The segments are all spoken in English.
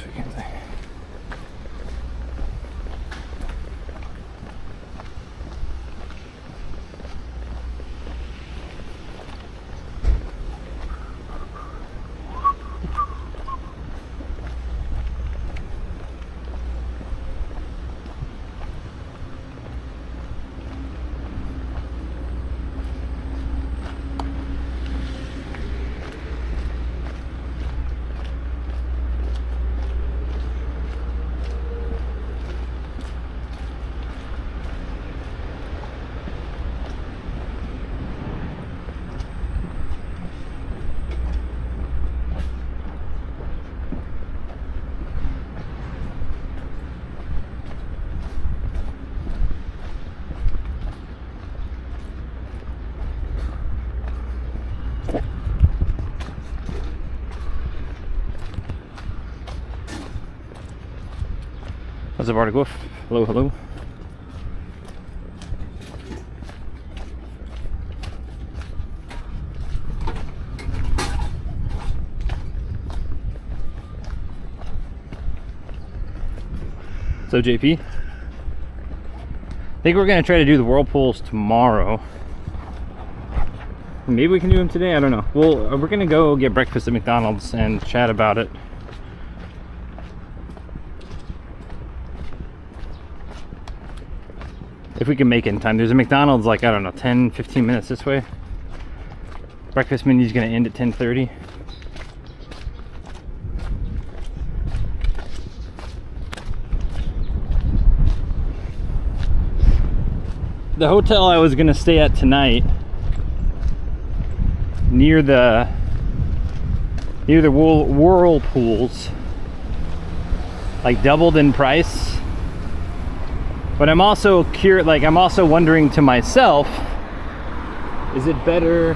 this weekend thing. What's up, Arctic Wolf? Hello, hello. So JP, I think we're gonna try to do the whirlpools tomorrow. Maybe we can do them today, I don't know. Well, we're gonna go get breakfast at McDonald's and chat about it. If we can make it in time. There's a McDonald's like, I don't know, 10-15 minutes this way. Breakfast menu's gonna end at 10:30. The hotel I was gonna stay at tonight, near the whirlpools, like doubled in price. But I'm also curious, like I'm also wondering to myself, is it better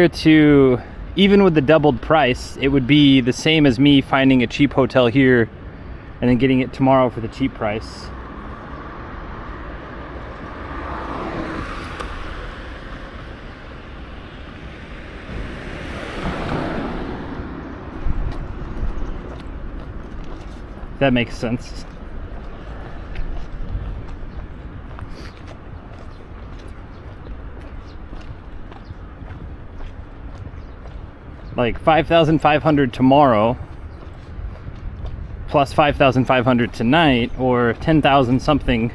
to, even with the doubled price, it would be the same as me finding a cheap hotel here and then getting it tomorrow for the cheap price. That makes sense. Like 5,500 tomorrow plus 5,500 tonight, or 10,000 something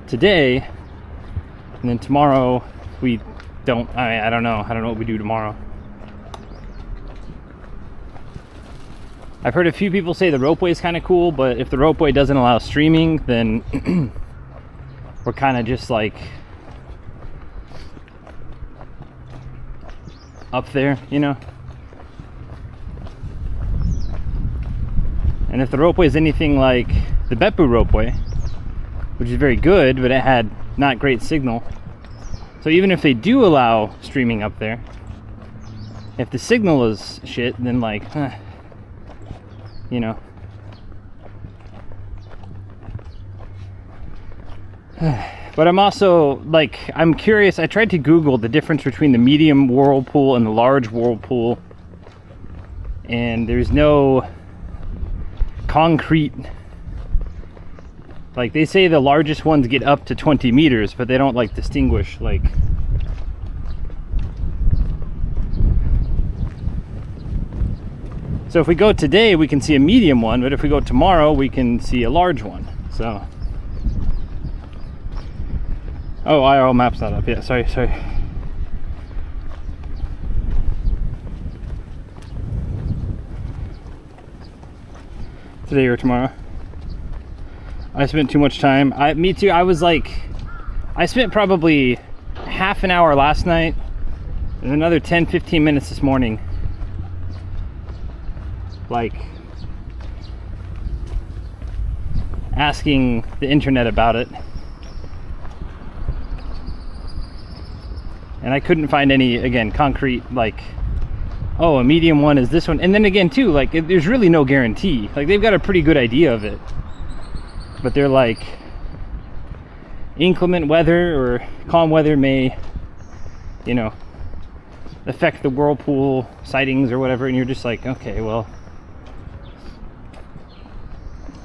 today, and then tomorrow we don't, I don't know what we do tomorrow. I've heard a few people say the ropeway is kind of cool, but if the ropeway doesn't allow streaming, then we're kind of just like up there, you know? And if the ropeway is anything like the Beppu ropeway, which is very good, but it had not great signal. So even if they do allow streaming up there, if the signal is shit, then like, you know. But I'm also like, I'm curious. I tried to Google the difference between the medium whirlpool and the large whirlpool, and there's no concrete, like they say the largest ones get up to 20 meters, but they don't like distinguish like. So if we go today, we can see a medium one, but if we go tomorrow, we can see a large one. So, oh, IRL map's not up yet. Sorry. Today or tomorrow. I spent too much time. Me too. I was like, I spent probably half an hour last night and another 10-15 minutes this morning, like asking the internet about it, and I couldn't find any, again, concrete, like, oh, a medium one is this one. And then again too, like, there's really no guarantee. Like, they've got a pretty good idea of it, but they're like, inclement weather or calm weather may, you know, affect the whirlpool sightings or whatever, and you're just like, okay, well.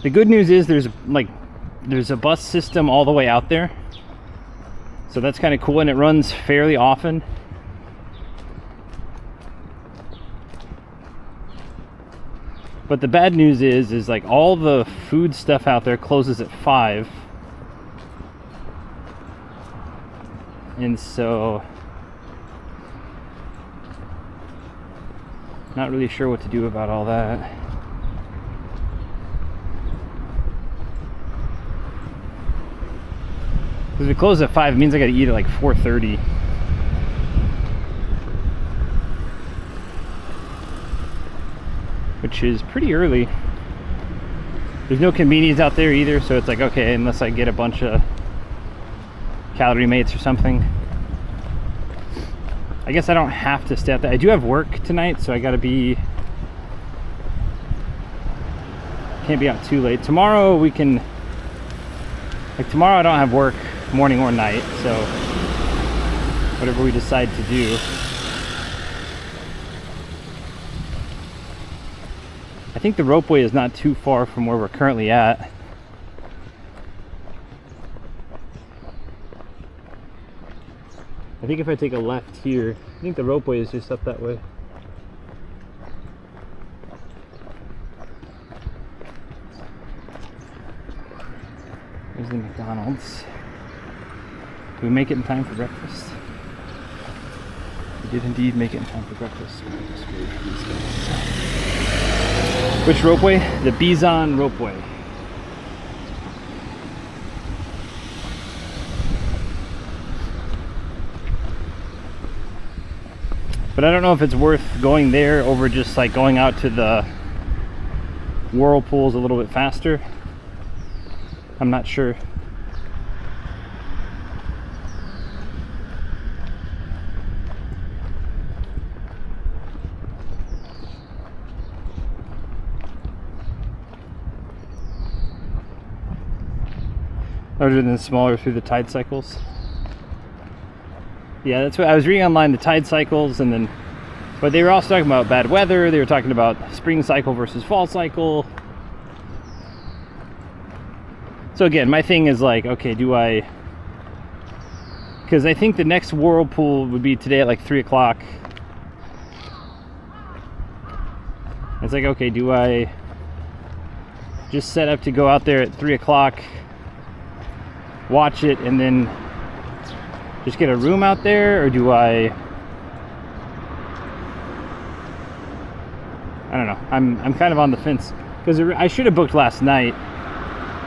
The good news is there's a bus system all the way out there, so that's kind of cool, and it runs fairly often. But the bad news is like all the food stuff out there closes at 5, and so not really sure what to do about all that. Because if it closes at 5, it means I gotta eat at like 4:30. Which is pretty early. There's no convenience out there either, so it's like, okay, unless I get a bunch of calorie mates or something. I guess I don't have to stay out there. I do have work tonight, so I gotta be... Can't be out too late. Tomorrow we can... Like tomorrow I don't have work morning or night, so whatever we decide to do. I think the ropeway is not too far from where we're currently at. I think if I take a left here, I think the ropeway is just up that way. There's the McDonald's. Did we make it in time for breakfast? We did indeed make it in time for breakfast. Which ropeway? The Bison ropeway. But I don't know if it's worth going there over just like going out to the whirlpools a little bit faster. I'm not sure. Other than smaller through the tide cycles. Yeah, that's what I was reading online, the tide cycles, and then, but they were also talking about bad weather. They were talking about spring cycle versus fall cycle. So again, my thing is like, okay, do I, because I think the next whirlpool would be today at like 3 o'clock. It's like, okay, do I just set up to go out there at 3 o'clock, watch it, and then just get a room out there, or do I don't know. I'm kind of on the fence, because I should have booked last night.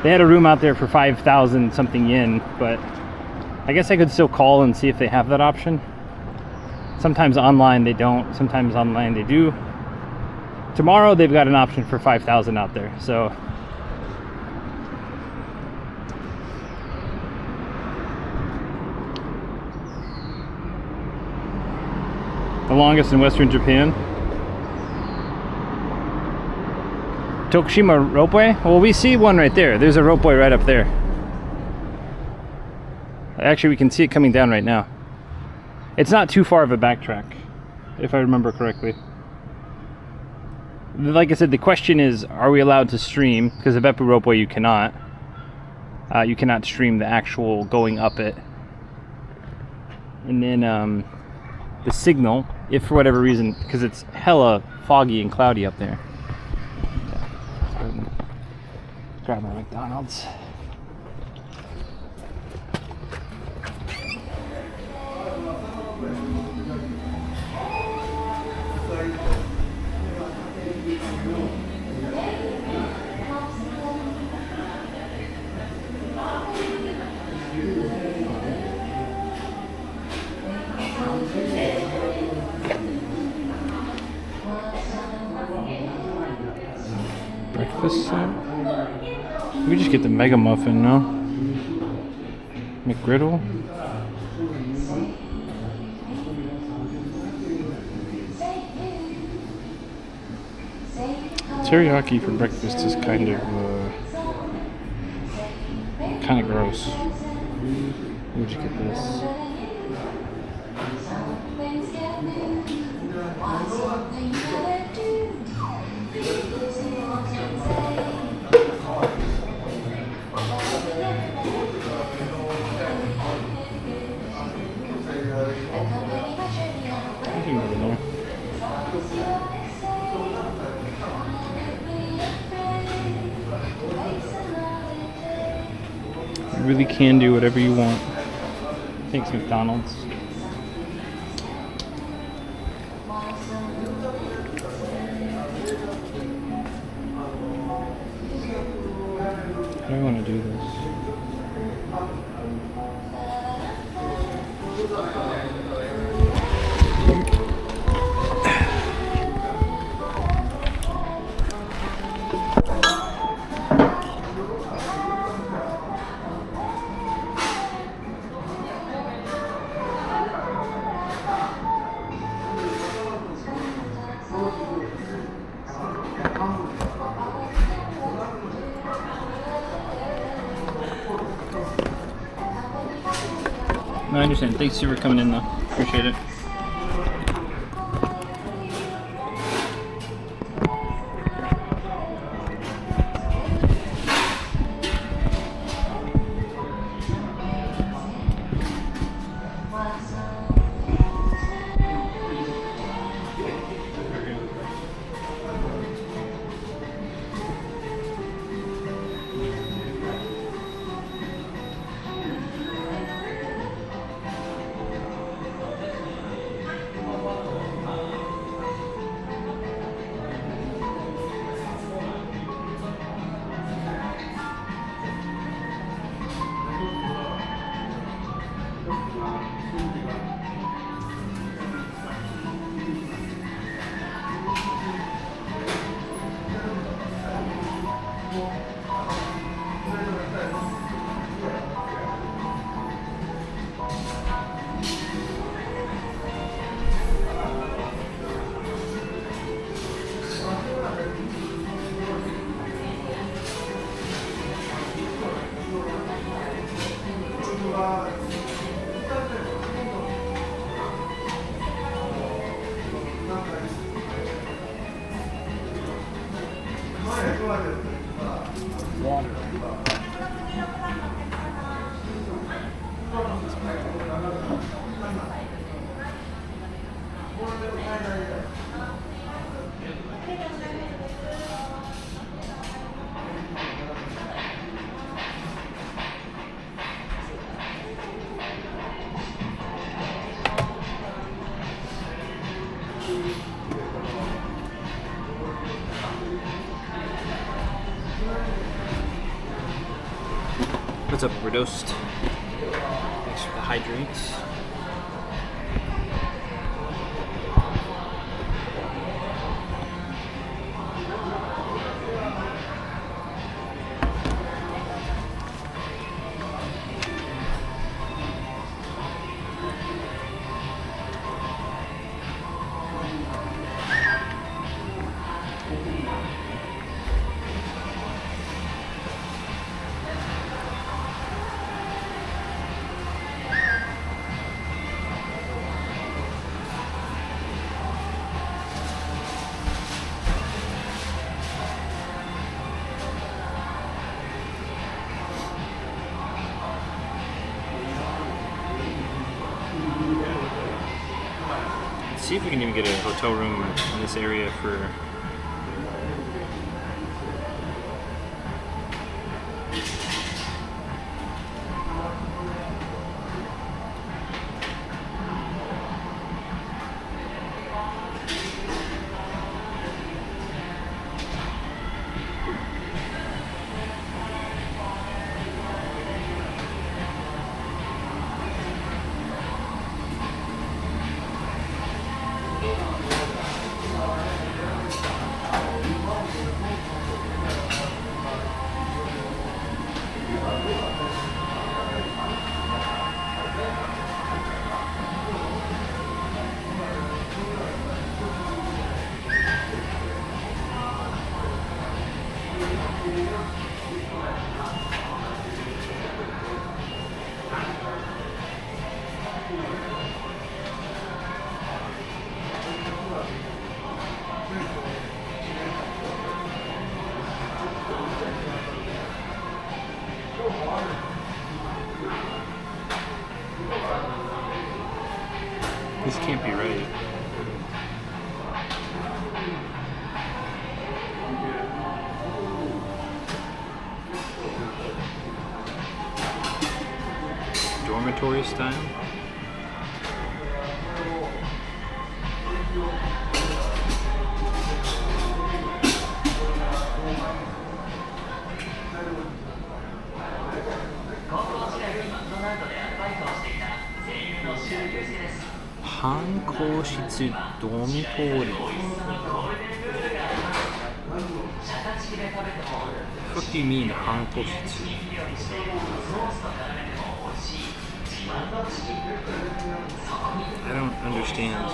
They had a room out there for 5,000 something yen, but I guess I could still call and see if they have that option. Sometimes online they don't, sometimes online they do. Tomorrow they've got an option for 5,000 out there, so the longest in Western Japan. Tokushima ropeway? Well, we see one right there. There's a ropeway right up there. Actually, we can see it coming down right now. It's not too far of a backtrack, if I remember correctly. Like I said, the question is, are we allowed to stream? Because the Beppu ropeway, you cannot. You cannot stream the actual going up it. And then the signal, if for whatever reason, because it's hella foggy and cloudy up there. Grab my McDonald's. Breakfast set? We just get the mega muffin, no? McGriddle? Teriyaki for breakfast is kind of gross. Where'd you get this? You really can do whatever you want. Thanks, McDonald's. How do I want to do this? No, I understand. Thanks for coming in, though. Appreciate it. What's up, Overdosed? Thanks for the hydrates. See if we can even get a hotel room in this area for This can't be right. Dormitory style? Hankoshitsu dormitory. What do you mean, hankoshitsu? I don't understand.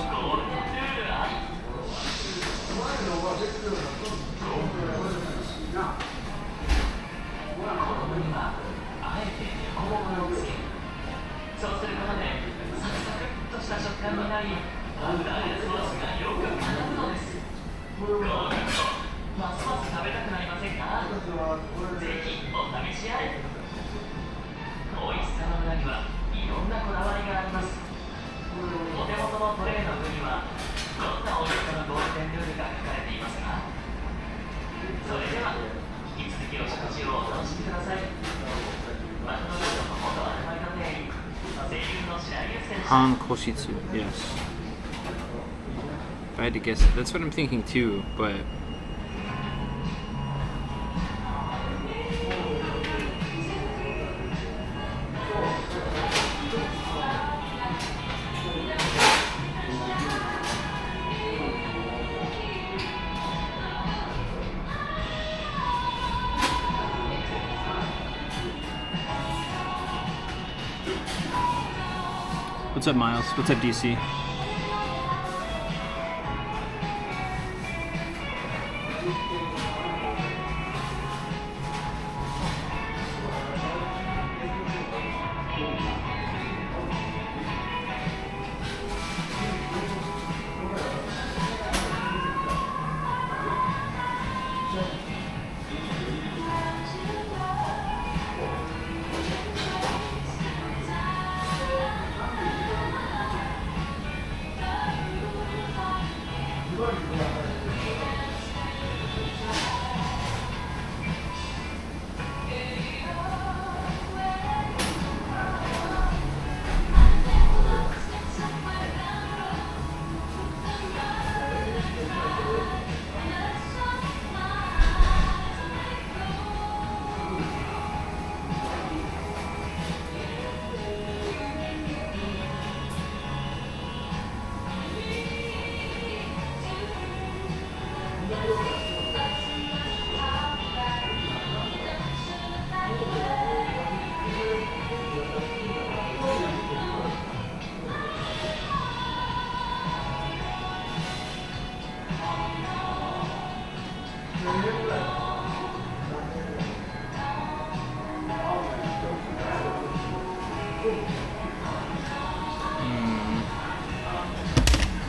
Hankoshitsu, yes. If I had to guess, that's what I'm thinking too, but what's up, Miles? What's up, DC?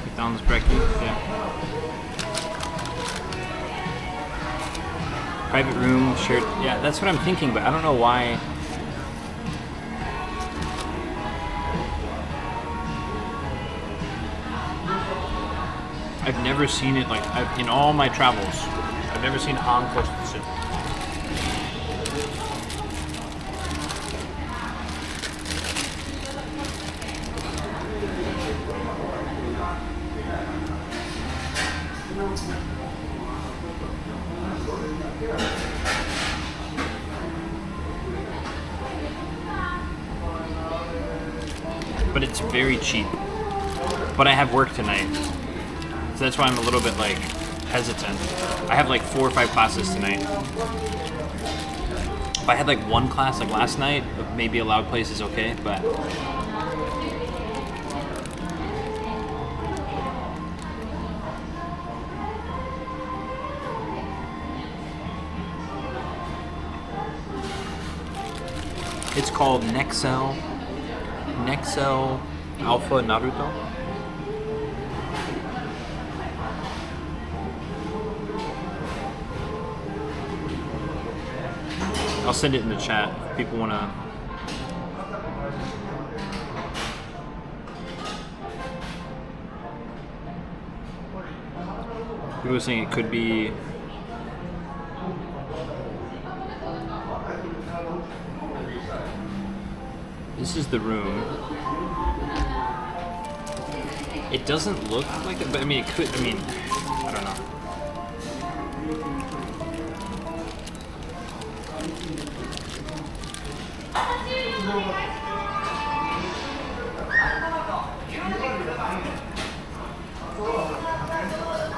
McDonald's brekkie, yeah. Private room, shared, yeah, that's what I'm thinking, but I don't know why. I've never seen it, like, in all my travels, I've never seen hankoshitsu. But it's very cheap. But I have work tonight. So that's why I'm a little bit like hesitant. I have like 4 or 5 classes tonight. If I had like one class like last night, maybe a loud place is okay, but it's called Nexel Alpha Naruto. I'll send it in the chat if people want to. People were saying it could be. This is the room. It doesn't look like it, but I mean, it could. I mean, I don't know.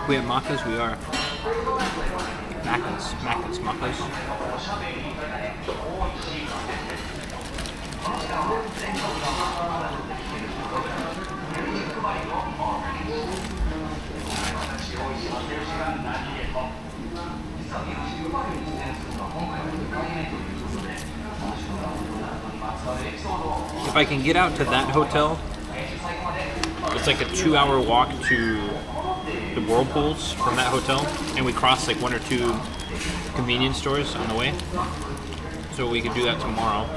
We have makas, we are. Makas. If I can get out to that hotel, it's like a 2-hour walk to the whirlpools from that hotel, and we cross like 1 or 2 convenience stores on the way, so we could do that tomorrow.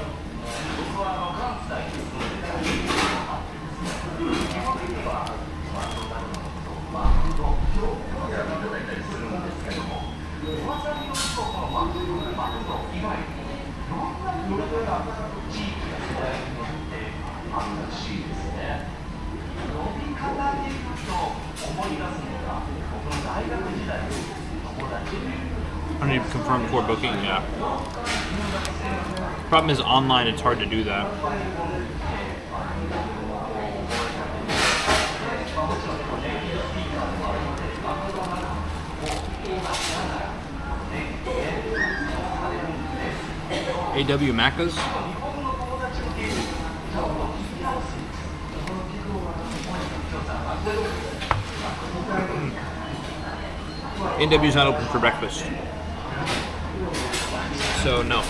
I need to confirm before booking, yeah. Problem is online, it's hard to do that. AW Macca's? NW's not open for breakfast. So no.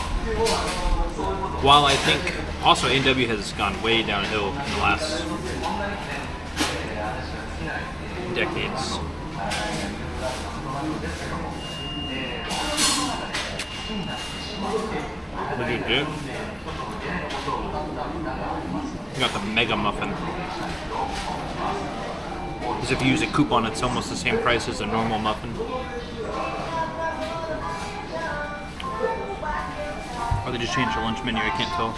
While I think also NW has gone way downhill in the last decades. What do you do? You got the mega muffin. Because if you use a coupon, it's almost the same price as a normal muffin. Or they just changed the lunch menu, I can't tell.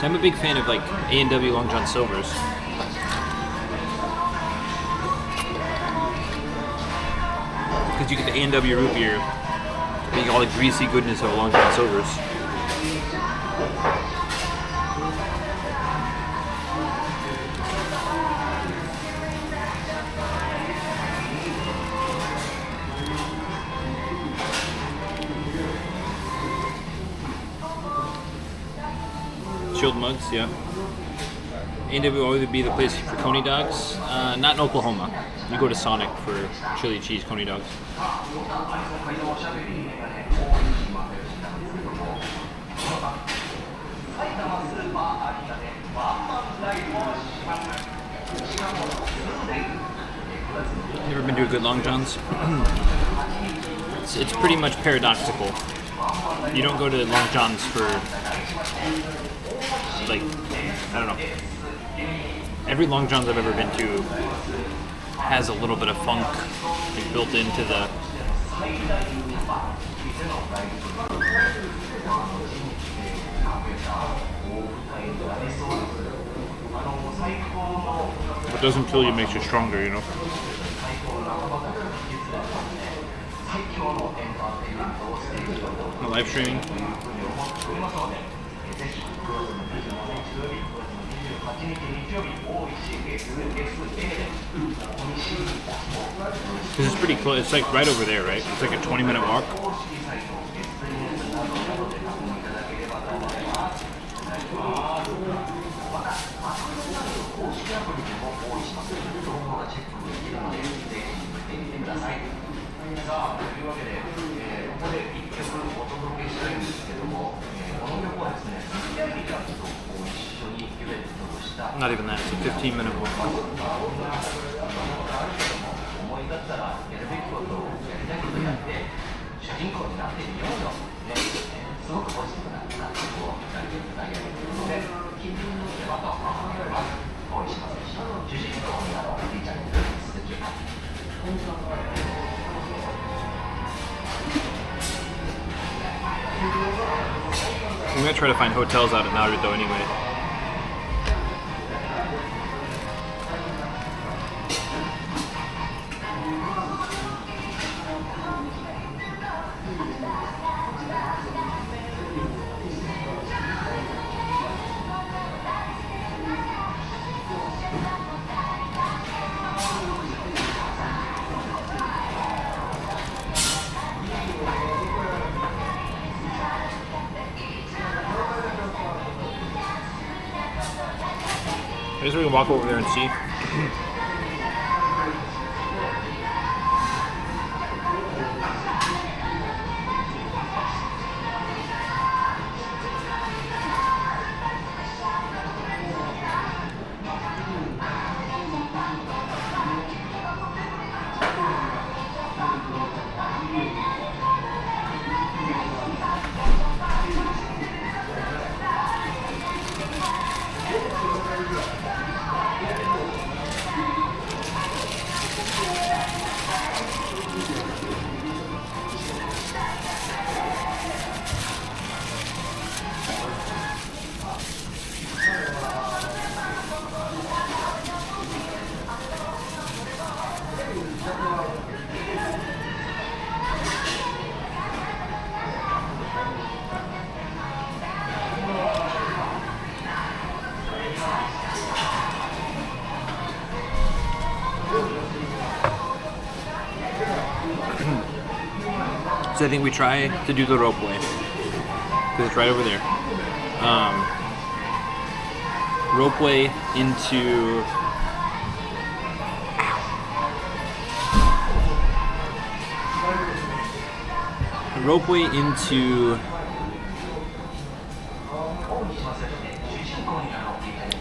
I'm a big fan of like A&W Long John Silver's. Because you get the A&W root beer, you get all the greasy goodness of Long John Silver's. Chilled mugs, yeah. A&W will always be the place for coney dogs. Not in Oklahoma. You go to Sonic for chili cheese coney dogs. Never been to a good Long John's? It's pretty much paradoxical. You don't go to Long John's for, like, I don't know. Every Long John's I've ever been to has a little bit of funk like, built into the. What doesn't kill you makes you stronger, you know. No live streaming. This is pretty close. It's like right over there, right? It's like a 20-minute walk. Not even that. It's a 15-minute walk. I'm gonna try to find hotels out at Naruto anyway. I guess we can walk over there and see. So I think we try to do the ropeway, because it's right over there. Ropeway into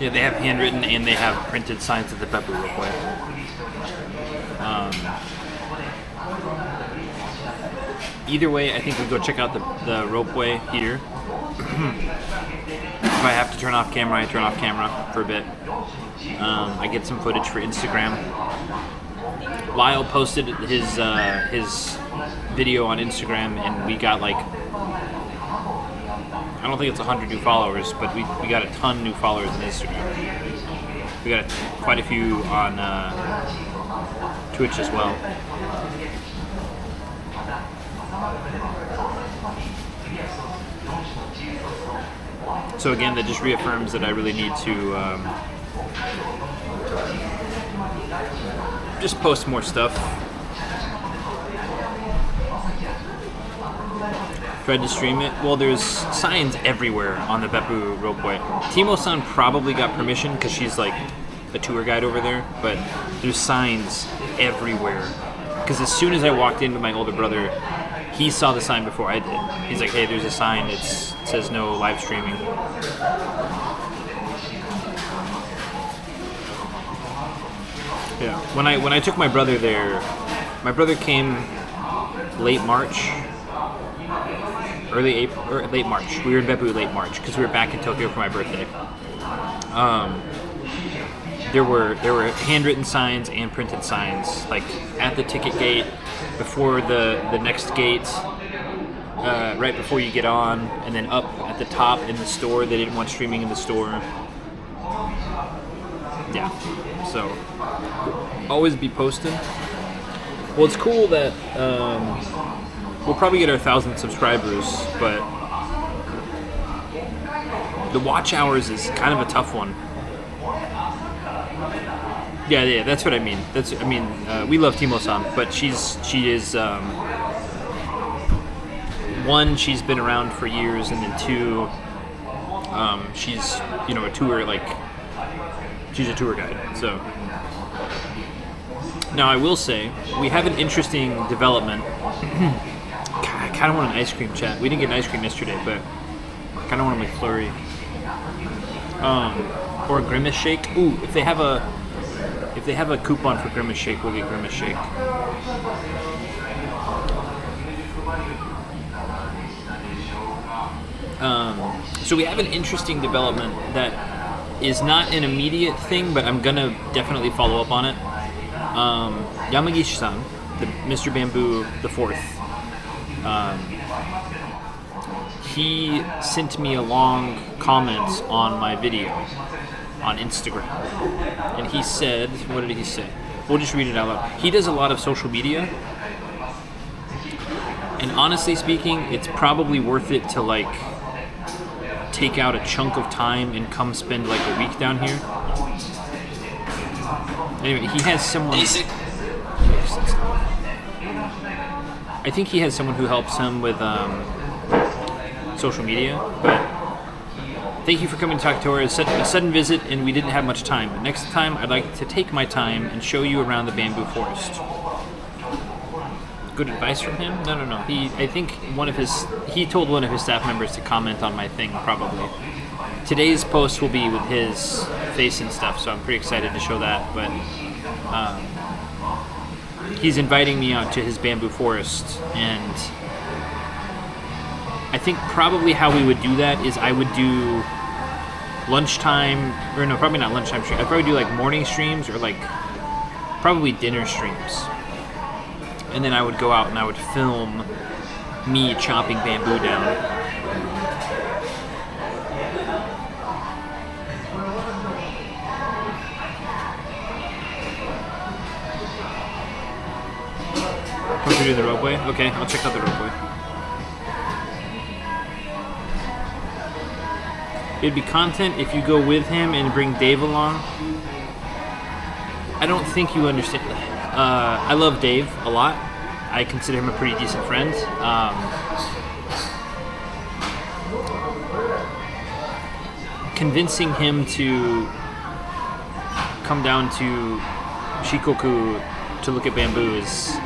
yeah, they have handwritten and they have printed signs of the Beppu ropeway. Either way, I think we go check out the ropeway here. If I have to turn off camera, I turn off camera for a bit. I get some footage for Instagram. Lyle posted his video on Instagram, and we got like, I don't think it's 100 new followers, but we got a ton new followers on Instagram. We got quite a few on Twitch as well. So again, that just reaffirms that I really need to just post more stuff. Tried to stream it. Well, there's signs everywhere on the Beppu ropeway. Timo-san probably got permission because she's like a tour guide over there, but there's signs everywhere. Because as soon as I walked in with my older brother, he saw the sign before I did. He's like, hey, there's a sign, it says no live streaming. Yeah. When I took my brother there, my brother came late March, early April, or late March. We were in Beppu late March because we were back in Tokyo for my birthday. There were handwritten signs and printed signs, like at the ticket gate, before the next gate, right before you get on, and then up at the top in the store. They didn't want streaming in the store. Yeah, so always be posting. Well, it's cool that we'll probably get our 1,000 subscribers, but The watch hours is kind of a tough one. Yeah, that's what I mean. We love Timo-san, but she is one, she's been around for years, and then two, she's a tour, like, she's a tour guide. So now I will say we have an interesting development. God, I kind of want an ice cream chat. We didn't get an ice cream yesterday, but I kind of want a McFlurry. Or a Grimace Shake. Ooh, if they have a coupon for Grimace Shake, we'll get Grimace Shake. So we have an interesting development that is not an immediate thing, but I'm gonna definitely follow up on it. Yamagishi-san, the Mr. Bamboo the Fourth, he sent me a long comment on my video on Instagram, and he said, what did he say? We'll just read it out loud. He does a lot of social media, and honestly speaking, it's probably worth it to like take out a chunk of time and come spend like a week down here. Anyway, he has someone. I think he has someone who helps him with social media. But thank you for coming to talk to her. It's a sudden visit, and we didn't have much time. But next time, I'd like to take my time and show you around the bamboo forest. Good advice from him? No. I think he told one of his staff members to comment on my thing, probably. Today's post will be with his face and stuff, so I'm pretty excited to show that. But he's inviting me out to his bamboo forest, and I think probably how we would do that is I would do lunchtime, or no, probably not lunchtime streams. I'd probably do like morning streams or like probably dinner streams. And then I would go out and I would film me chopping bamboo down. Want to do the ropeway? Okay, I'll check out the ropeway. It'd be content if you go with him and bring Dave along. I don't think you understand. I love Dave a lot. I consider him a pretty decent friend. Convincing him to come down to Shikoku to look at bamboo is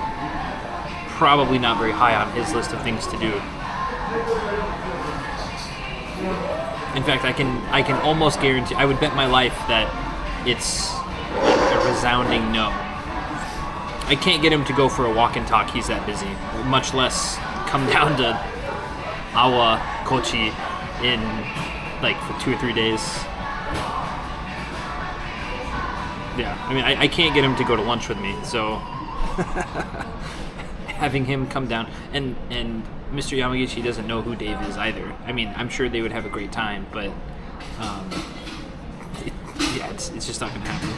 probably not very high on his list of things to do. In fact, I can almost guarantee, I would bet my life that it's a resounding no. I can't get him to go for a walk and talk, he's that busy. Much less come down to Awa Kochi in like for 2 or 3 days. Yeah, I mean, I can't get him to go to lunch with me, so having him come down, and Mr. Yamagishi doesn't know who Dave is either. I mean, I'm sure they would have a great time, but it's just not going to happen.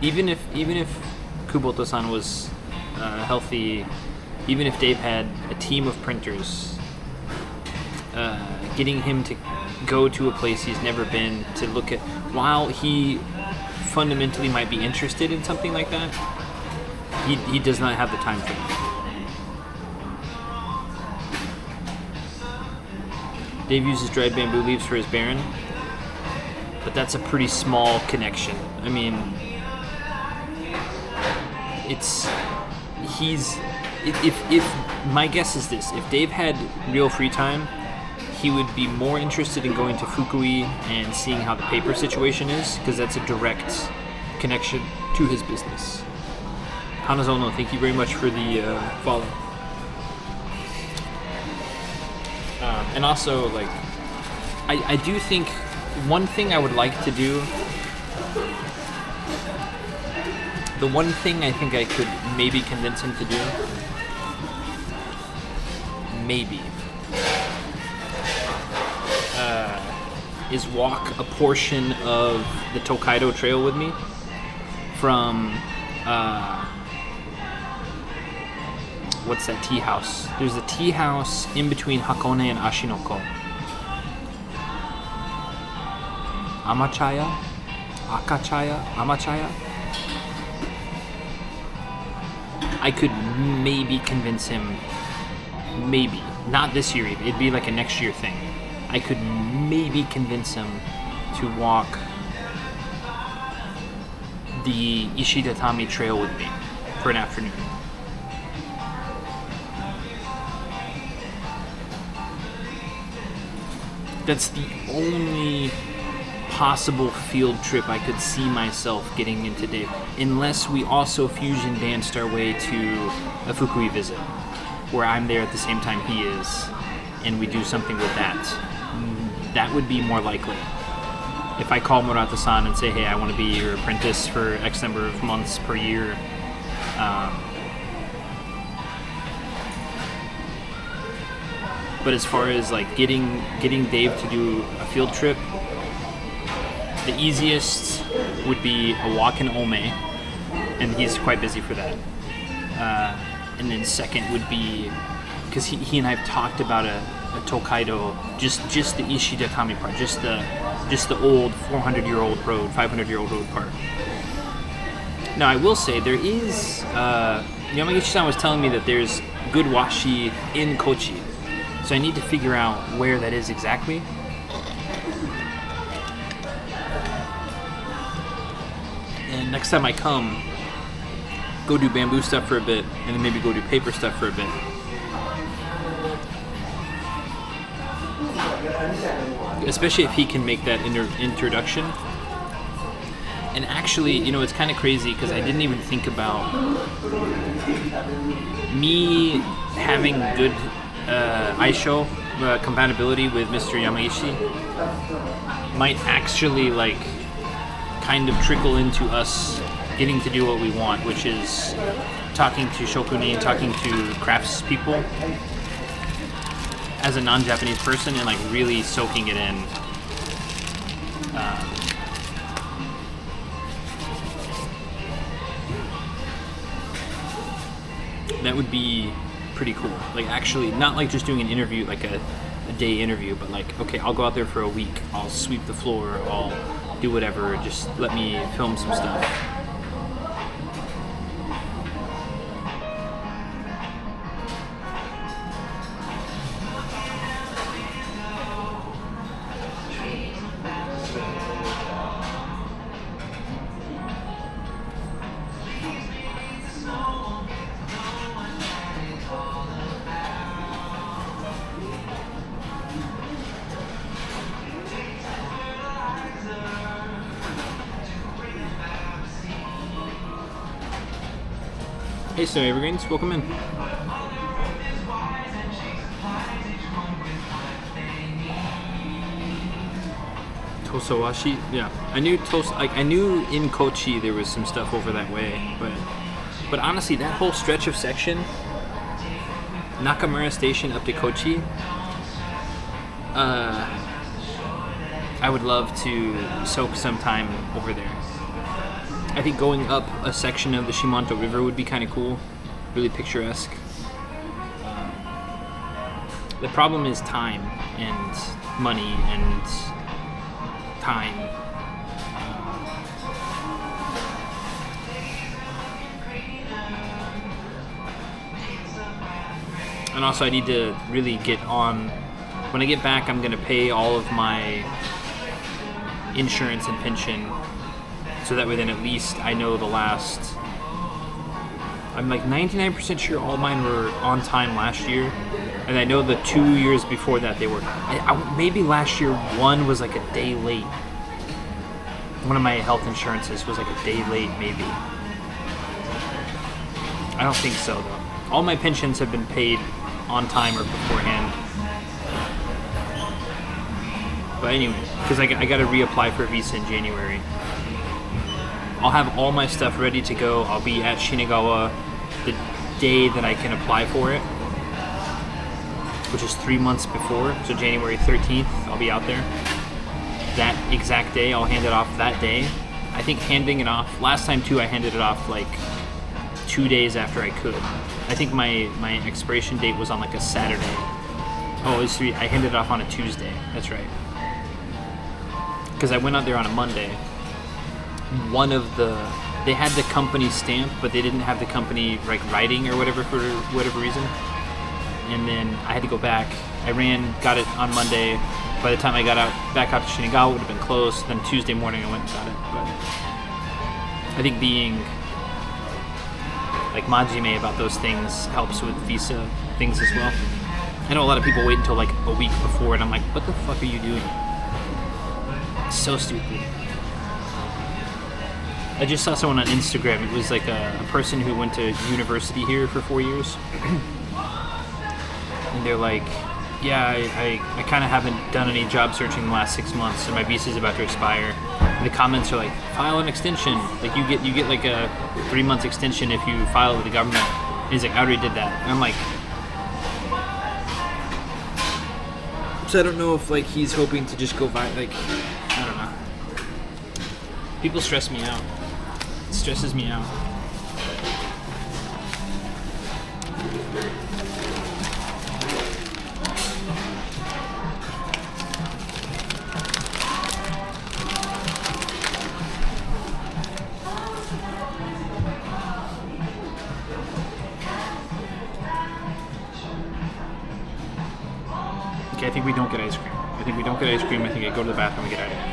Even if Kuboto-san was healthy, even if Dave had a team of printers, getting him to go to a place he's never been to look at, while he fundamentally might be interested in something like that, he does not have the time for that. Dave uses dried bamboo leaves for his Baron, but that's a pretty small connection. I mean, if my guess is this, if Dave had real free time, he would be more interested in going to Fukui and seeing how the paper situation is, because that's a direct connection to his business. Hanazono, thank you very much for the follow. And also, like, I do think one thing I would like to do, the one thing I think I could maybe convince him to do, maybe, is walk a portion of the Tokaido Trail with me what's that tea house? There's a tea house in between Hakone and Ashinoko. Amachaya? Akachaya? Amachaya? I could maybe convince him, maybe, not this year, it'd be like a next year thing. I could maybe convince him to walk the Ishidatami Trail with me for an afternoon. That's the only possible field trip I could see myself getting into Dave, unless we also fusion danced our way to a Fukui visit, where I'm there at the same time he is, and we do something with that. That would be more likely. If I call Murata-san and say, hey, I want to be your apprentice for X number of months per year, but as far as like getting Dave to do a field trip, the easiest would be a walk in Ome, and he's quite busy for that. And then second would be, because he and I have talked about a Tokaido, just the Ishidatami part, just the old 400-year-old road, 500-year-old road part. Now I will say there is, Yamaguchi-san was telling me that there's good washi in Kochi, so I need to figure out where that is exactly. And next time I come, go do bamboo stuff for a bit, and then maybe go do paper stuff for a bit. Especially if he can make that introduction. And actually, it's kind of crazy because I didn't even think about me having good Aisho compatibility with Mr. Yamaishi might actually kind of trickle into us getting to do what we want, which is talking to shokuni, talking to crafts people as a non-Japanese person, and really soaking it in. That would be pretty cool. Actually, not just doing an interview, a day interview, but okay, I'll go out there for a week. I'll sweep the floor. I'll do whatever. Just let me film some stuff. Hey Snow Evergreens, welcome in. Tosawashi, yeah. I knew in Kochi there was some stuff over that way, but honestly, that whole stretch of section, Nakamura Station up to Kochi, I would love to soak some time over there. I think going up a section of the Shimanto River would be kind of cool, really picturesque. The problem is time and money and time. And also I need to really get on, when I get back I'm going to pay all of my insurance and pension, so that way then at least I know the last, I'm 99% sure all mine were on time last year, and I know the 2 years before that they were, maybe last year one was a day late. One of my health insurances was a day late maybe. I don't think so though. All my pensions have been paid on time or beforehand. But anyway, because I got to reapply for a visa in January. I'll have all my stuff ready to go. I'll be at Shinagawa the day that I can apply for it, which is 3 months before, so January 13th, I'll be out there. That exact day, I'll hand it off that day. I think handing it off, last time too, I handed it off 2 days after I could. I think my expiration date was on like a Saturday. Oh, it was I handed it off on a Tuesday. That's right. Because I went out there on a Monday. They had the company stamp, but they didn't have the company like writing or whatever for whatever reason. And then I had to go back. I got it on Monday. By the time I got back out to Shinagawa, it would have been closed. Then Tuesday morning I went and got it. But I think being like majime about those things helps with visa things as well. I know a lot of people wait until like a week before, and I'm like, what the fuck are you doing? It's so stupid. I just saw someone on Instagram. It was like a person who went to university here for 4 years. And they're like, yeah, I kind of haven't done any job searching in the last 6 months, and my visa is about to expire. And the comments are like, file an extension. Like you get like a 3 month extension if you file it with the government. And he's like, I already did that. And I'm like, so I don't know if like he's hoping to just go like, I don't know. People stress me out. It stresses me out. Okay, I think we don't get ice cream. I think I go to the bathroom and get out of here.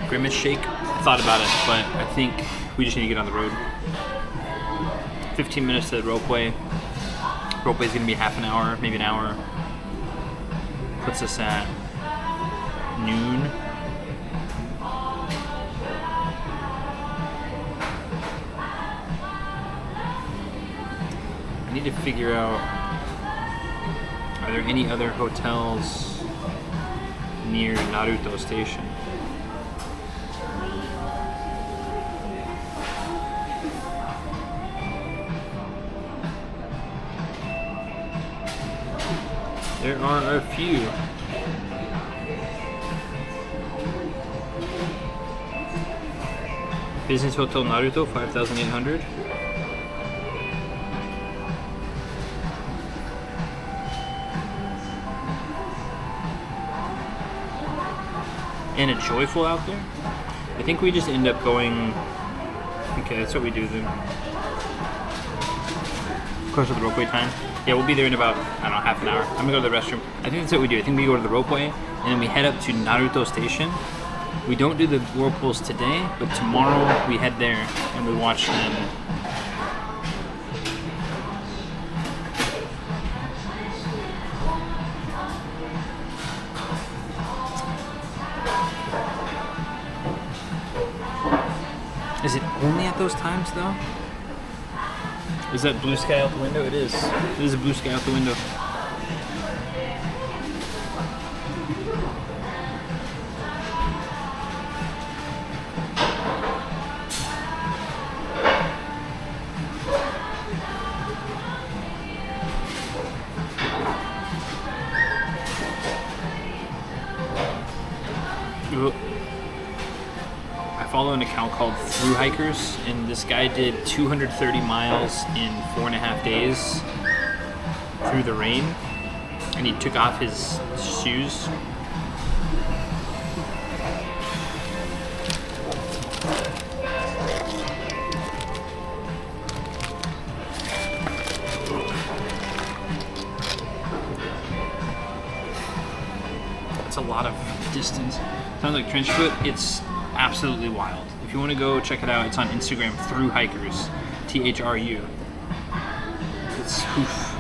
Grimace shake. I thought about it, but I think we just need to get on the road. 15 minutes to the ropeway. Ropeway's gonna be half an hour, maybe an hour. Puts us at noon. I need to figure out, are there any other hotels near Naruto Station? There are a few. Business Hotel Naruto, 5,800. And a Joyful out there? I think we just end up going... Okay, that's what we do then. Of course, with the ropeway time. Yeah, we'll be there in about, I don't know, half an hour. I'm gonna go to the restroom. I think that's what we do. I think we go to the ropeway, and then we head up to Naruto Station. We don't do the whirlpools today, but tomorrow we head there and we watch them. Is it only at those times, though? Is that blue sky out the window? It is. It is a blue sky out the window. I follow an account called Through Hikers, and this guy did 230 miles in 4.5 days through the rain, and he took off his shoes. That's a lot of distance. Sounds like trench foot. It's absolutely wild. If you want to go check it out, it's on Instagram, Through Hikers, THRU. It's oof.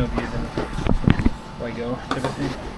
snow views and where I go type of thing.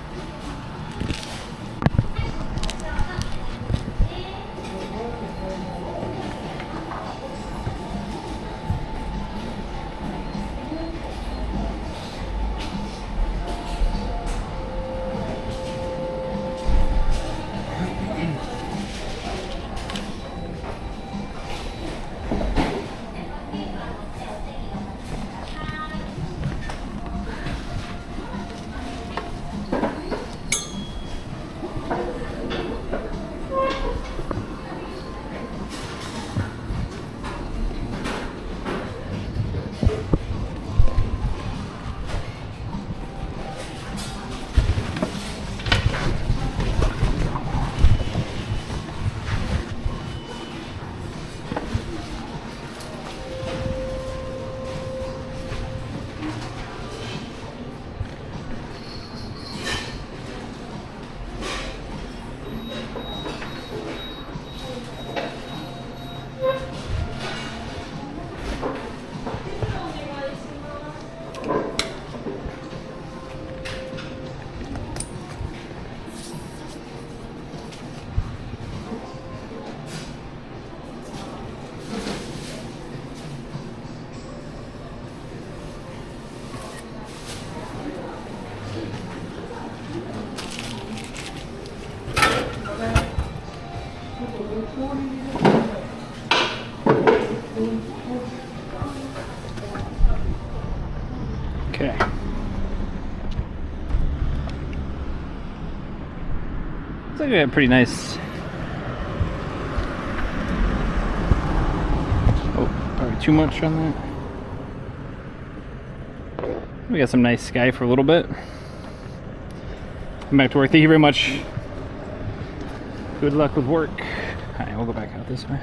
Okay. Looks like we got pretty nice. Oh, probably too much on that. We got some nice sky for a little bit. I'm back to work. Thank you very much. Good luck with work. Alright, we'll go back out this way.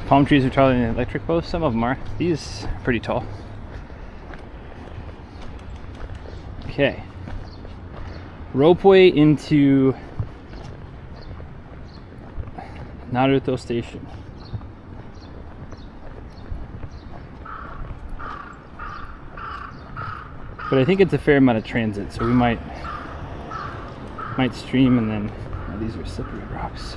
Palm trees are taller than the electric posts. Some of them are. These are pretty tall. Okay. Ropeway into Naruto Station. But I think it's a fair amount of transit, so we might stream and then oh, these are slippery rocks.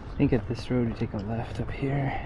I think at this road you take a left up here.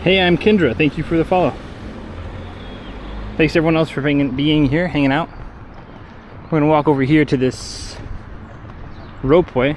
Hey, I'm Kendra. Thank you for the follow. Thanks everyone else for being here, hanging out. We're gonna walk over here to this ropeway.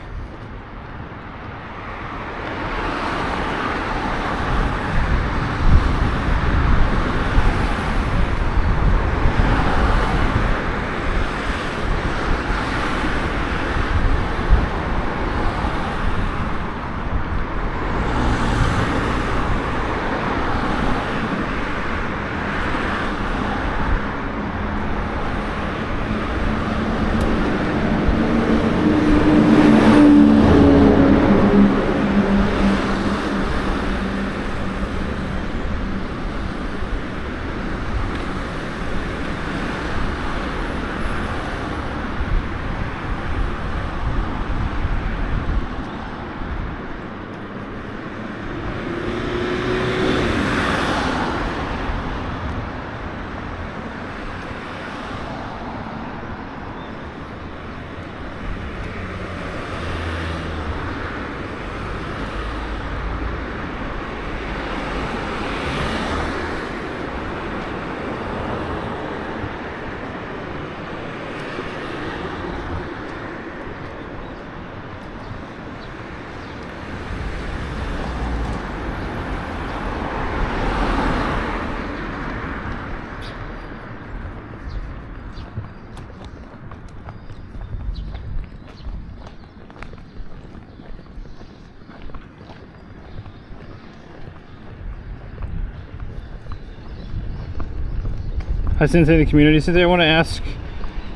Hi Sensei in the community. Sensei, I want to ask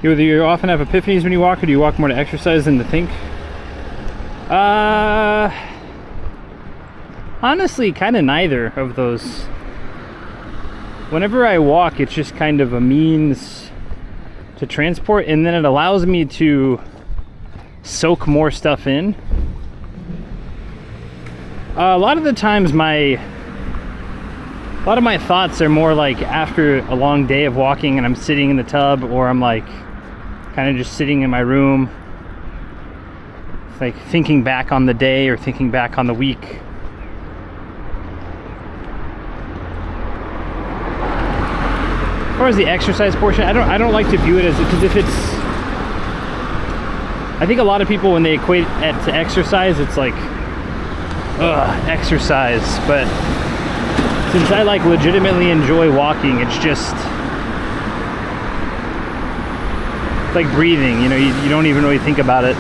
you whether you often have epiphanies when you walk, or do you walk more to exercise than to think? Honestly, kind of neither of those. Whenever I walk, it's just kind of a means to transport, and then it allows me to soak more stuff in. A lot of the times a lot of my thoughts are more like after a long day of walking and I'm sitting in the tub, or I'm like kind of just sitting in my room, like thinking back on the day or thinking back on the week. As far as the exercise portion, I don't like to view it as, because if it's, I think a lot of people when they equate it to exercise, it's like, ugh, exercise. But since I like legitimately enjoy walking, it's just like breathing, you know, you don't even really think about it.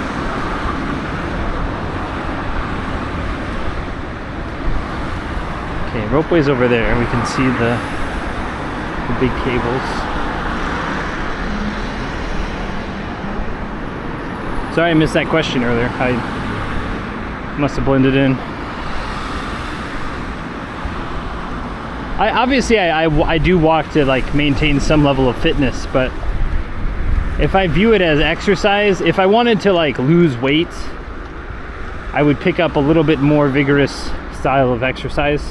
Okay, ropeway's over there. We can see the big cables. Sorry I missed that question earlier. I must have blended in. I do walk to like maintain some level of fitness, but if I view it as exercise, if I wanted to like lose weight, I would pick up a little bit more vigorous style of exercise.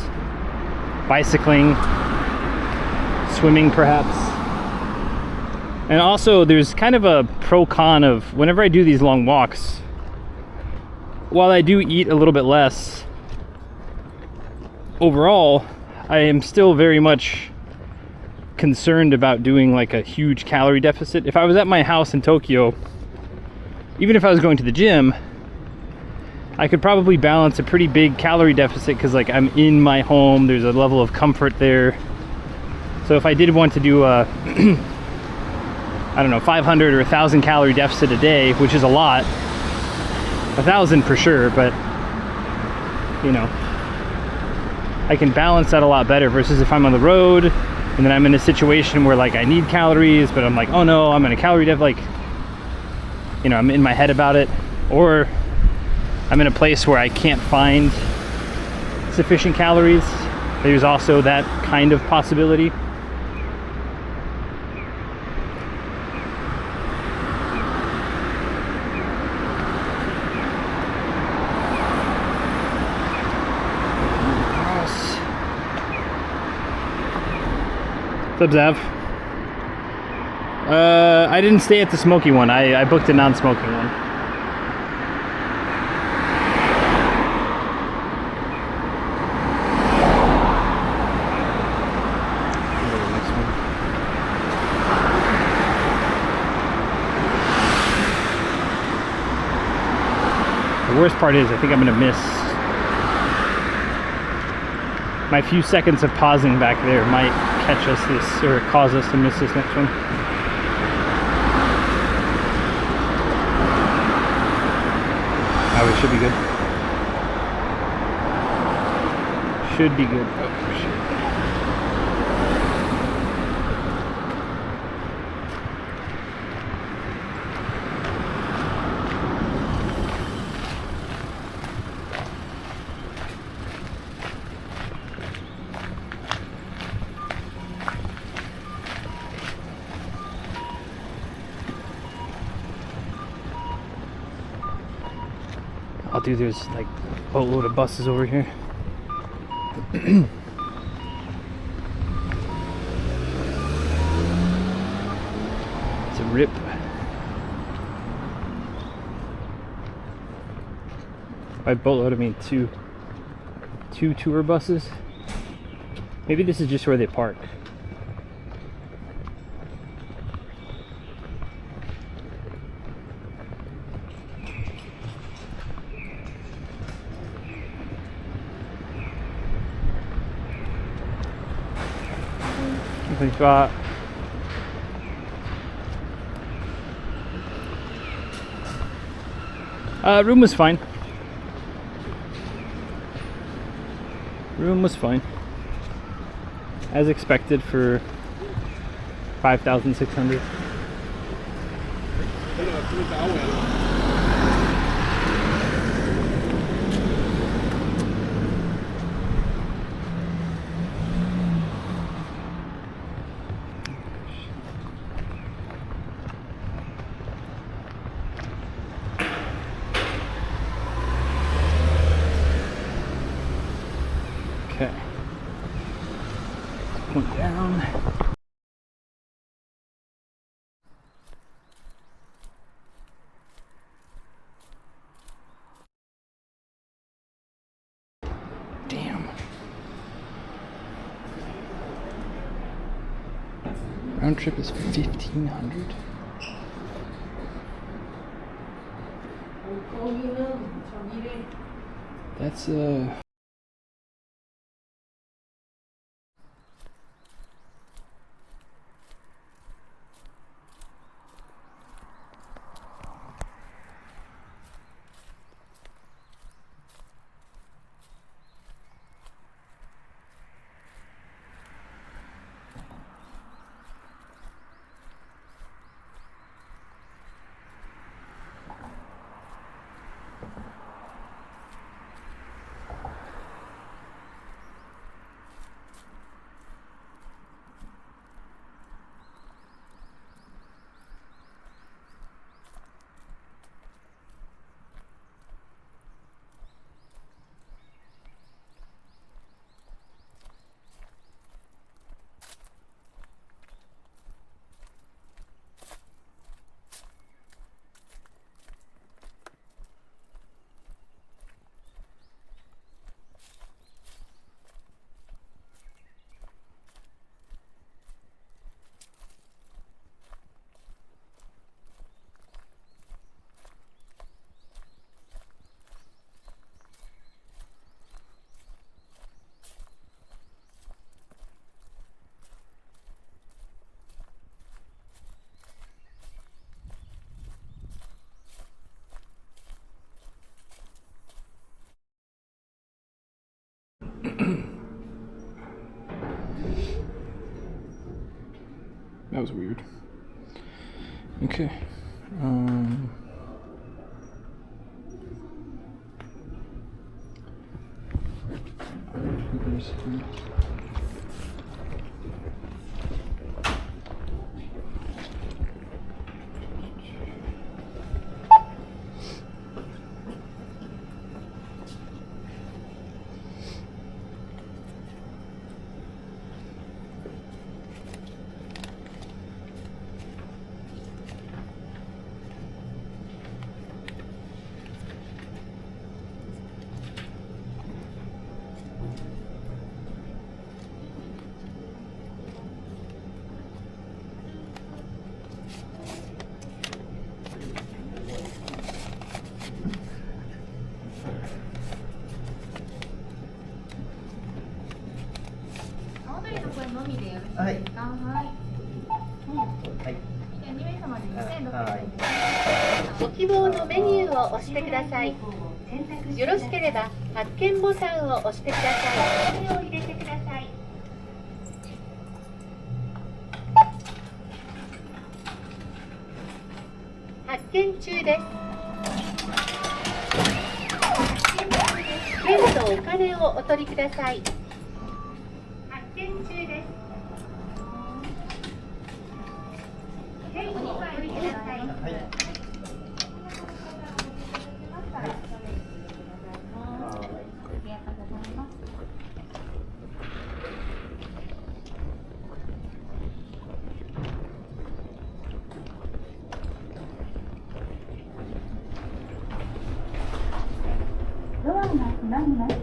Bicycling, swimming perhaps. And also there's kind of a pro-con of whenever I do these long walks, while I do eat a little bit less, overall I am still very much concerned about doing like a huge calorie deficit. If I was at my house in Tokyo, even if I was going to the gym, I could probably balance a pretty big calorie deficit because like I'm in my home, there's a level of comfort there. So if I did want to do a I don't know, 500 or 1,000 calorie deficit a day, which is a lot, 1,000 for sure, but you know, I can balance that a lot better versus if I'm on the road and then I'm in a situation where like I need calories, but I'm like, oh no, I'm in a calorie deficit, like, you know, I'm in my head about it, or I'm in a place where I can't find sufficient calories. There's also that kind of possibility. What's up, Zav? I didn't stay at the smoky one. I booked a non-smoking one. The worst part is I think I'm gonna miss. My few seconds of pausing back there might catch us this, or cause us to miss this next one. Oh, we should be good. Should be good. Oh, shit. Oh, dude, there's like a boatload of buses over here. It's a rip. By boatload, I mean two tour buses. Maybe this is just where they park. Spot. Room was fine. Room was fine. As expected for 5,600. Okay. Point down. Damn. Round trip is 1,500. That's that was weird. Okay. ご希望のメニューを押してください。よろしければ発見ボタンを押してください。お金を入れてください。発見中です。券とお金をお取りください。発見中です。券をお取りください。ドアが閉まります。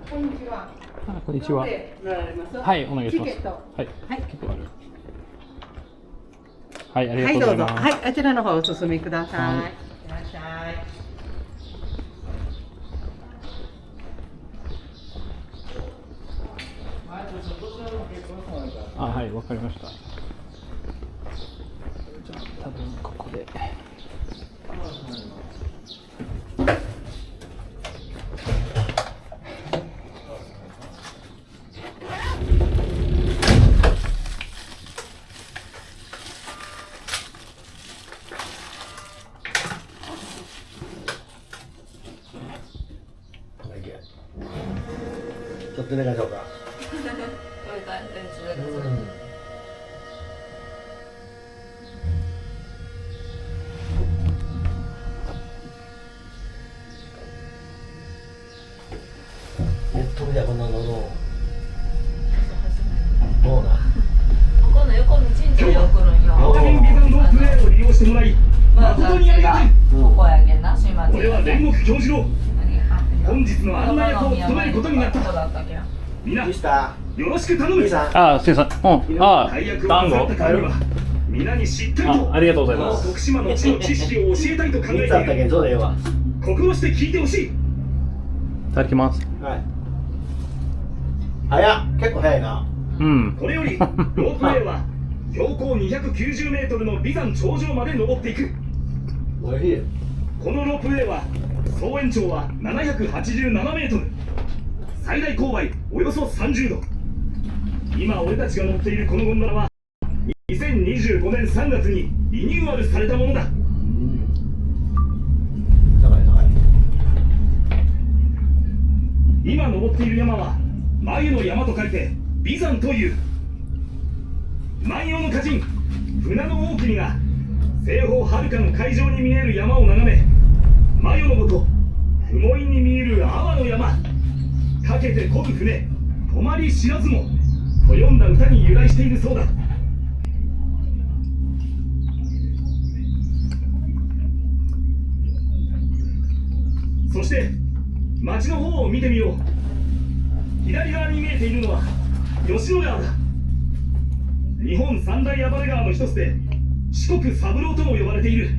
こんにちは。こんにちは。はい、お願いします。はい、結構ある。はい、ありがとうございます。はい、あちらの方お進みください。いらっしゃい。あ、はい、わかりました。じゃあ、多分ここで。ちょっと寝ましょうか。ネットでこんなのどうだ。ここの横道に来るんよ。ビザンロープウェイを利用してもらい誠にありがたい。ここやけんな、すいません。俺は煉獄教授郎、本日の案内役を務めることになった。みんなよろしく頼む。あ、すいません。あ、団子。みんなにしっかりとありがとうございます。徳島の地の知識を教えたいと考えている。心して聞いてほしい。いただきます。はい。早っ、結構早いな。うん。これよりロープウェイは標高290メートルの眉山頂上まで登っていく。おいしい。このロープウェイは総延長は787メートル、最大勾配およそ30度。今俺たちが乗っているこのゴンドラは2025年3月にリニューアルされたものだ。高い高い。今登っている山は眉の山と書いて眉山という。万葉の歌人船の大君が西方はるかの海上に見える山を眺め、眉のもと雲井に見える阿波の山かけて漕ぐ船止まり知らずもと読んだ歌に由来しているそうだ。そして町の方を見てみよう。左側に見えているのは吉野川だ。日本三大暴れ川の一つで四国三郎とも呼ばれている。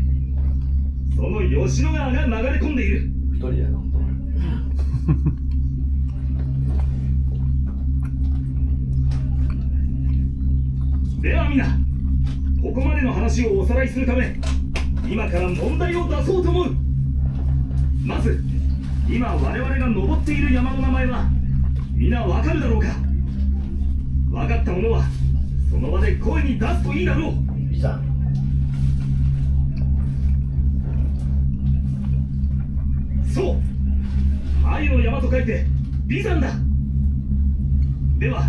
その吉野川が流れ込んでいる。一人やな。では皆、ここまでの話をおさらいするため今から問題を出そうと思う。まず今我々が登っている山の名前は皆わかるだろうか。わかった者はその場で声に出すといいだろう。いざ。そう、愛の山と書いて眉山だ。では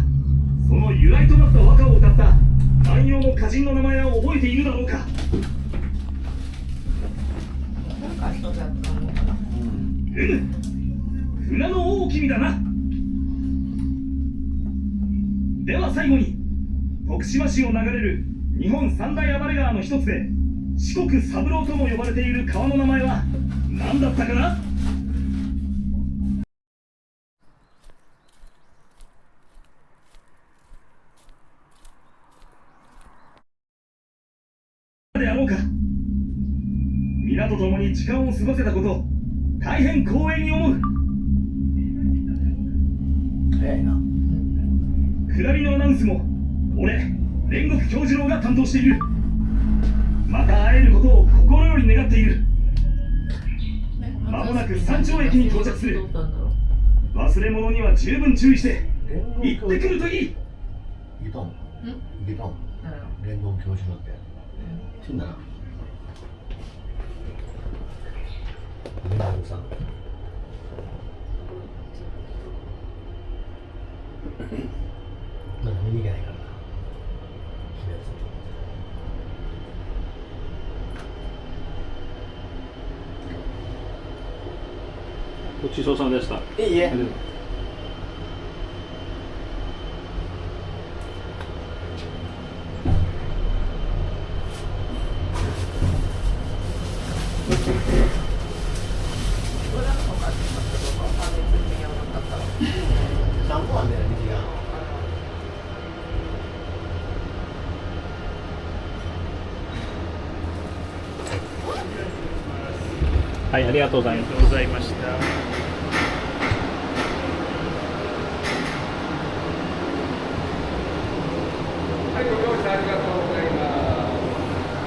その由来となった和歌を歌った万葉の歌人の名前を覚えているだろうか。船の王君だな。では最後に徳島市を流れる日本三大暴れ川の一つで四国三郎とも呼ばれている川の名前は何だったかな。であろうか。皆と共に時間を過ごせたこと大変光栄に思う。早いな。下りのアナウンスも俺煉獄杏寿郎が担当している。また会えることを心より願っている。まもなく山頂駅に到着する。忘れ物には十分注意して行ってくるといい。いたんいたん煉獄教授だって死んだな。煉獄さんまだ見に行けないからな。ごちそうさまでした。いいえ。何個あんねん、道が。はい、ありがとうございます。ありがとうございました。はい、ご乗車ありがとうございます。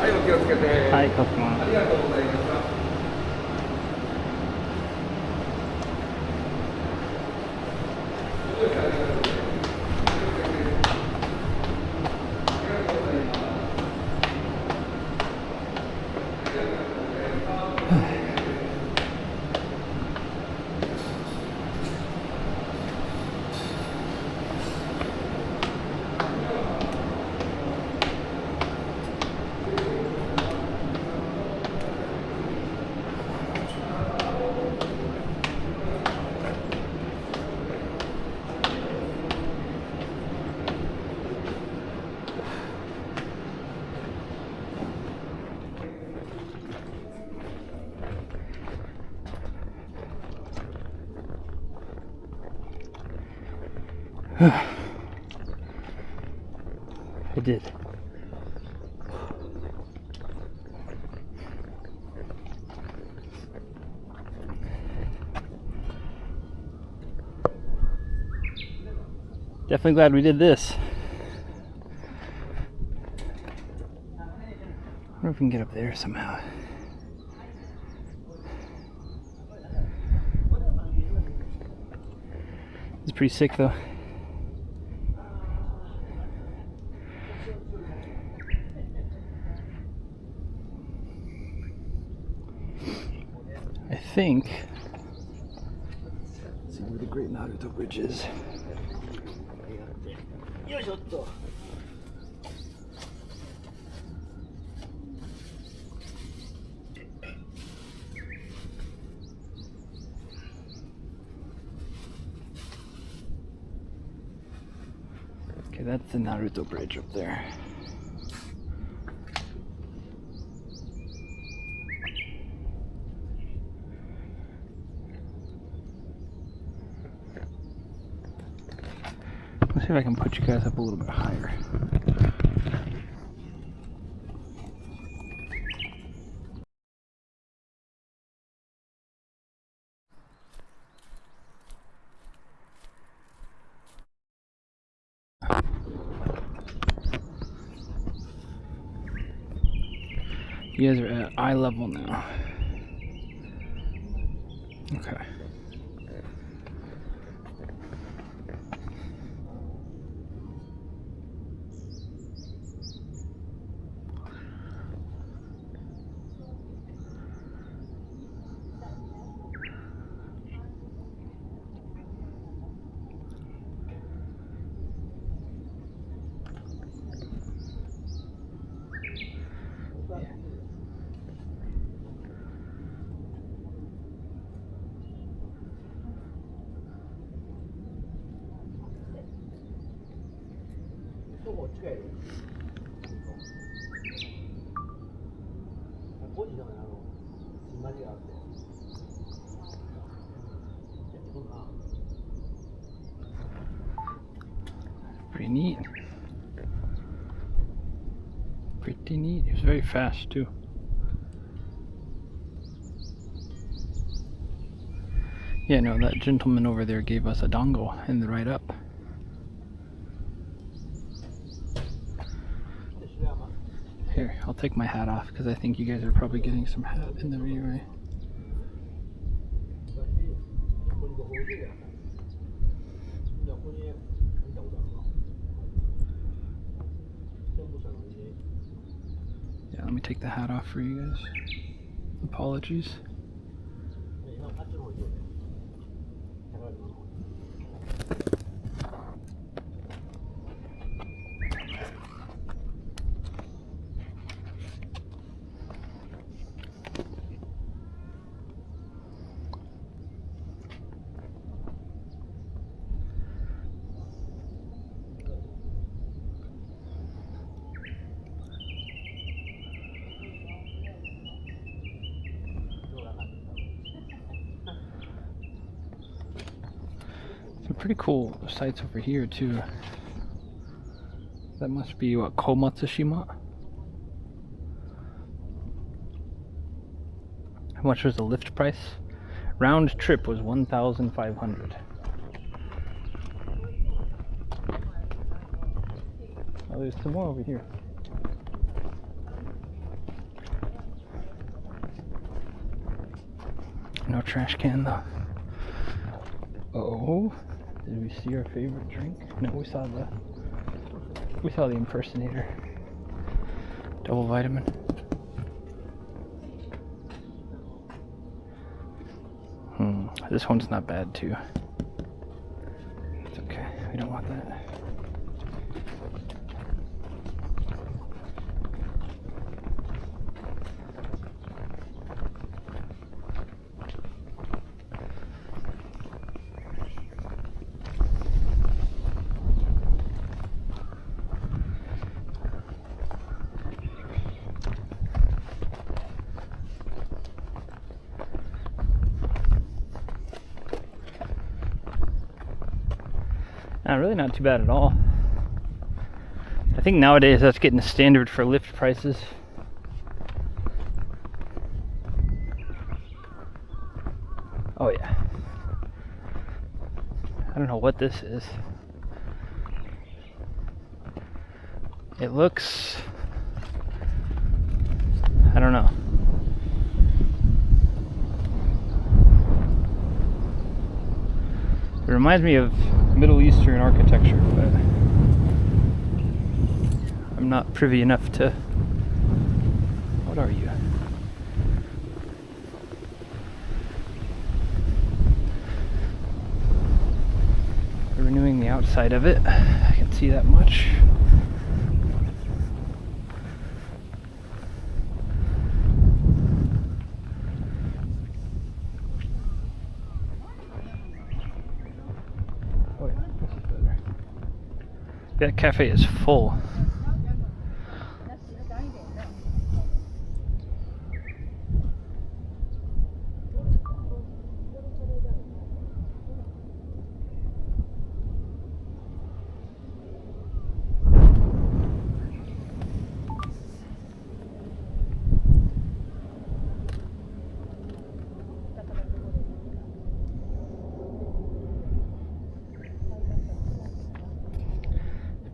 はい、お気をつけて。はい、かしこまりました。ありがとうございました。ご乗車ありがとうございます。I did. Definitely glad we did this. I wonder if we can get up there somehow. It's pretty sick though. I think. Let's see where the Great Naruto Bridge is. Okay, that's the Naruto Bridge up there. Let's see if I can put you guys up a little bit higher. You guys are at eye level now. Okay. っちがいい？ポジのね、新町があって。Pretty neat. Pretty neat. He was very fast too. Yeah, no, that gentleman over there gave us a dongle in the ride up. Here, I'll take my hat off because I think you guys are probably getting some hat in the view, right? Yeah, let me take the hat off for you guys. Apologies. Some pretty cool sites over here too. That must be what, Komatsushima? How much was the lift price? Round trip was 1,500. Oh, there's some more over here. No trash can though. Oh, did we see our favorite drink? No, we saw the impersonator. Double vitamin. This one's not bad too. It's okay. We don't want that. Really not too bad at all. I think nowadays that's getting standard for lift prices. Oh yeah. I don't know what this is. It looks... I don't know. It reminds me of Middle Eastern architecture, but I'm not privy enough to... What are you? They're renewing the outside of it. I can see that much. That cafe is full.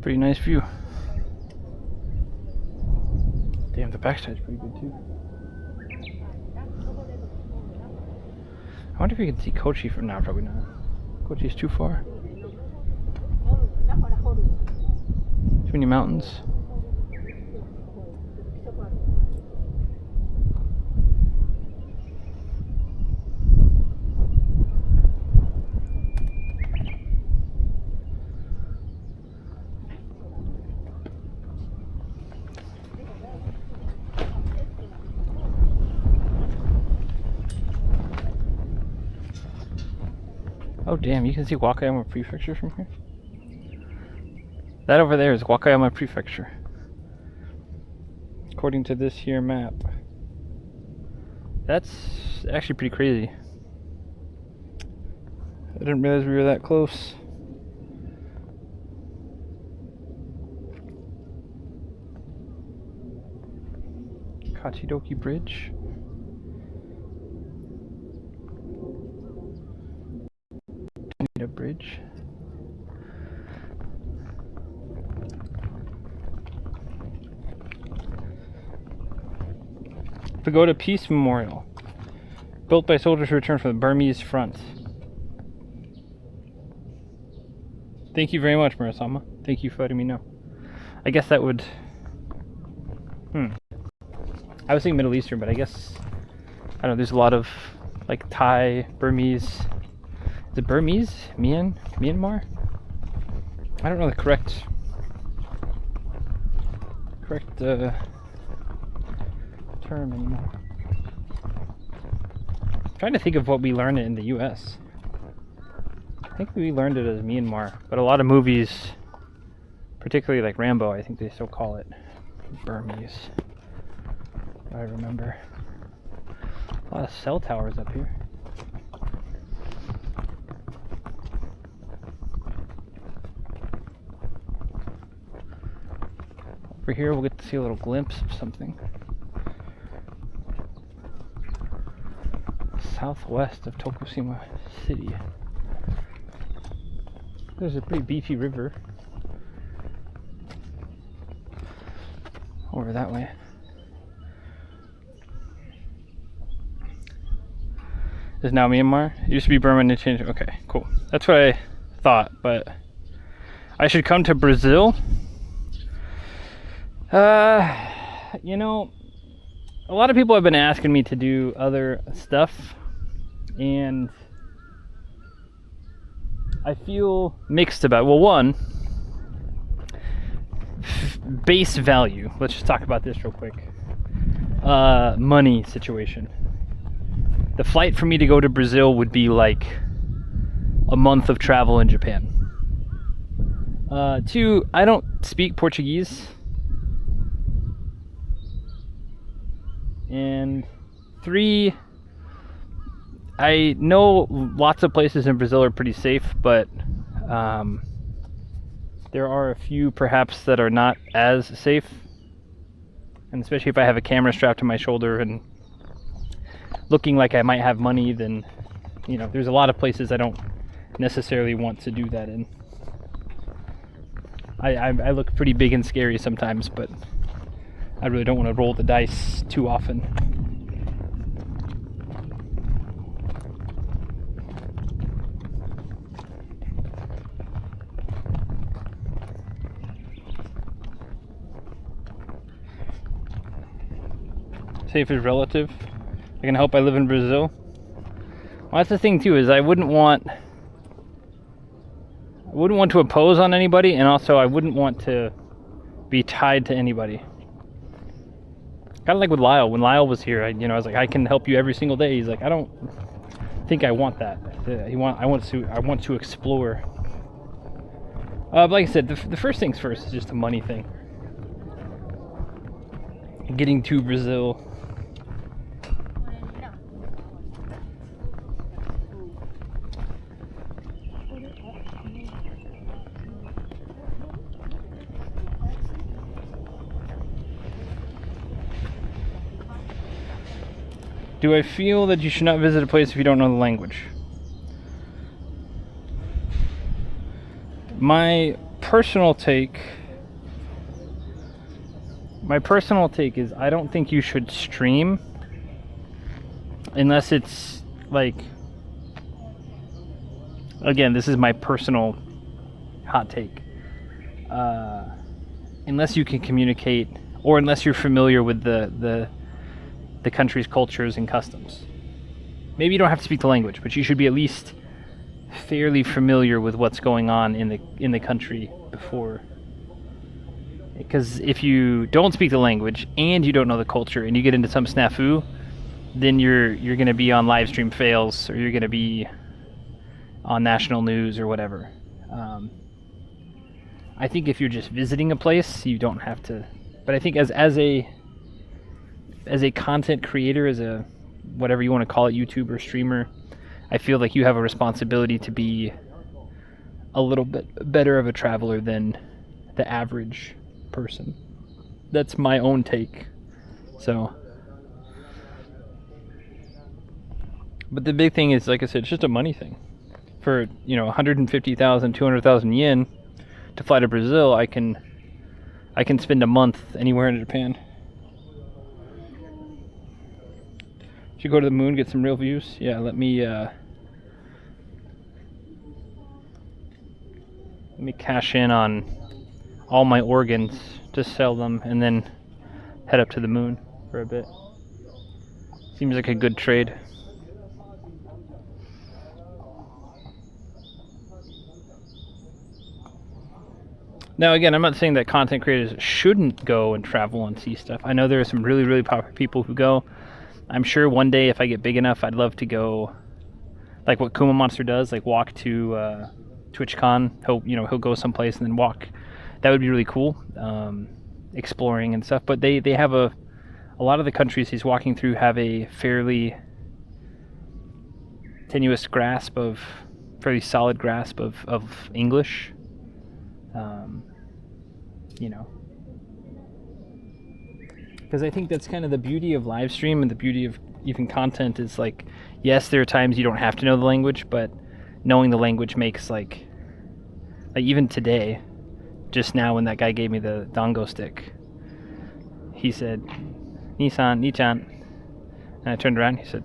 Pretty nice view. Damn, the backside's pretty good too. I wonder if you can see Kochi from now. Probably not. Kochi's too far. Too many mountains. Oh damn, you can see Wakayama Prefecture from here? That over there is Wakayama Prefecture, according to this here map. That's actually pretty crazy. I didn't realize we were that close. Kachidoki Bridge. Tanita Bridge. Pagoda Peace Memorial, built by soldiers who returned from the Burmese front. Thank you very much, Murasama. Thank you for letting me know. I guess that would... I was thinking Middle Eastern, but I guess... I don't know, there's a lot of, like, Thai, Burmese... Is it Burmese? Myanmar? I don't know the correct term anymore. I'm trying to think of what we learned in the US. I think we learned it as Myanmar, but a lot of movies, particularly like Rambo, I think they still call it Burmese. I remember. A lot of cell towers up here. Over here we'll get to see a little glimpse of something. Southwest of Tokushima City. There's a pretty beefy river over that way. Is now Myanmar? It used to be Burma and it changed. Okay, cool. That's what I thought, but I should come to Brazil. You know, a lot of people have been asking me to do other stuff, and I feel mixed about it. Well, one, base value. Let's just talk about this real quick. Money situation. The flight for me to go to Brazil would be like a month of travel in Japan. Two, I don't speak Portuguese. And three, I know lots of places in Brazil are pretty safe, but there are a few perhaps that are not as safe. And especially if I have a camera strapped to my shoulder and looking like I might have money, then, you know, there's a lot of places I don't necessarily want to do that in. I look pretty big and scary sometimes, but I really don't want to roll the dice too often. Safe is relative. I can help. I live in Brazil. Well, that's the thing too, is I wouldn't want to oppose on anybody, and also I wouldn't want to be tied to anybody. Kind of like with Lyle. When Lyle was here, I was like, I can help you every single day. He's like, I don't think I want that. I want to explore. But like I said, the first things first is just a money thing. Getting to Brazil. Do I feel that you should not visit a place if you don't know the language? My personal take is I don't think you should stream unless it's like, again, this is my personal hot take. Unless you can communicate, or unless you're familiar with the country's cultures and customs. Maybe you don't have to speak the language, but you should be at least fairly familiar with what's going on in the country before. Because if you don't speak the language and you don't know the culture and you get into some snafu, then you're going to be on live stream fails, or you're going to be on national news or whatever. I think if you're just visiting a place, you don't have to. But I think as a content creator, as a whatever you want to call it, YouTuber, streamer, I feel like you have a responsibility to be a little bit better of a traveler than the average person. That's my own take. So, but the big thing is, like I said, it's just a money thing. For 150,000, 200,000 yen to fly to Brazil, I can spend a month anywhere in Japan. Should go to the moon, get some real views. Yeah, let me cash in on all my organs, just sell them, and then head up to the moon for a bit. Seems like a good trade. Now again, I'm not saying that content creators shouldn't go and travel and see stuff. I know there are some really, really popular people who go. I'm sure one day if I get big enough, I'd love to go, like what Kuma Monster does, like walk to TwitchCon. He'll go someplace and then walk. That would be really cool, exploring and stuff. But they have a lot of the countries he's walking through have a fairly tenuous grasp of, fairly solid grasp of English. Because I think that's kind of the beauty of live stream and the beauty of even content is like, yes, there are times you don't have to know the language, but knowing the language makes like even today, just now when that guy gave me the dango stick, he said, Ni-chan, and I turned around, he said,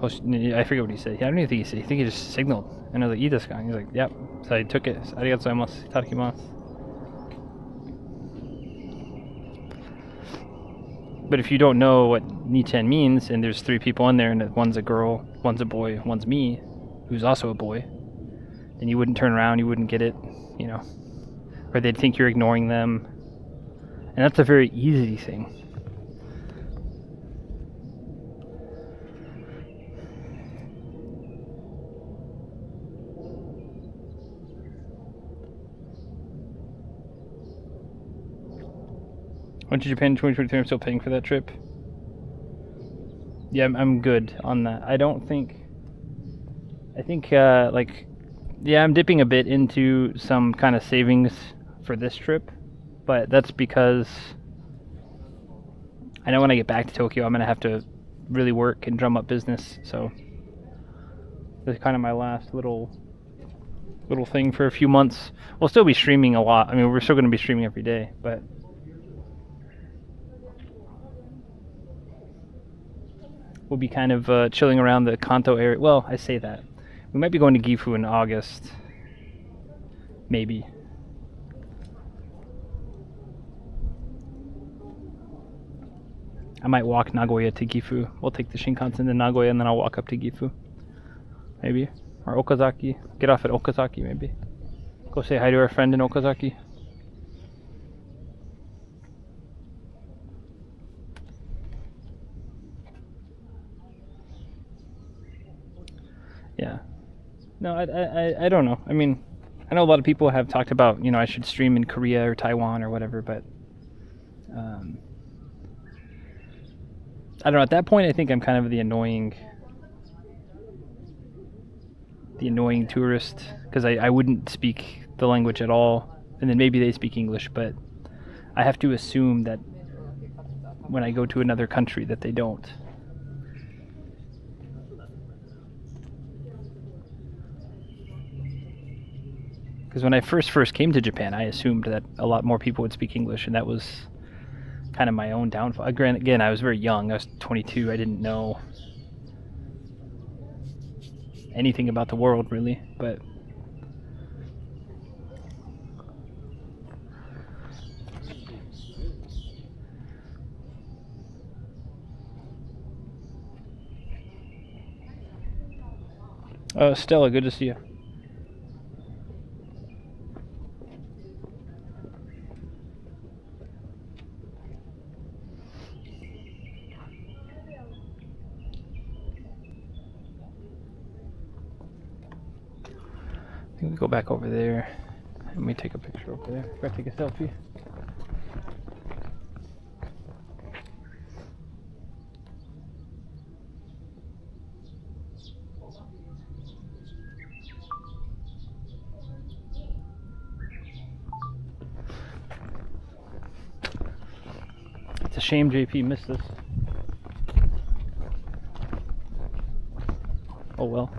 I forget what he said. I don't even think he said. I think he just signaled. And I was like, "Ii desu ka?" He's like, "Yep." So I took it. Arigatou gozaimasu. Itadakimasu. But if you don't know what Ni-chan means, and there's 3 people in there, and one's a girl, one's a boy, one's me, who's also a boy, then you wouldn't turn around, you wouldn't get it, or they'd think you're ignoring them. And that's a very easy thing. Went to Japan in 2023. I'm still paying for that trip. Yeah, I'm good on that. I think I'm dipping a bit into some kind of savings for this trip, but that's because I know when I get back to Tokyo, I'm going to have to really work and drum up business. So this is kind of my last little thing for a few months. We'll still be streaming a lot. I mean, we're still going to be streaming every day, but we'll be kind of chilling around the Kanto area. Well, I say that. We might be going to Gifu in August. Maybe. I might walk Nagoya to Gifu. We'll take the Shinkansen to Nagoya and then I'll walk up to Gifu. Maybe. Or Okazaki. Get off at Okazaki, maybe. Go say hi to our friend in Okazaki. Yeah. No, I don't know. I mean, I know a lot of people have talked about, I should stream in Korea or Taiwan or whatever, but I don't know. At that point, I think I'm kind of the annoying tourist, because I wouldn't speak the language at all, and then maybe they speak English, but I have to assume that when I go to another country that they don't. Because when I first came to Japan, I assumed that a lot more people would speak English, and that was kind of my own downfall. Again, I was very young. I was 22. I didn't know anything about the world, really, but Stella, good to see you. I think we go back over there. Let me take a picture over there. If I take a selfie. It's a shame JP missed this. Oh well.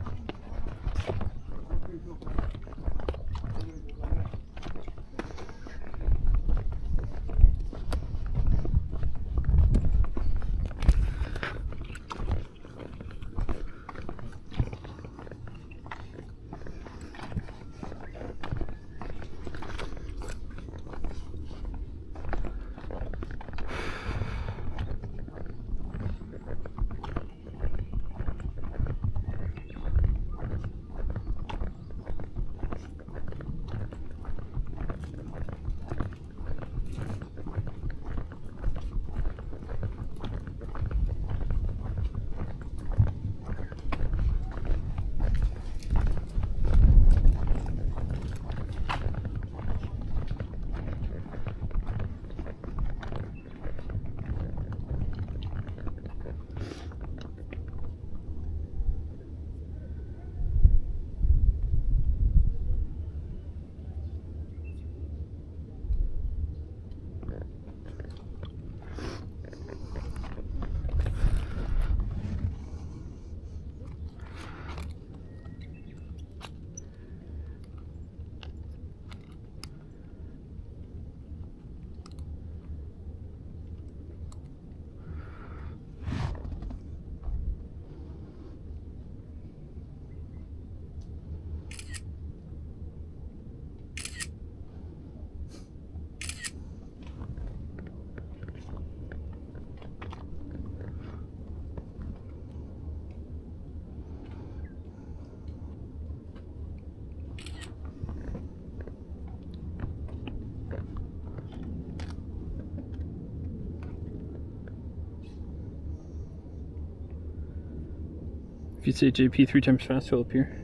If you say JP 3 times fast, he'll appear.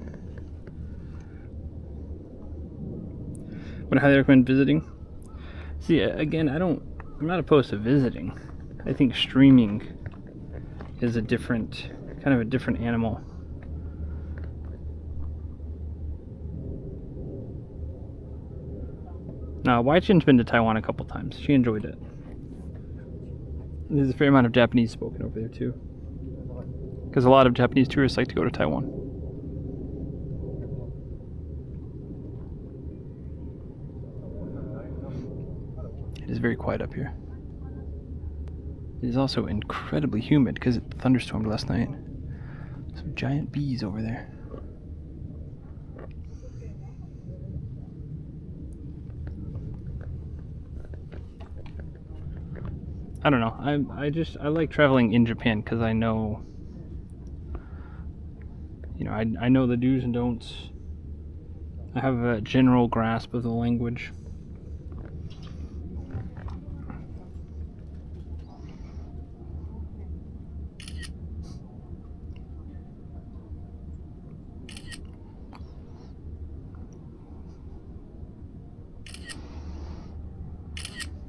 Would I highly recommend visiting? See, again, I'm not opposed to visiting. I think streaming is a different, kind of a different animal. Now, Wai-Chin's been to Taiwan a couple times. She enjoyed it. There's a fair amount of Japanese spoken over there too, because a lot of Japanese tourists like to go to Taiwan. It is very quiet up here. It is also incredibly humid because it thunderstormed last night. Some giant bees over there. I don't know. I like traveling in Japan because I know, you know, I know the do's and don'ts. I have a general grasp of the language.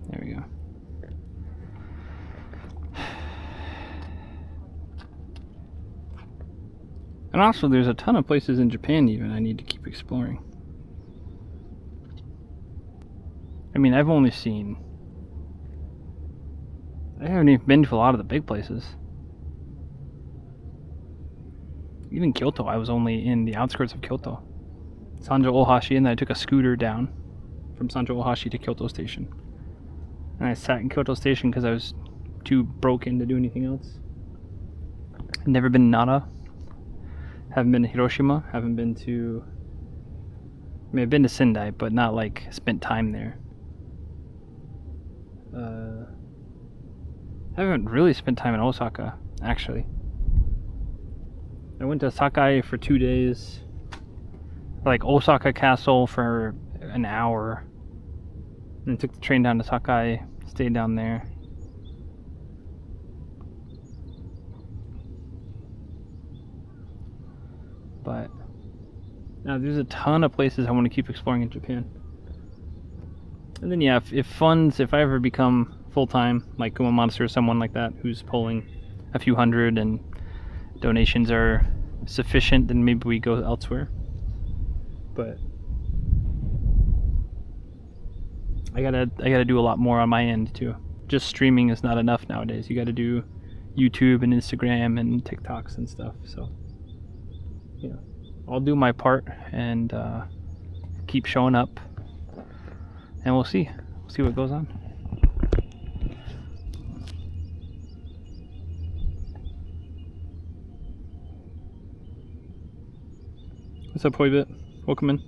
There we go. And also, there's a ton of places in Japan even I need to keep exploring. I mean, I haven't even been to a lot of the big places. Even Kyoto, I was only in the outskirts of Kyoto. Sanjo Ohashi, and then I took a scooter down from Sanjo Ohashi to Kyoto Station. And I sat in Kyoto Station because I was too broken to do anything else. I've never been in Nara. Haven't been to Hiroshima. Haven't been to... I mean, I've been to Sendai, but not like spent time there. I haven't really spent time in Osaka, actually. I went to Sakai for 2 days. Like Osaka Castle for an hour. And took the train down to Sakai, stayed down there. But now there's a ton of places I want to keep exploring in Japan. And then yeah, if funds, if I ever become full-time, like Kuma Monster or someone like that who's pulling a few hundred and donations are sufficient, then maybe we go elsewhere. But I gotta do a lot more on my end too. Just streaming is not enough nowadays. You gotta do YouTube and Instagram and TikToks and stuff. So yeah, I'll do my part and keep showing up, and we'll see what goes on. What's up, Hoybit? Welcome in.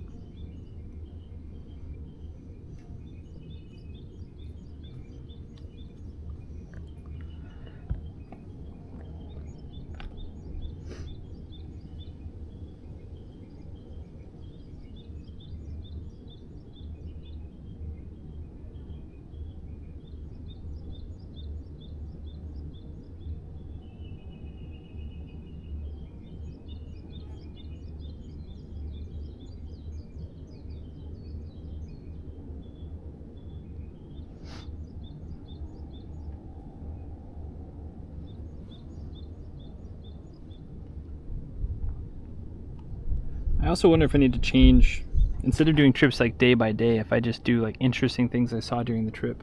I also wonder if I need to change, instead of doing trips like day by day, if I just do like interesting things I saw during the trip.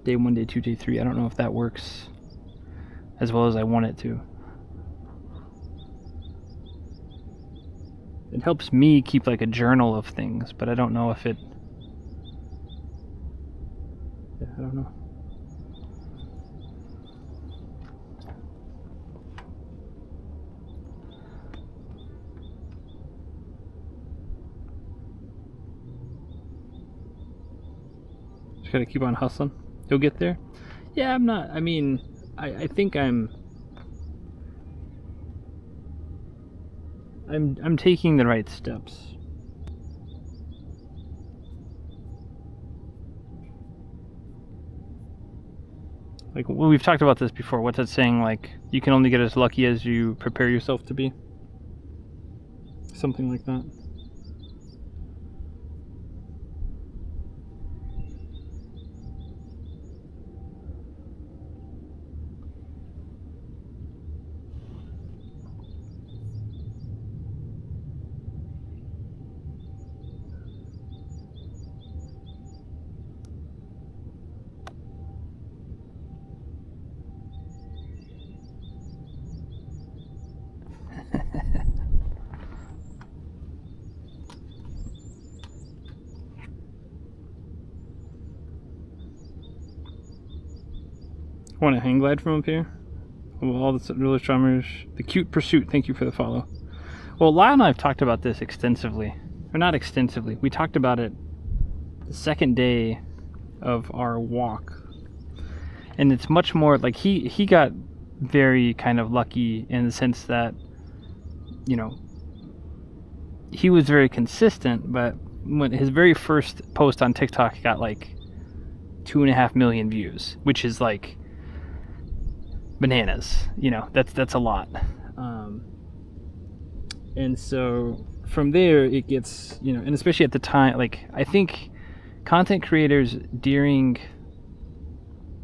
Day 1, day 2, day 3. I don't know if that works as well as I want it to. It helps me keep like a journal of things, but I don't know if it... Yeah, I don't know. Just gotta keep on hustling. You'll get there. Yeah, I'm not. I mean, I think I'm taking the right steps. Like, well, we've talked about this before. What's that saying? Like, you can only get as lucky as you prepare yourself to be. Something like that. Want to hang glide from up here? Well, all the roller drummers. The cute pursuit. Thank you for the follow. Well, Lyle and I have talked about this extensively, or not extensively. We talked about it the second day of our walk, and it's much more like he got very kind of lucky in the sense that, you know, he was very consistent, but when his very first post on TikTok got like 2.5 million views, which is like bananas, you know, that's a lot. And so from there it gets, you know, and especially at the time, like I think content creators during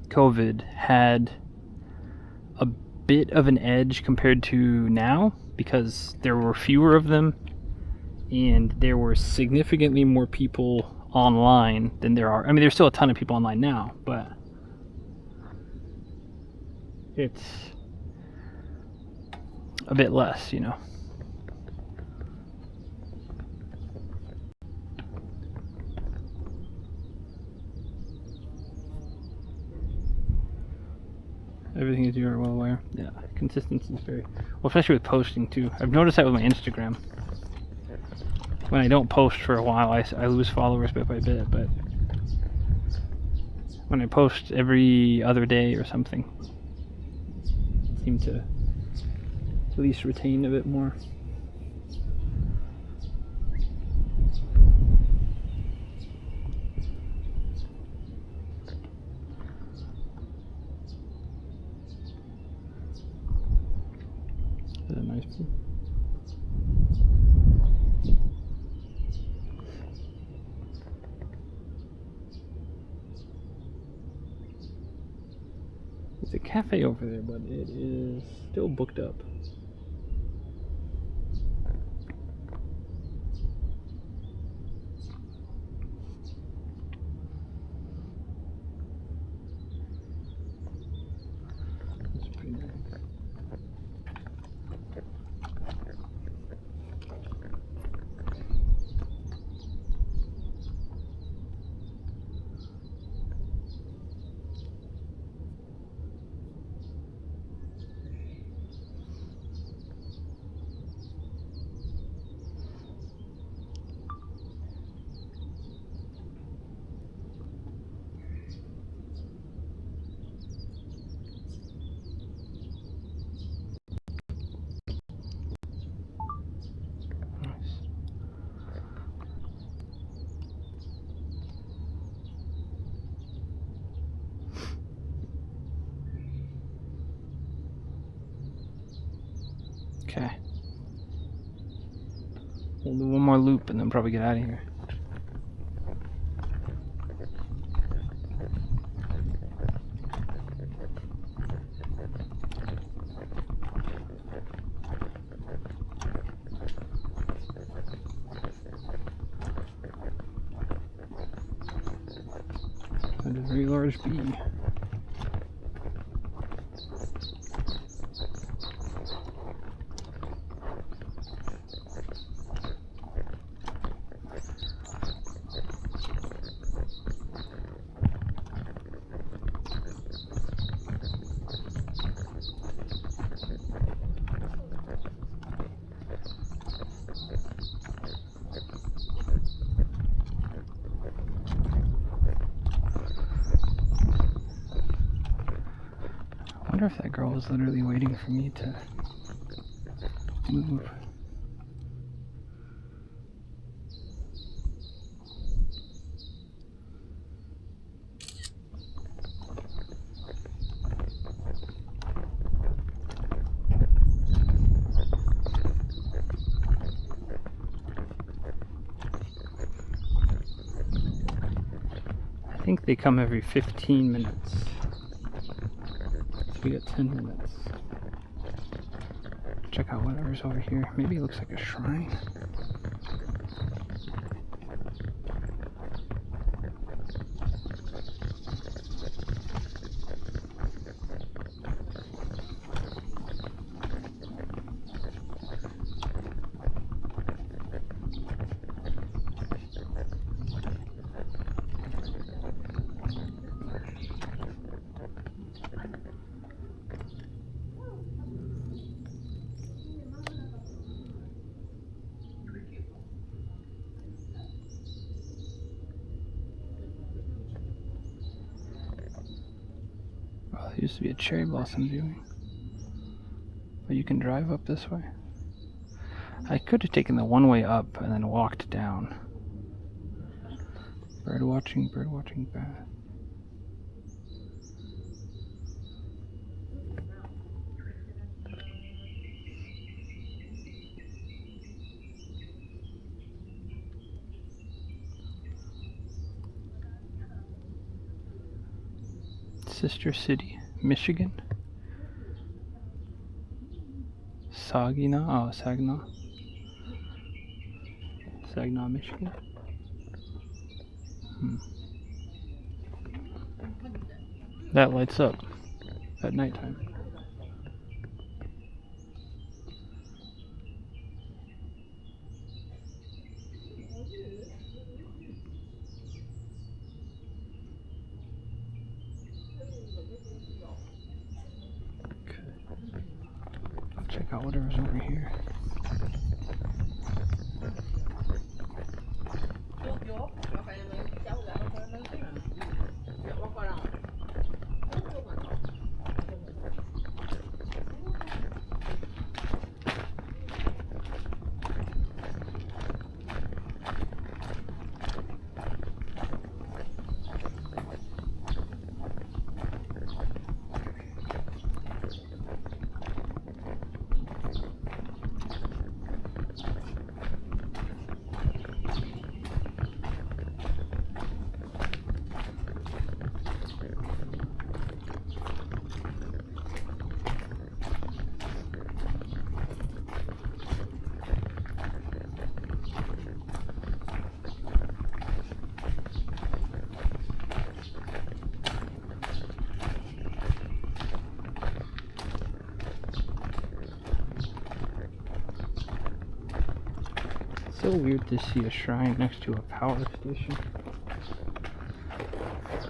COVID had a bit of an edge compared to now because there were fewer of them and there were significantly more people online than there are. I mean, there's still a ton of people online now, but it's a bit less, you know. Everything is you're well aware. Yeah, consistency is very well, especially with posting too. I've noticed that with my Instagram. When I don't post for a while, I lose followers bit by bit, but when I post every other day or something, I seem to at least retain a bit more. Is that a nice pool? cafe over there, but it is still booked up. That's pretty nice. Okay. We'll do one more loop and then probably get out of here. That is a very large bee. I wonder if that girl was literally waiting for me to move. I think they come every 15 minutes. We got 10 minutes. Check out whatever's over here. Maybe it looks like a shrine. Oh, there used to be a cherry blossom viewing. But you can drive up this way. I could have taken the one way up and then walked down. Bird watching path. Sister City, Michigan. Saginaw, oh, Saginaw. Saginaw, Michigan. That lights up at nighttime. Check out whatever's over here. Still weird to see a shrine next to a power station.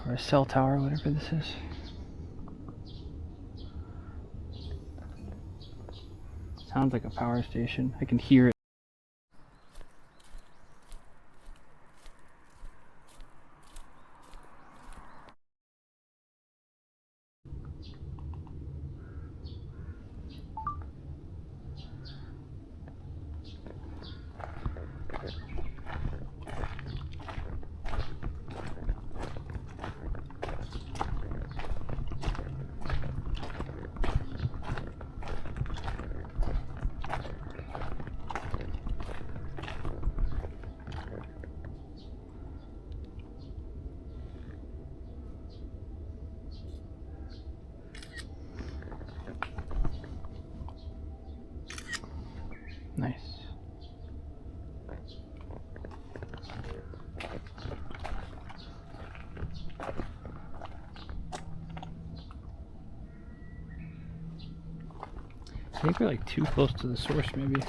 Or a cell tower, whatever this is. Sounds like a power station. I can hear it. Nice. I think we're like too close to the source, maybe.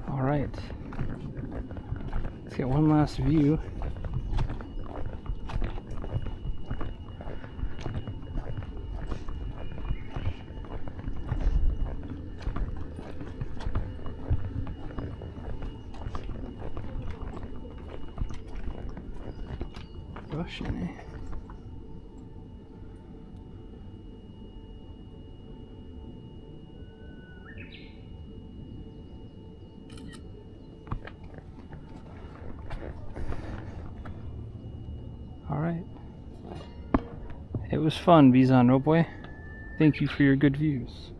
Alright, let's get one last view. Russian, eh? Alright. It was fun, Bizon Ropeway. Thank you for your good views.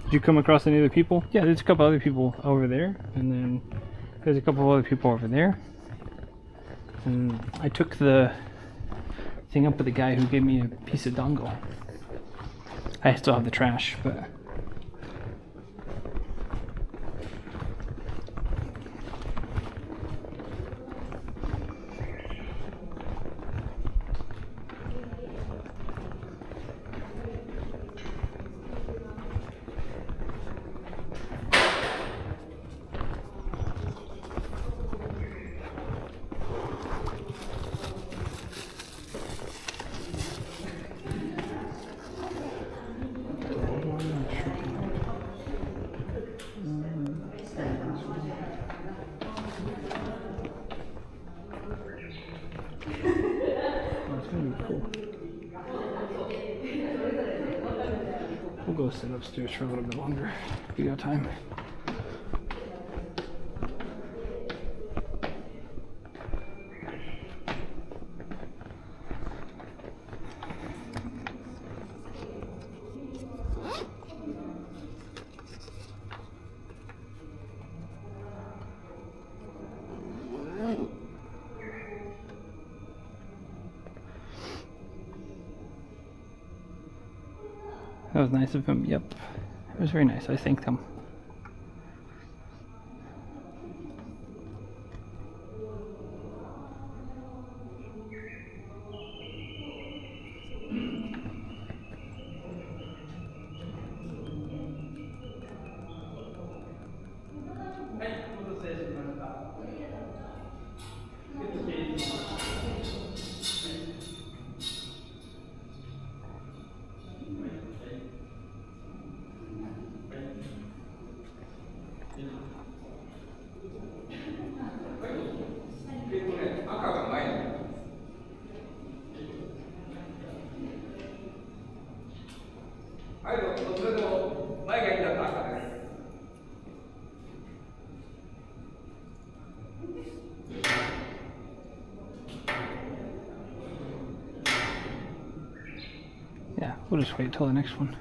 Did you come across any other people? Yeah, there's a couple other people over there, and then there's a couple of other people over there. And I took the thing up with the guy who gave me a piece of dongle. I still have the trash, but... We'll go sit upstairs for a little bit longer. We got time. That was nice of him. Yep. It was very nice. I thanked him. We'll just wait till the next one.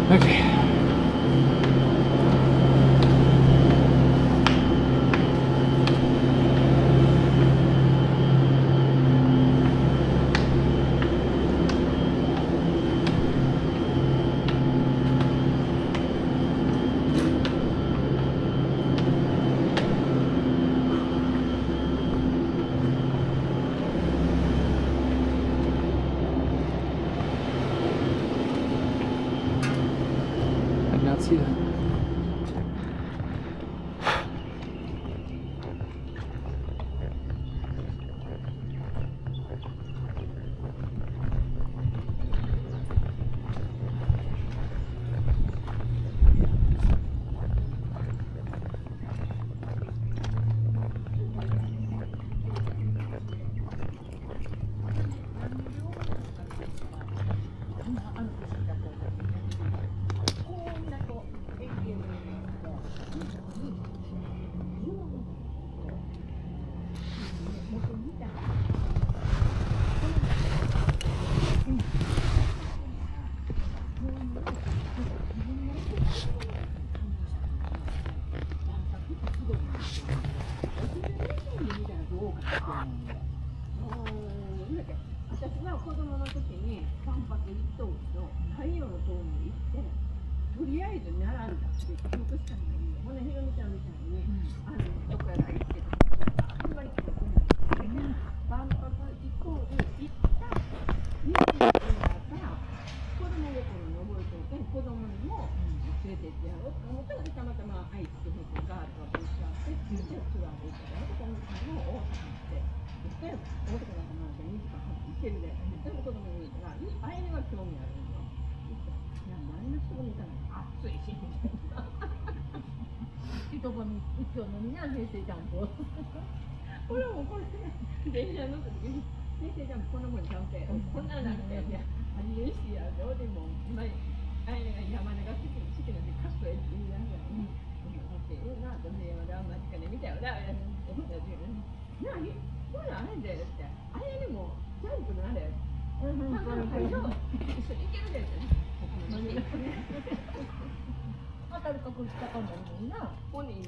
Okay. I did not see that.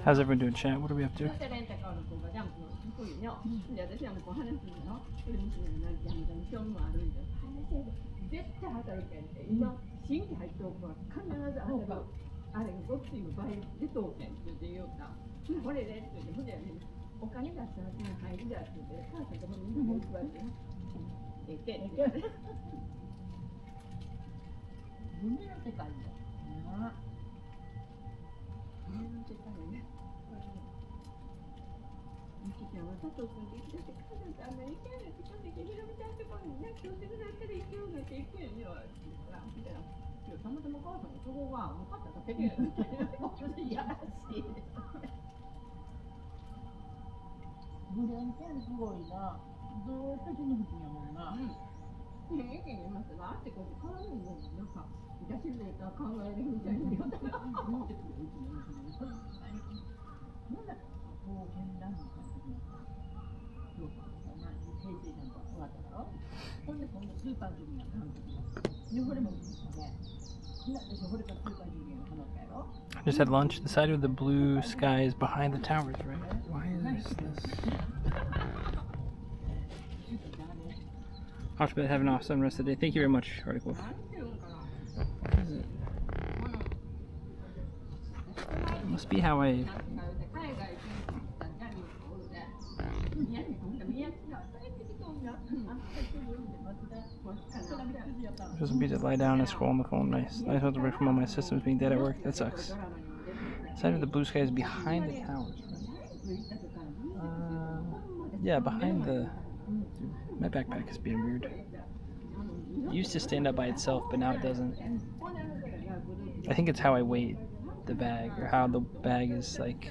How's everyone doing, chat? What are we up to? I just had lunch. The side of the blue sky is behind the towers, right? Why is this? I'll have an awesome rest of the day. Thank you very much, Article. Must be how I. Doesn't be to lie down and scroll on the phone. Nice. I have to work from all my systems being dead at work. That sucks. Side of the blue sky is behind the towers. Yeah, behind the. My backpack is being weird. It used to stand up by itself, but now it doesn't. I think it's how I weight the bag, or how the bag is like.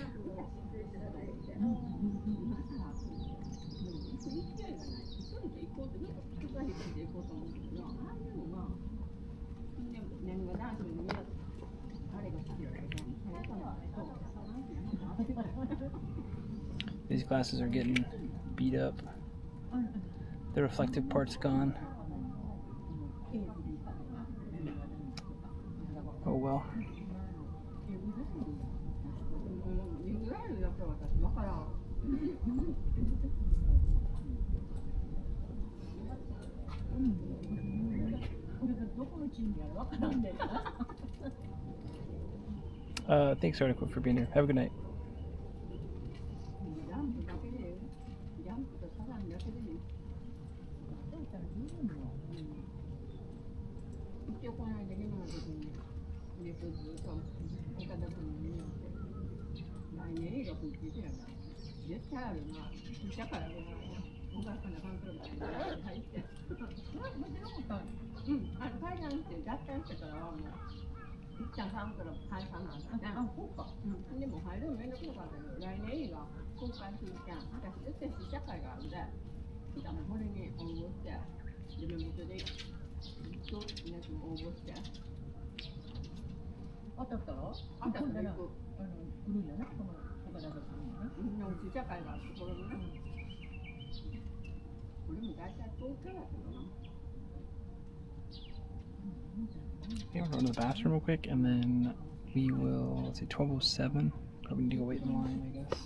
These glasses are getting beat up. The reflective part's gone. Oh well. Thanks, Article, for being here. Have a good night. Okay, we'll go to the bathroom real quick, and then we will, let's see, 12:07. Probably need to go wait in line, I guess.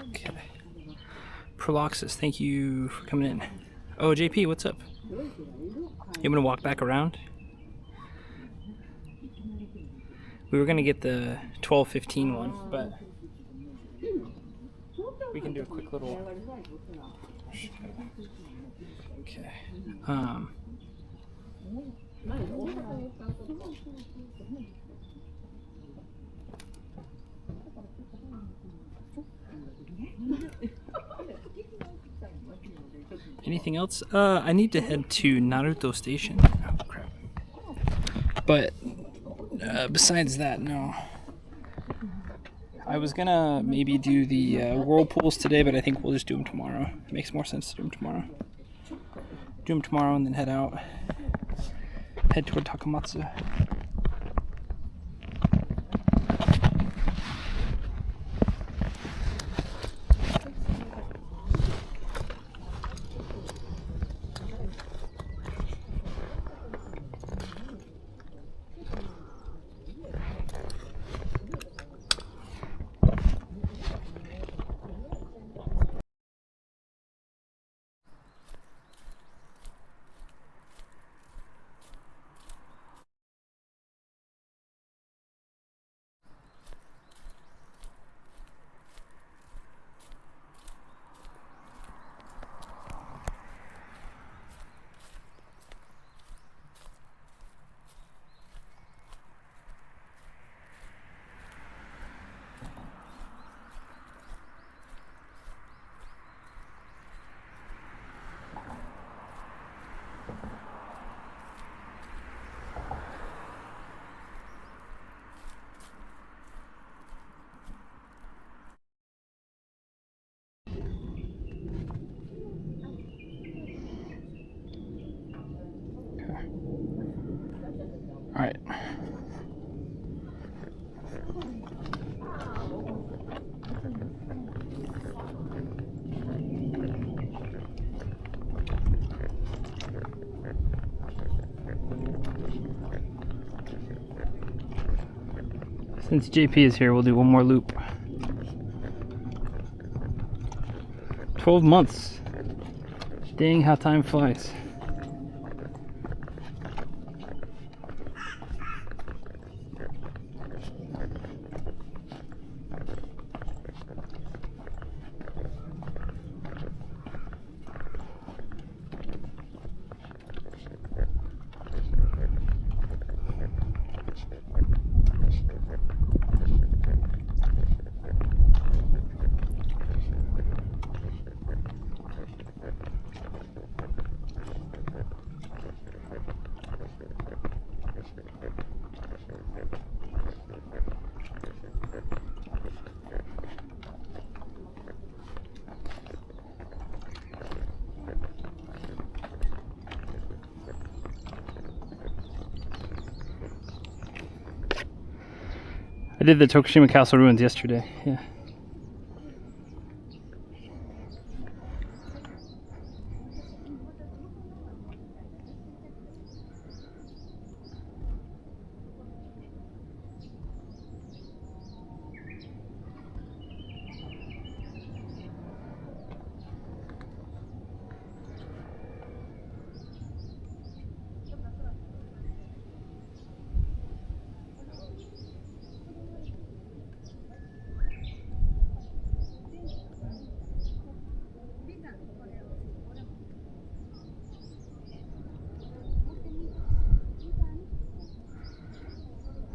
Okay. Proloxis, thank you for coming in. Oh, JP, what's up? You want to walk back around? We were gonna get the 12:15 one, but we can do a quick little. Okay. Anything else? I need to head to Naruto Station. Oh crap. But besides that, no. I was gonna maybe do the whirlpools today, but I think we'll just do them tomorrow. It makes more sense to do them tomorrow. Do them tomorrow and then head out. Head toward Takamatsu. All right. Since JP is here, we'll do one more loop. 12 months. Dang, how time flies. I did the Tokushima Castle ruins yesterday, yeah.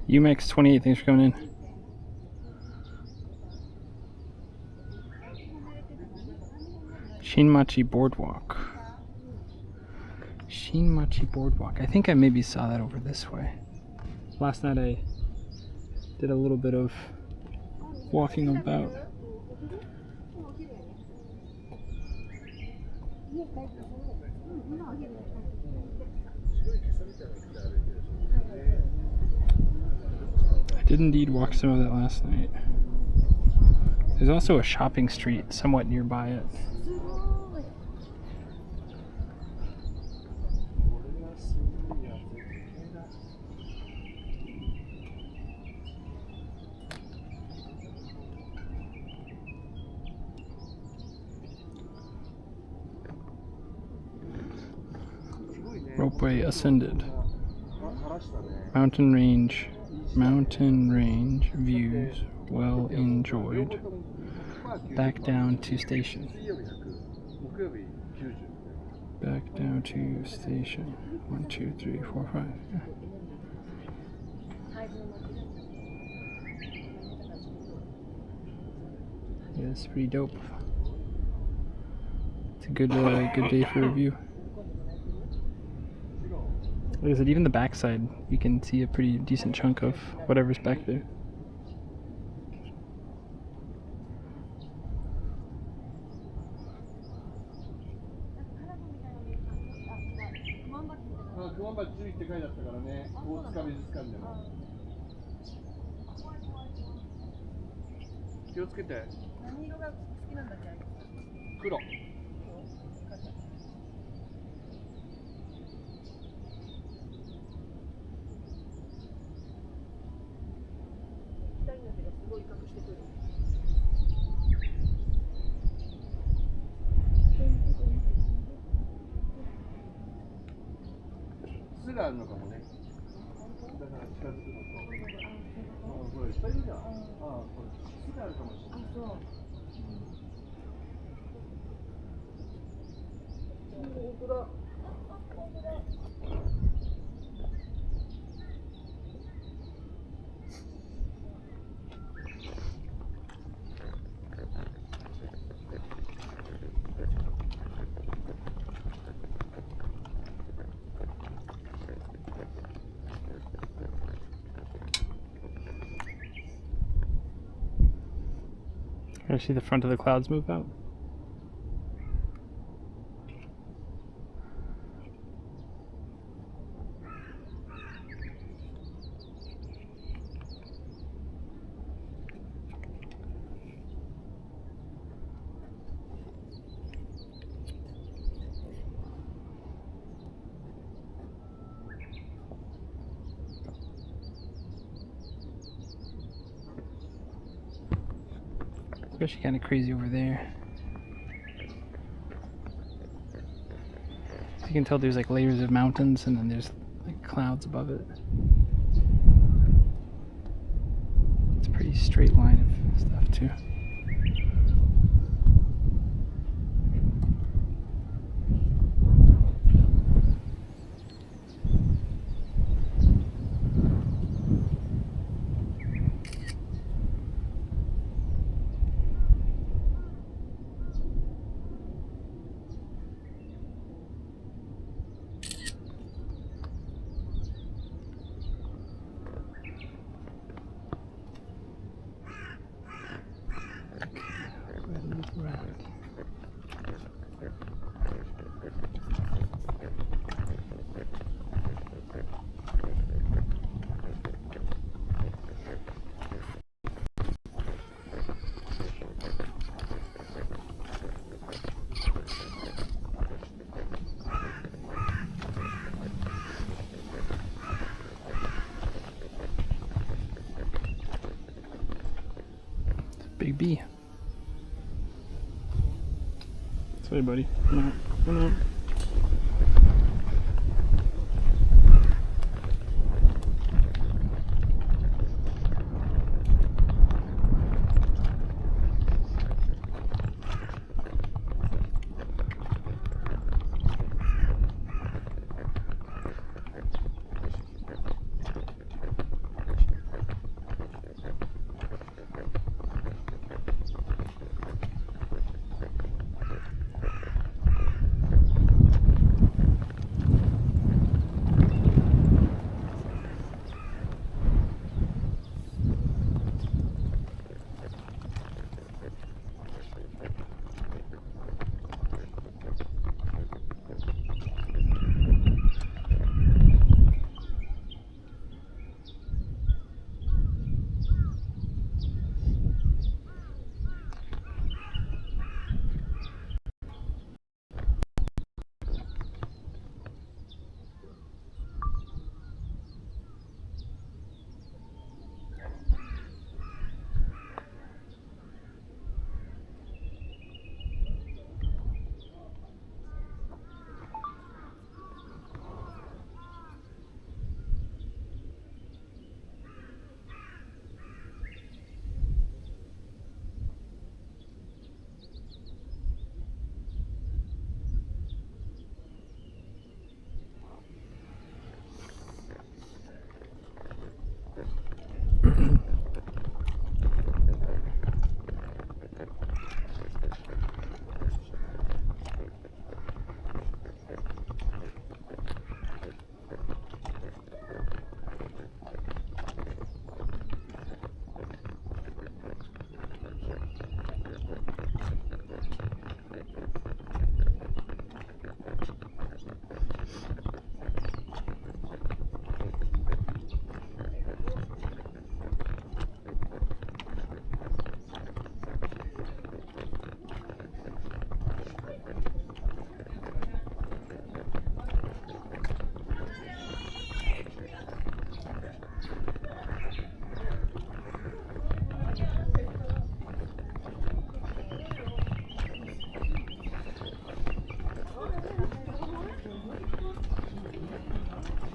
UMax28, thanks for coming in. Shinmachi Boardwalk. Shinmachi Boardwalk. I think I maybe saw that over this way. Last night I did a little bit of walking about. I did indeed walk some of that last night. There's also a shopping street somewhat nearby it. Ropeway ascended. Mountain range views well enjoyed. Back down to station. Back down to station. 1, 2, 3, 4, 5. Yeah. Yeah, it's pretty dope. It's a good day for review. Like I said, even the backside, you can see a pretty decent chunk of whatever's back there. I see the front of the clouds move out. Especially kind of crazy over there. So you can tell there's like layers of mountains and then there's like clouds above it. It's a pretty straight line of stuff too. Big B. Sorry, buddy. Come out. Come out.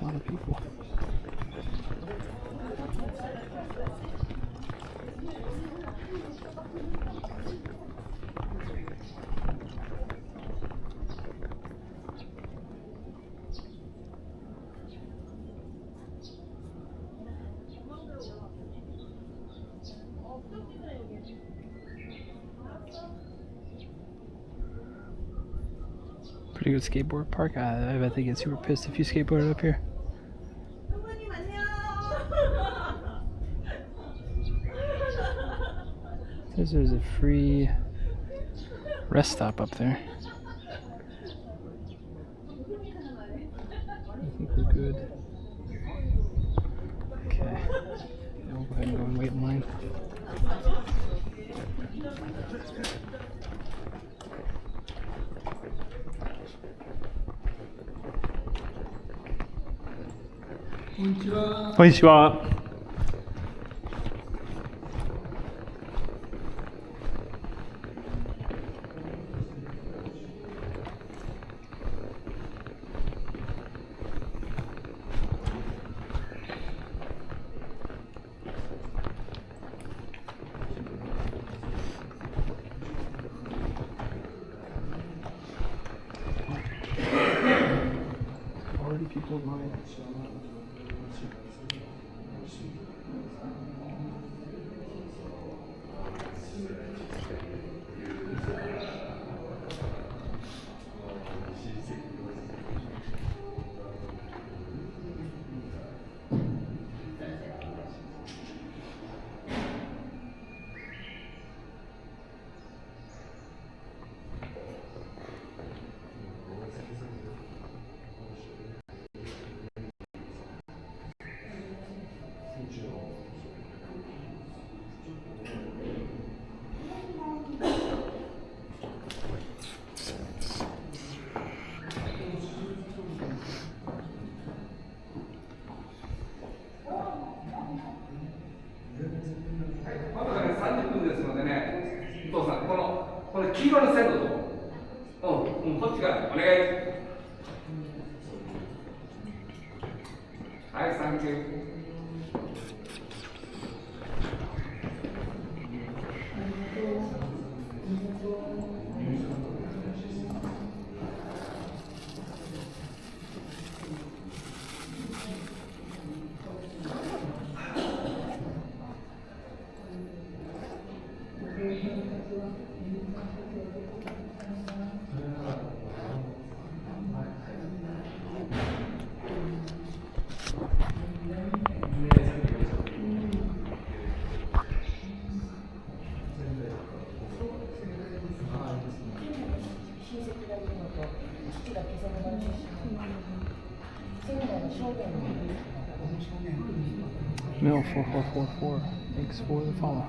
lot of people. Pretty good skateboard park. I bet they get super pissed if you skateboard up here. Says there's a free rest stop up there. I think we're good. Okay. We'll go ahead and go and wait in line. Konnichiwa. Already people in line. Mill 4444. Thanks for the follow.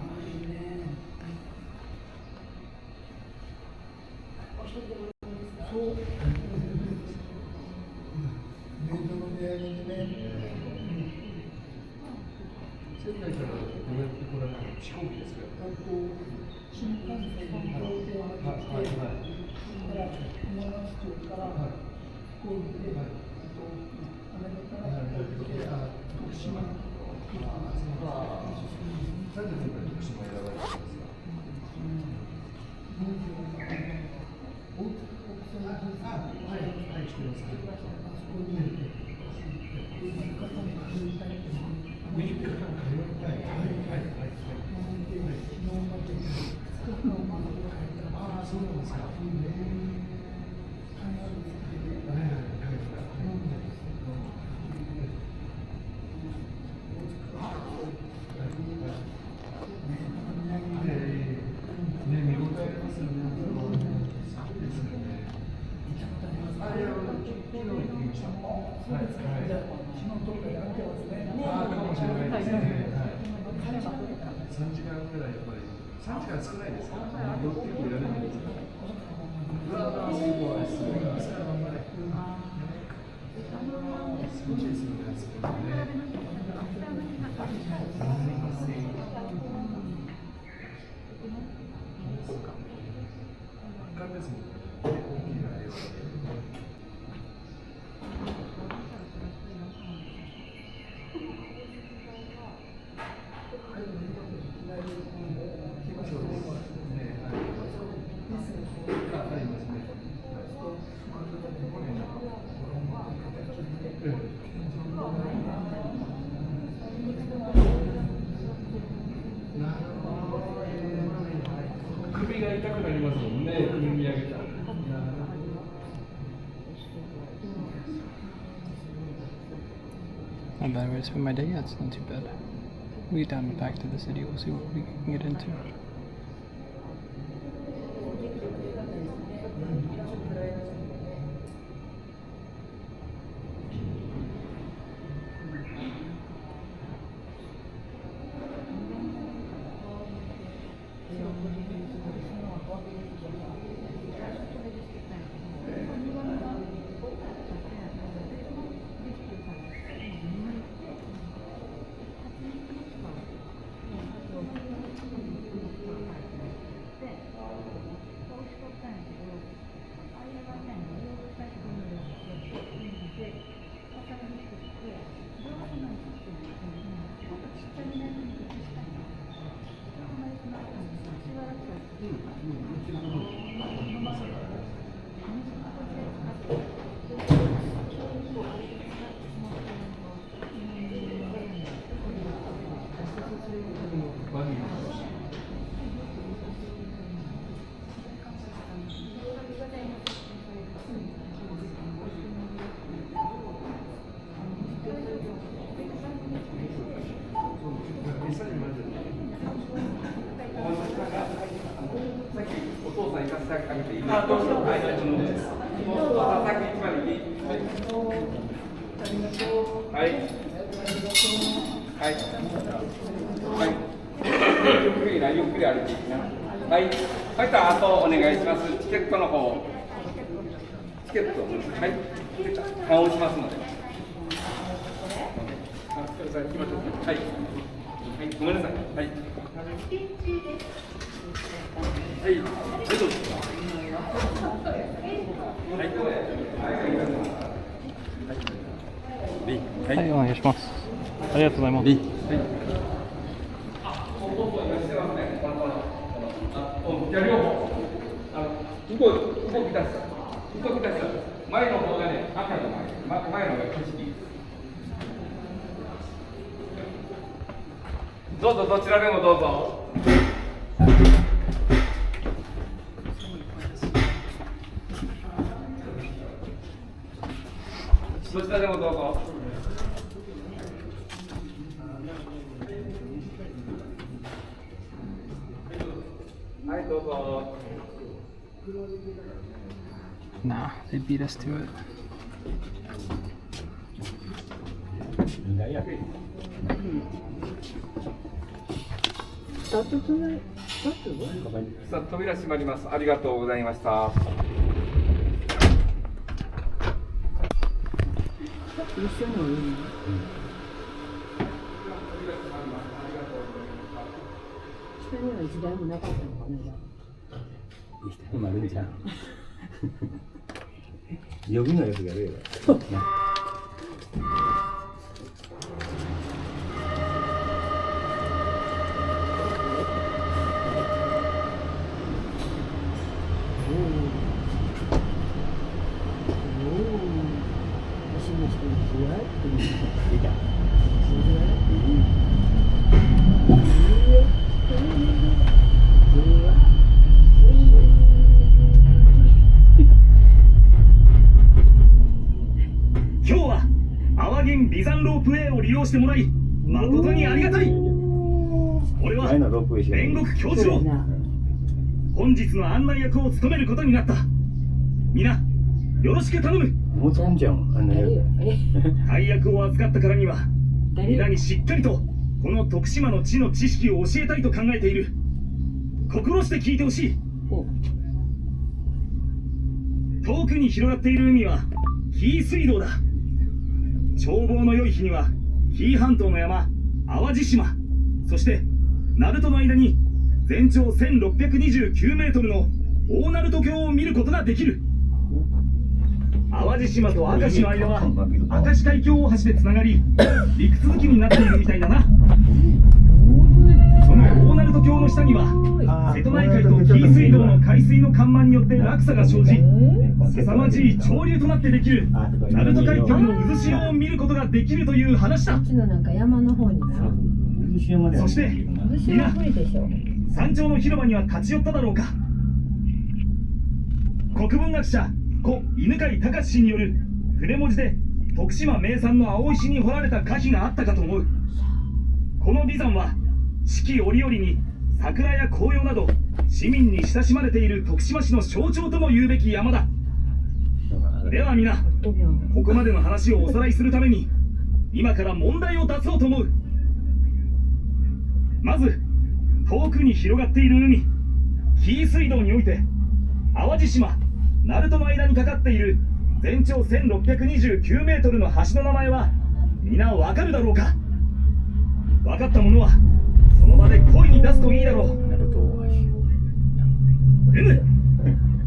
Not a bad way to spend my day. Yeah, it's not too bad. We'll get down back to the city. We'll see what we can get into.はい、お願いします。ありがとうございます。前の方がね、赤の前のが景色。どうぞどちらでもどうぞ。どちらでもどうぞ。はい、どうぞ。Nah, they beat us to it.さあ、扉閉まります。ありがとうございました。一緒のいいね。下には一台もなかったのかな。一台もあるんじゃん。予備のやつがあるよ。離山ロープウェイを利用してもらい誠にありがたい。俺は煉獄教授を本日の案内役を務めることになった。皆よろしく頼む。もちろんじゃん。大役を預かったからには皆にしっかりとこの徳島の地の知識を教えたいと考えている。心して聞いてほしい。遠くに広がっている海は紀伊水道だ。眺望の良い日には紀伊半島の山淡路島、そして鳴門の間に全長1629メートルの大鳴門橋を見ることができる。淡路島と明石の間は明石海峡大橋でつながり陸続きになっているみたいだな。その大鳴門橋の下には瀬戸内海と紀伊水道の海水の干満によって落差が生じ凄まじい潮流となってできる鳴門海峡の渦潮を見ることができるという話だ。そして皆山頂の広場には立ち寄っただろうか。国文学者故犬飼隆氏による筆文字で徳島名産の青石に掘られた可否があったかと思う。この眉山は四季折々に桜や紅葉など市民に親しまれている徳島市の象徴とも言うべき山だ。では皆、ここまでの話をおさらいするために今から問題を出そうと思う。まず遠くに広がっている海、紀伊水道において淡路島、鳴門の間にかかっている全長1629メートルの橋の名前は皆わかるだろうか。わかった者はその場で声に出すといいだろう。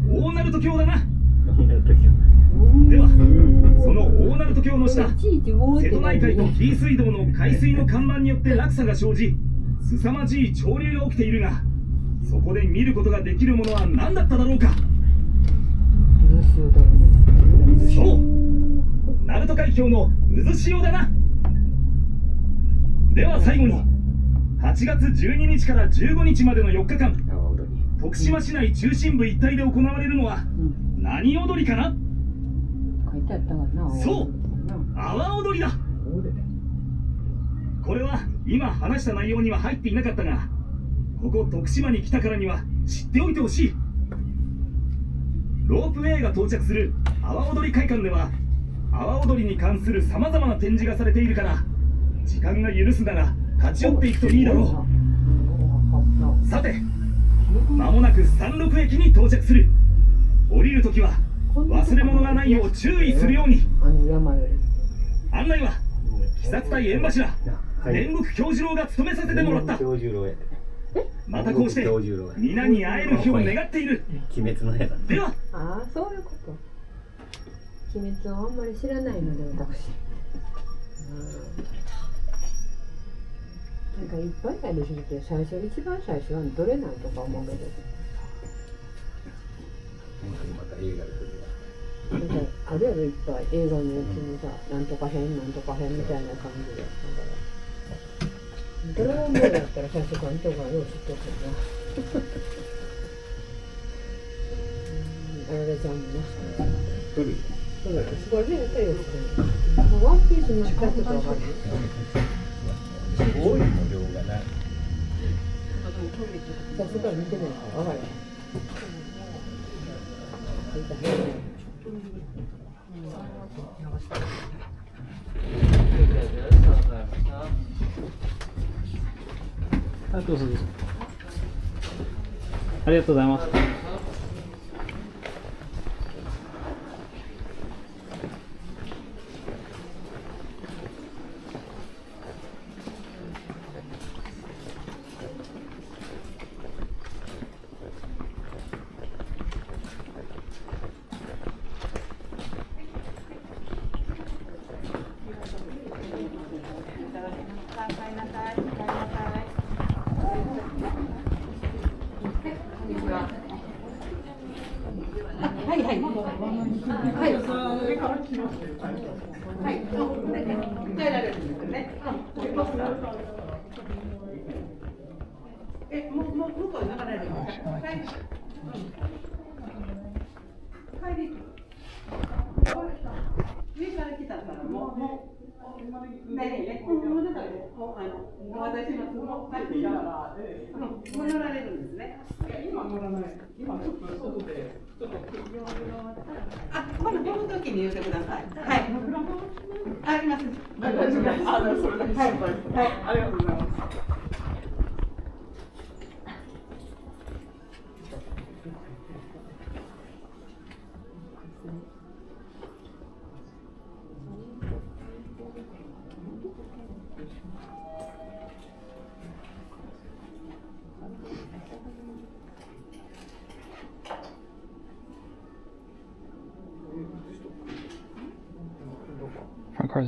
大鳴門橋だな。ではその大鳴門橋の下、瀬戸内海と紀伊水道の海水の干満によって落差が生じ、凄まじい潮流が起きているが、そこで見ることができるものは何だっただろうか。そう、鳴門海峡の渦潮だな。では最後に8月12日から15日までの4日間、徳島市内中心部一帯で行われるのは何踊りかな。そう、阿波踊りだ。これは今話した内容には入っていなかったが、ここ徳島に来たからには知っておいてほしい。ロープウェイが到着する阿波踊り会館では阿波踊りに関するさまざまな展示がされているから、時間が許すなら立ち寄っていくといいだろう。さて、間もなく山麓駅に到着する。降りるときは忘れ物がないよう注意するように。案内は視察隊縁柱煉獄教授郎が務めさせてもらった。またこうして皆に会える日を願っている。鬼滅の絵だ。では。ああ、そういうこと。鬼滅はあんまり知らないので私。なんかいっぱいありすぎて、一番最初はどれなんとか思うけど。また映画で来るわ。なんかあるやろ、いっぱい映画のやつにさ、なんとか編なんとか編みたいな感じで。だからドラゴンボールだったら最初からとかよう知ってるけどな。あられちゃんもね。来る。すごいね、やったらよう知ってる。ワンピースの近くとわかる。多いの量がない。さすがに見てないからわかる。あ、どうぞどうぞ。ありがとうございます。はいはい。はい。耐えられるんですよね。向こうに流れるんですか。帰り。上から来たからもう。ね、もうだからお渡しします。もう帰ってからもう乗られるんですね。今乗らない。今ちょっと外でちょっとこの時に言ってください。はい。あります。はい。ありがとうございます。Front cars.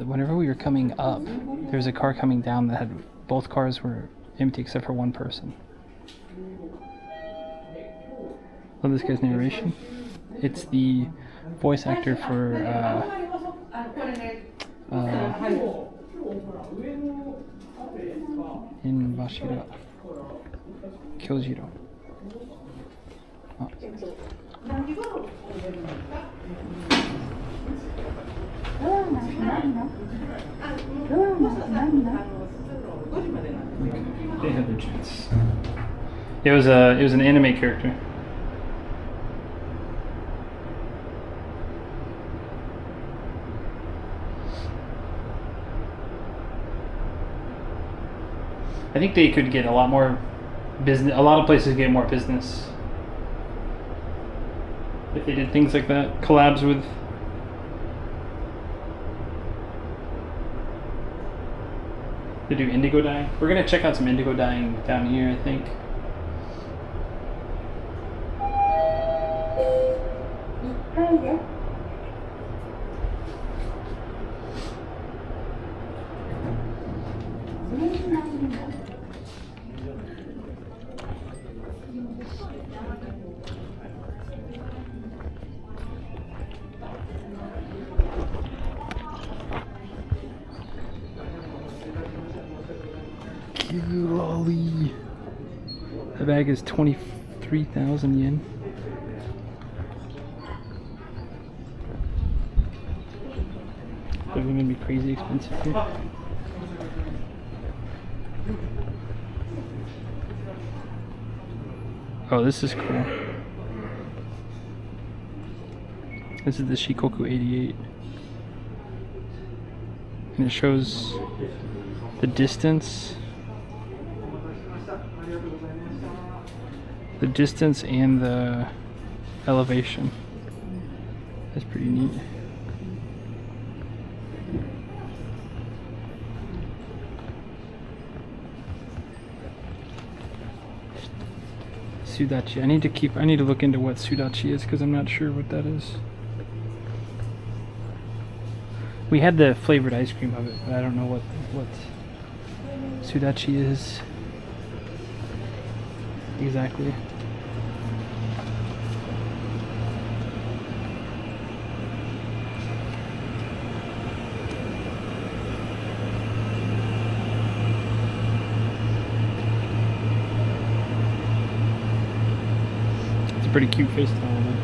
Whenever we were coming up, there was a car coming down that had both cars were empty except for one person. Love this guy's narration. It's the voice actor for in Bashira Kyojiro. Oh. They have their chance. It was an anime character. I think they could get a lot more business. A lot of places get more business if they did things like that. Collabs with. They do indigo dyeing. We're gonna check out some indigo dyeing down here, I think. Lolly. The bag is 23,000 yen. They're gonna be crazy expensive here. Oh, this is cool. This is the Shikoku 88. And it shows the distance. The distance and the elevation. That's pretty neat. Sudachi. I need to look into what Sudachi is because I'm not sure what that is. We had the flavored ice cream of it, but I don't know what Sudachi is exactly. It's a pretty cute face towel, though.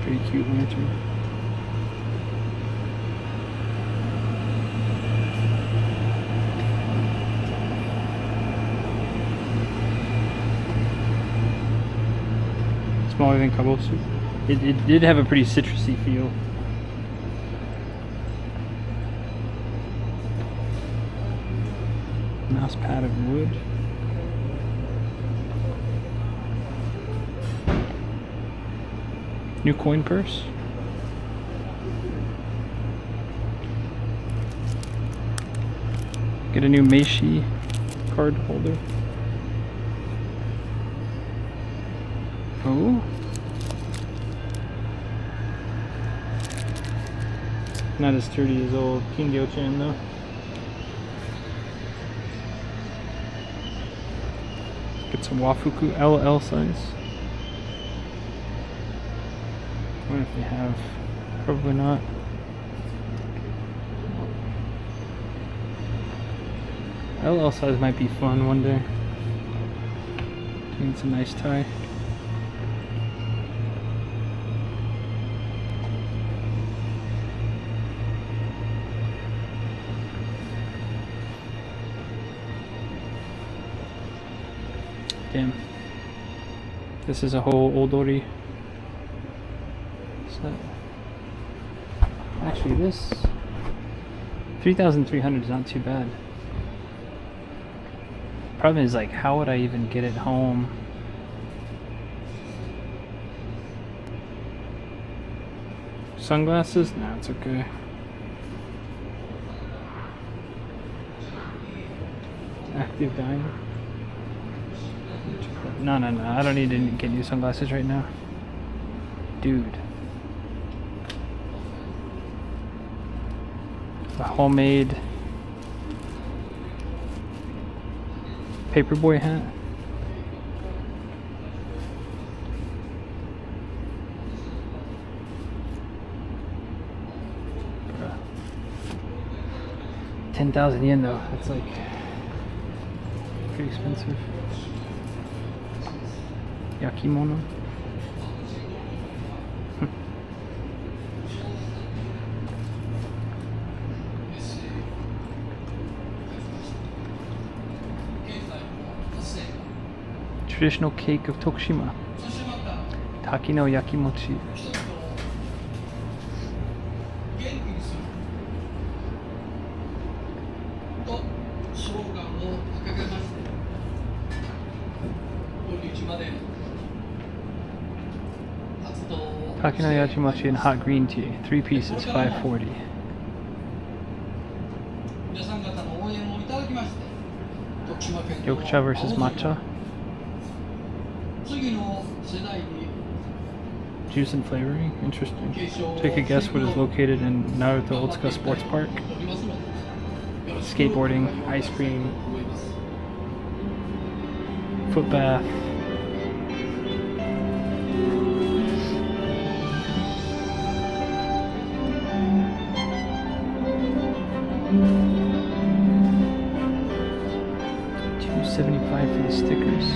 Pretty cute lantern. Smaller than kabosu. It did have a pretty citrusy feel. Mouse pad of wood. New coin purse. Get a new Meishi card holder. Oh. Not as sturdy as old Kingyo-chan though. Get some Wafuku LL size. I wonder if they have. Probably not. LL size might be fun one day. I think it's a nice tie. Damn. This is a whole Odori set. Actually, this 3,300 is not too bad. Problem is, like, how would I even get it home? Sunglasses? No, it's okay. Active dyeing. No, I don't need to get new sunglasses right now. Dude. A homemade paperboy hat. Bruh. 10,000 yen though. That's like pretty expensive. Yakimono. traditional cake of Tokushima. Taki no yakimochi. Taki no yakimochi and hot green tea. 3 pieces, $5.40. Yokucha versus matcha. Juice and flavoring, interesting. Take a guess what is located in Naruto Otsuka Sports Park. Skateboarding, ice cream, foot bath. $2.75 for the stickers.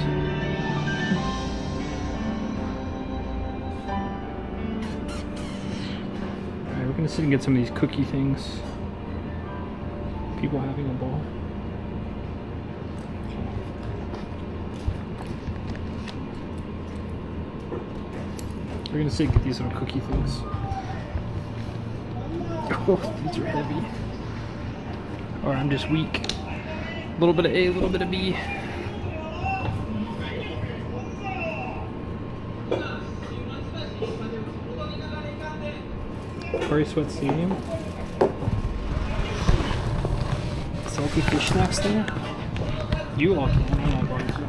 Alright, we're gonna sit and get some of these cookie things. People having a ball. We're gonna sit and get these little cookie things. Oh, these are heavy. Or I'm just weak. A little bit of A, a little bit of B. Curry Sweat Stadium. Salty fish snacks there. You all can. I'm not going to.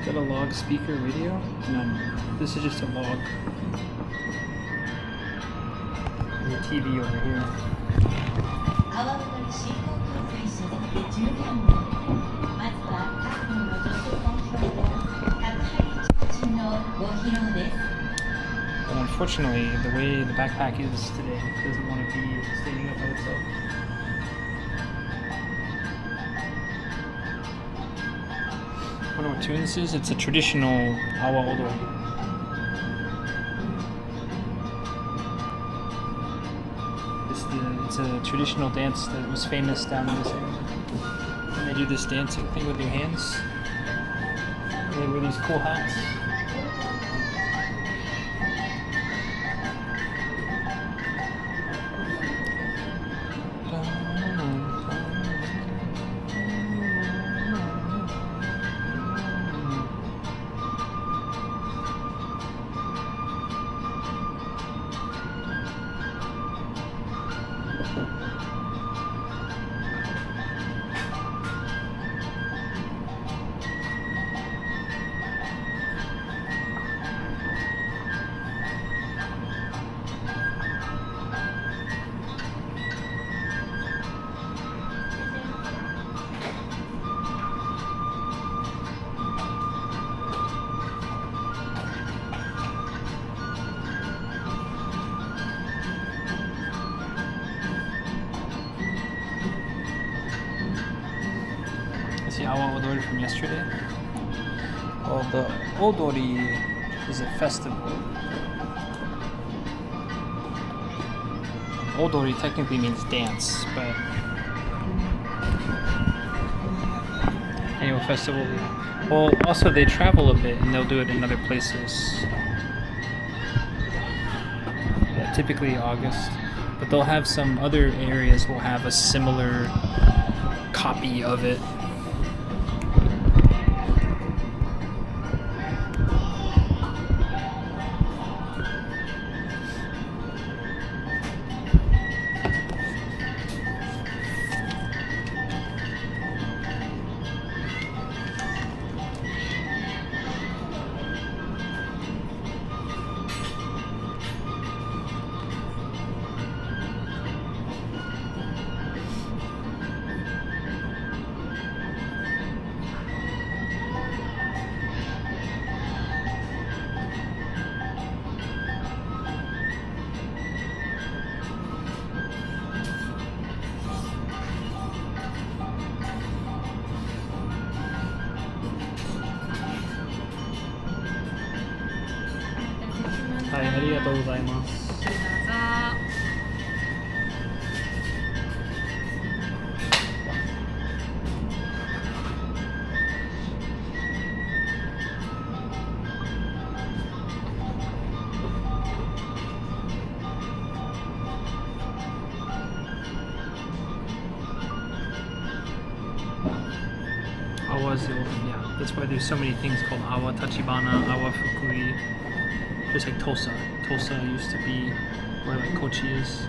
Is that a log speaker video? No, this is just a log. And the TV over here. But unfortunately, the way the backpack is today, it doesn't want to be standing up by itself. I wonder what tune this is. It's a traditional awa odo. It's a traditional dance that was famous down in this area. And they do this dancing thing with their hands. And they wear these cool hats. awa odori from yesterday? Well, the odori is a festival. Odori technically means dance, but annual festival. Well, also they travel a bit and they'll do it in other places. Yeah, typically August, but they'll have some other areas will have a similar copy of it. Hi, ありがとうございます。Yeah, that's why there's so many things called Awa Tachibana, Awa Fukui. Just like Tosa. Tosa used to be where like Kochi is.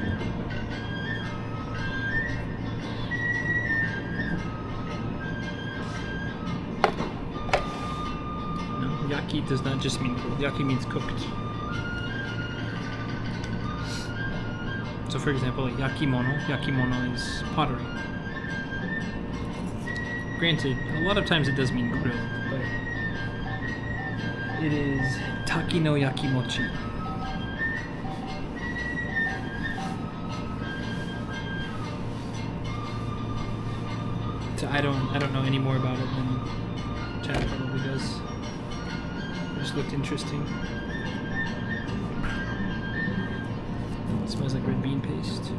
No, yaki does not just mean cooked. Yaki means cooked. So for example, like yakimono is pottery. Granted, a lot of times it does mean grilled, but it is taki no yakimochi. So I don't know any more about it than Chad probably does. It just looked interesting. It smells like red bean paste.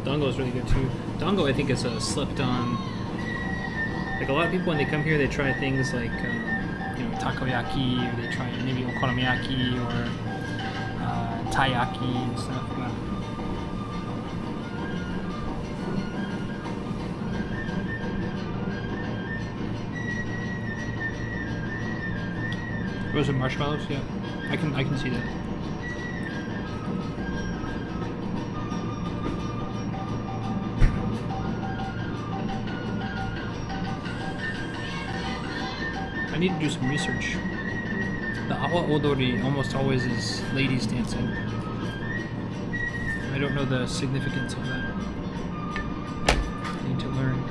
Dango is really good too. Dango, I think, is a slept-on. Like a lot of people, when they come here, they try things like takoyaki, or they try maybe okonomiyaki or taiyaki and stuff. Yeah. Roasted marshmallows, yeah, I can see that. I need to do some research. The awa odori almost always is ladies dancing. I don't know the significance of that. I need to learn.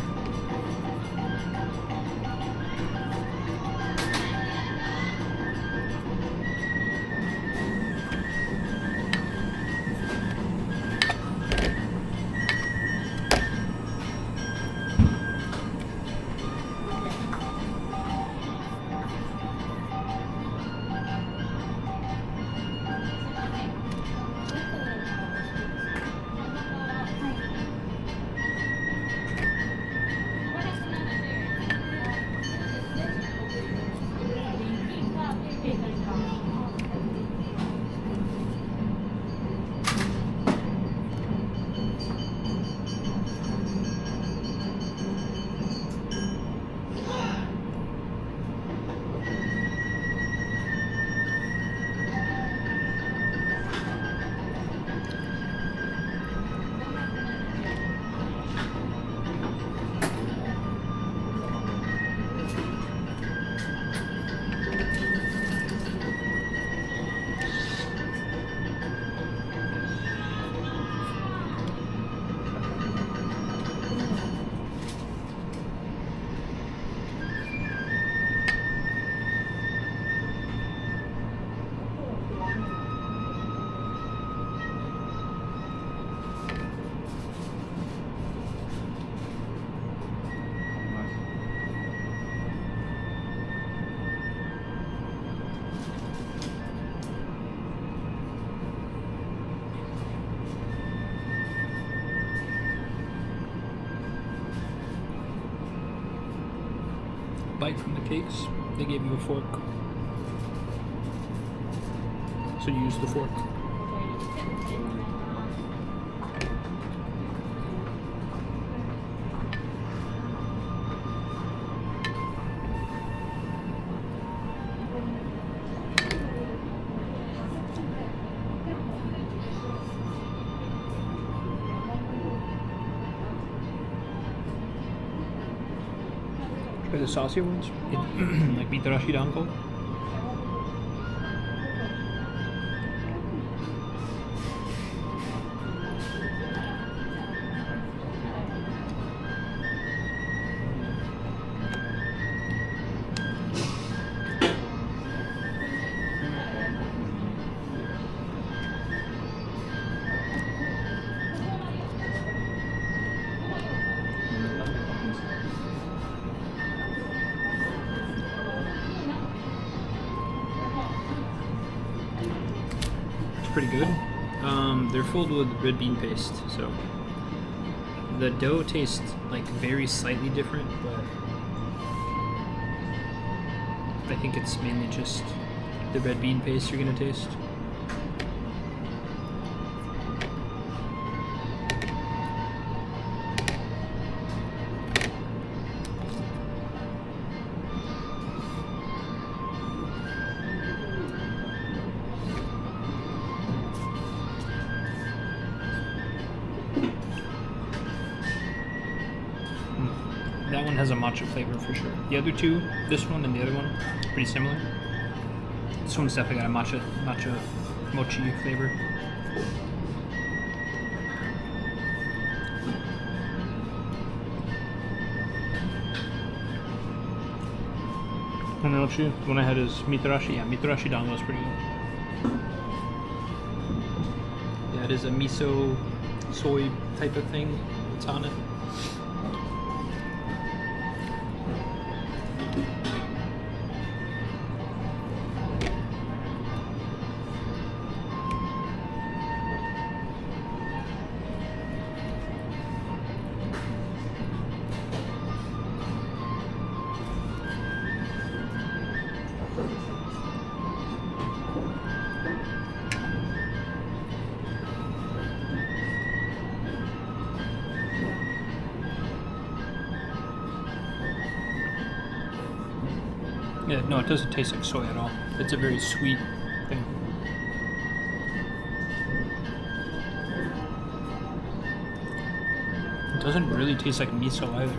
bite from the cakes, they gave you a fork. So you use the fork. Try the saucier ones, like mitarashi danko. Pretty good. They're filled with red bean paste, so the dough tastes like very slightly different, but I think it's mainly just the red bean paste you're gonna taste. That one has a matcha flavor for sure. The other two, this one and the other one, pretty similar. This one's definitely got a matcha mochi flavor. And then the one I had is mitarashi. Yeah, mitarashi dango is pretty good. Yeah, it is a miso soy type of thing. It's on it. Yeah, no, it doesn't taste like soy at all. It's a very sweet thing. It doesn't really taste like miso either.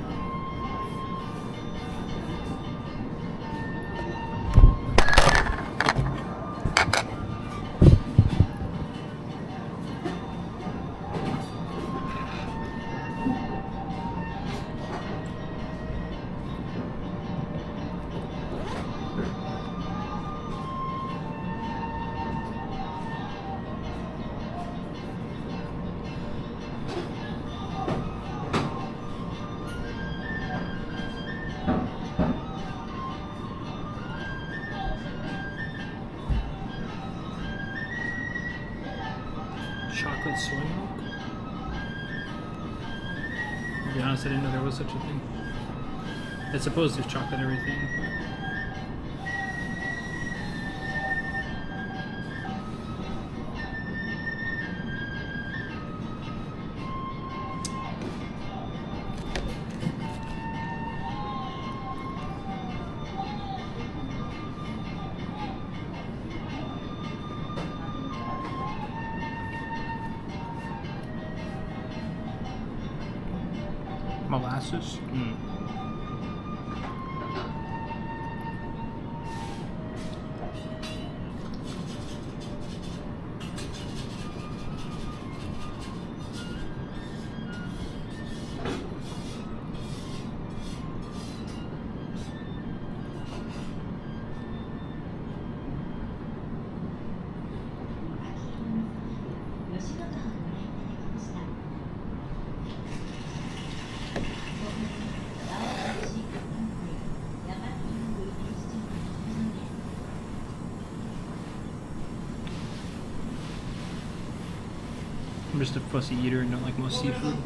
Chocolate soy milk? To be honest, I didn't know there was such a thing. I suppose there's chocolate in everything. Molasses. I'm just a fussy eater and don't like most seafood.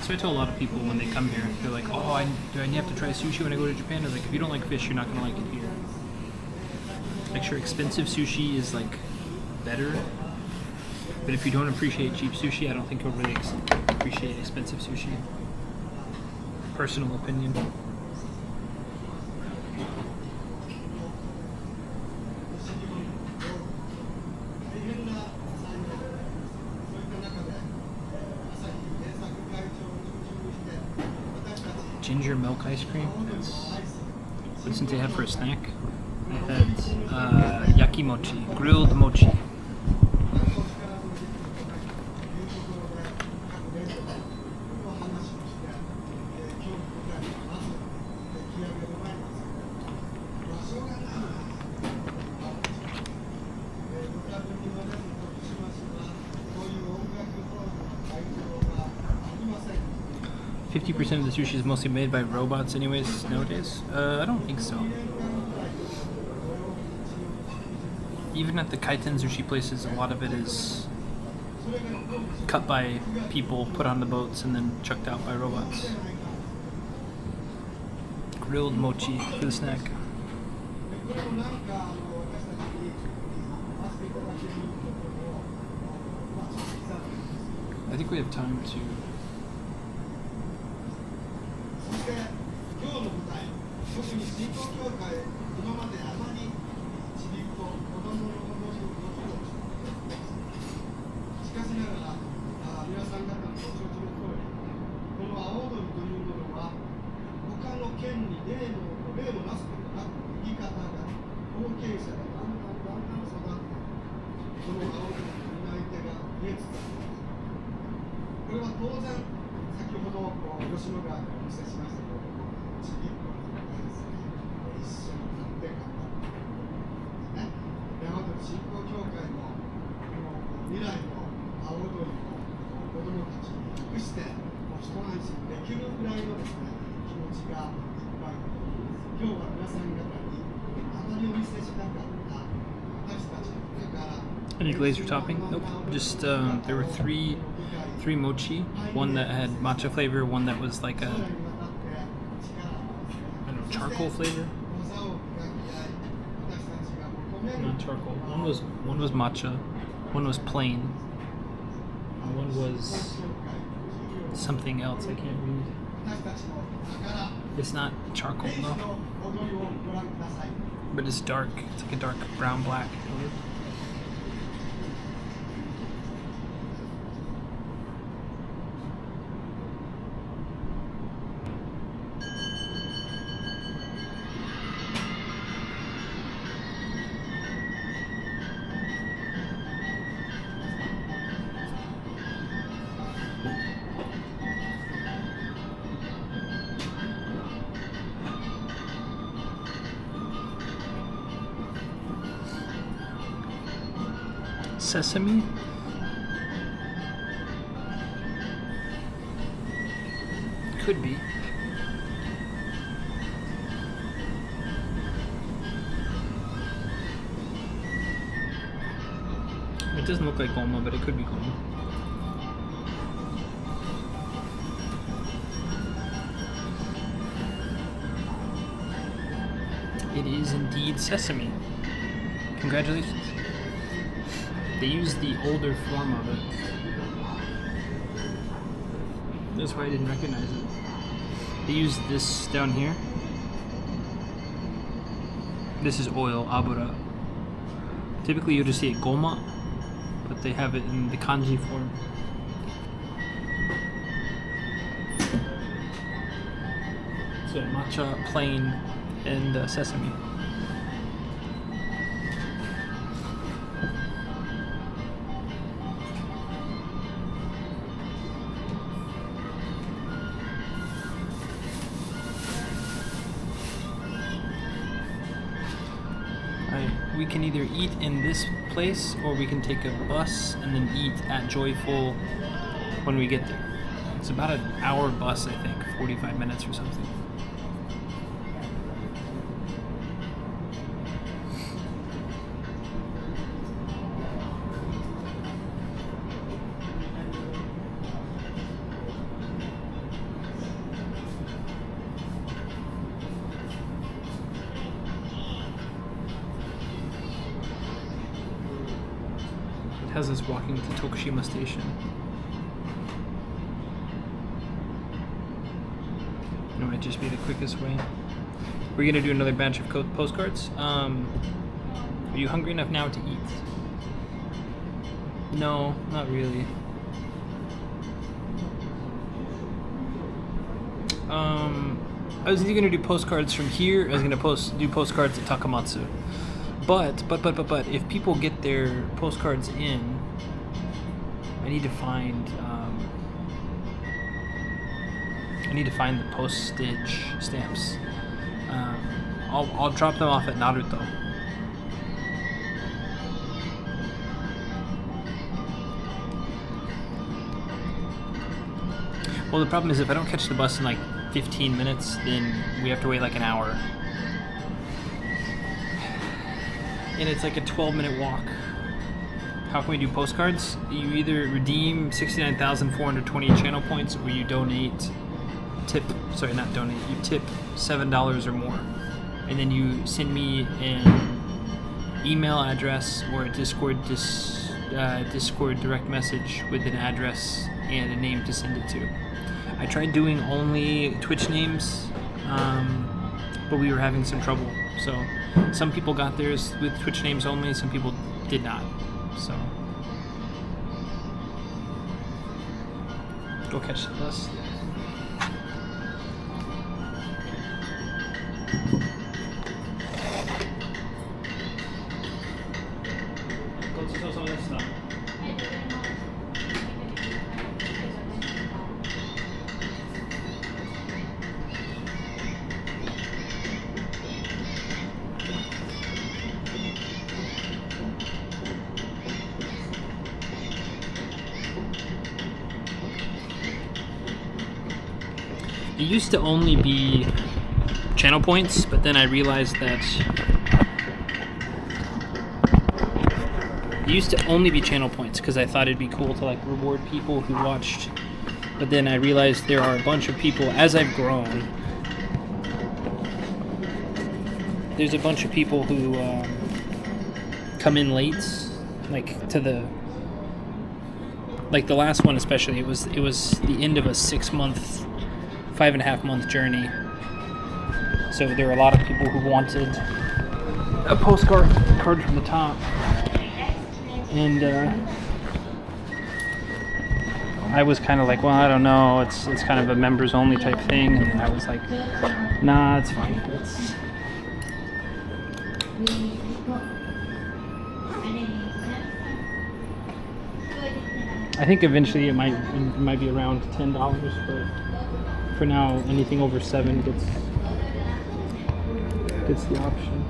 So I tell a lot of people when they come here, they're like, oh, do I have to try sushi when I go to Japan? They're like, if you don't like fish, you're not going to like it here. Like, sure, expensive sushi is, like, better. But if you don't appreciate cheap sushi, I don't think you'll really appreciate expensive sushi. Personal opinion. Ginger milk ice cream. What did they have for a snack? I had yaki mochi, grilled mochi. %50 of the sushi is mostly made by robots anyways nowadays? I don't think so. Even at the kaiten sushi places, a lot of it is cut by people, put on the boats, and then chucked out by robots. Grilled mochi for the snack. I think we have time to... Any glazer topping? Nope. Just there were three mochi. One that had matcha flavor. One that was like a charcoal flavor. Not charcoal. One was matcha. One was plain. One was something else. I can't read. It's not charcoal though. But it's dark. It's like a dark brown black color. Sesame? Could be. It doesn't look like goma, but it could be goma. It is indeed sesame. Congratulations. They used the older form of it. That's why I didn't recognize it. They used this down here. This is oil, abura. Typically you just see it goma, but they have it in the kanji form. So matcha, plain, and sesame. We can either eat in this place or we can take a bus and then eat at Joyful when we get there. It's about an hour bus, I think, 45 minutes or something. has us walking to Tokushima Station. It might just be the quickest way. We're gonna do another batch of postcards. Are you hungry enough now to eat? No, not really. I was either gonna do postcards from here. I was gonna do postcards at Takamatsu. But if people get their postcards in, I need to find the postage stamps. I'll drop them off at Naruto. Well, the problem is if I don't catch the bus in like 15 minutes, then we have to wait like an hour. And it's like a 12-minute walk. How can we do postcards? You either redeem 69,420 channel points or you you tip $7 or more. And then you send me an email address or a Discord direct message with an address and a name to send it to. I tried doing only Twitch names, but we were having some trouble. So some people got theirs with Twitch names only, some people did not. So go catch the bus. It used to only be channel points, but then I realized that it used to only be channel points because I thought it'd be cool to like reward people who watched. But then I realized there are a bunch of people, as I've grown, there's a bunch of people who come in late, like to the last one especially. It was the end of a 5.5-month journey. So there were a lot of people who wanted a postcard from the top, and I was kind of like, well, I don't know, it's kind of a members only type thing, and then I was like, nah, it's fine. I think eventually it might be around $10, but for now, anything over 7 gets the option.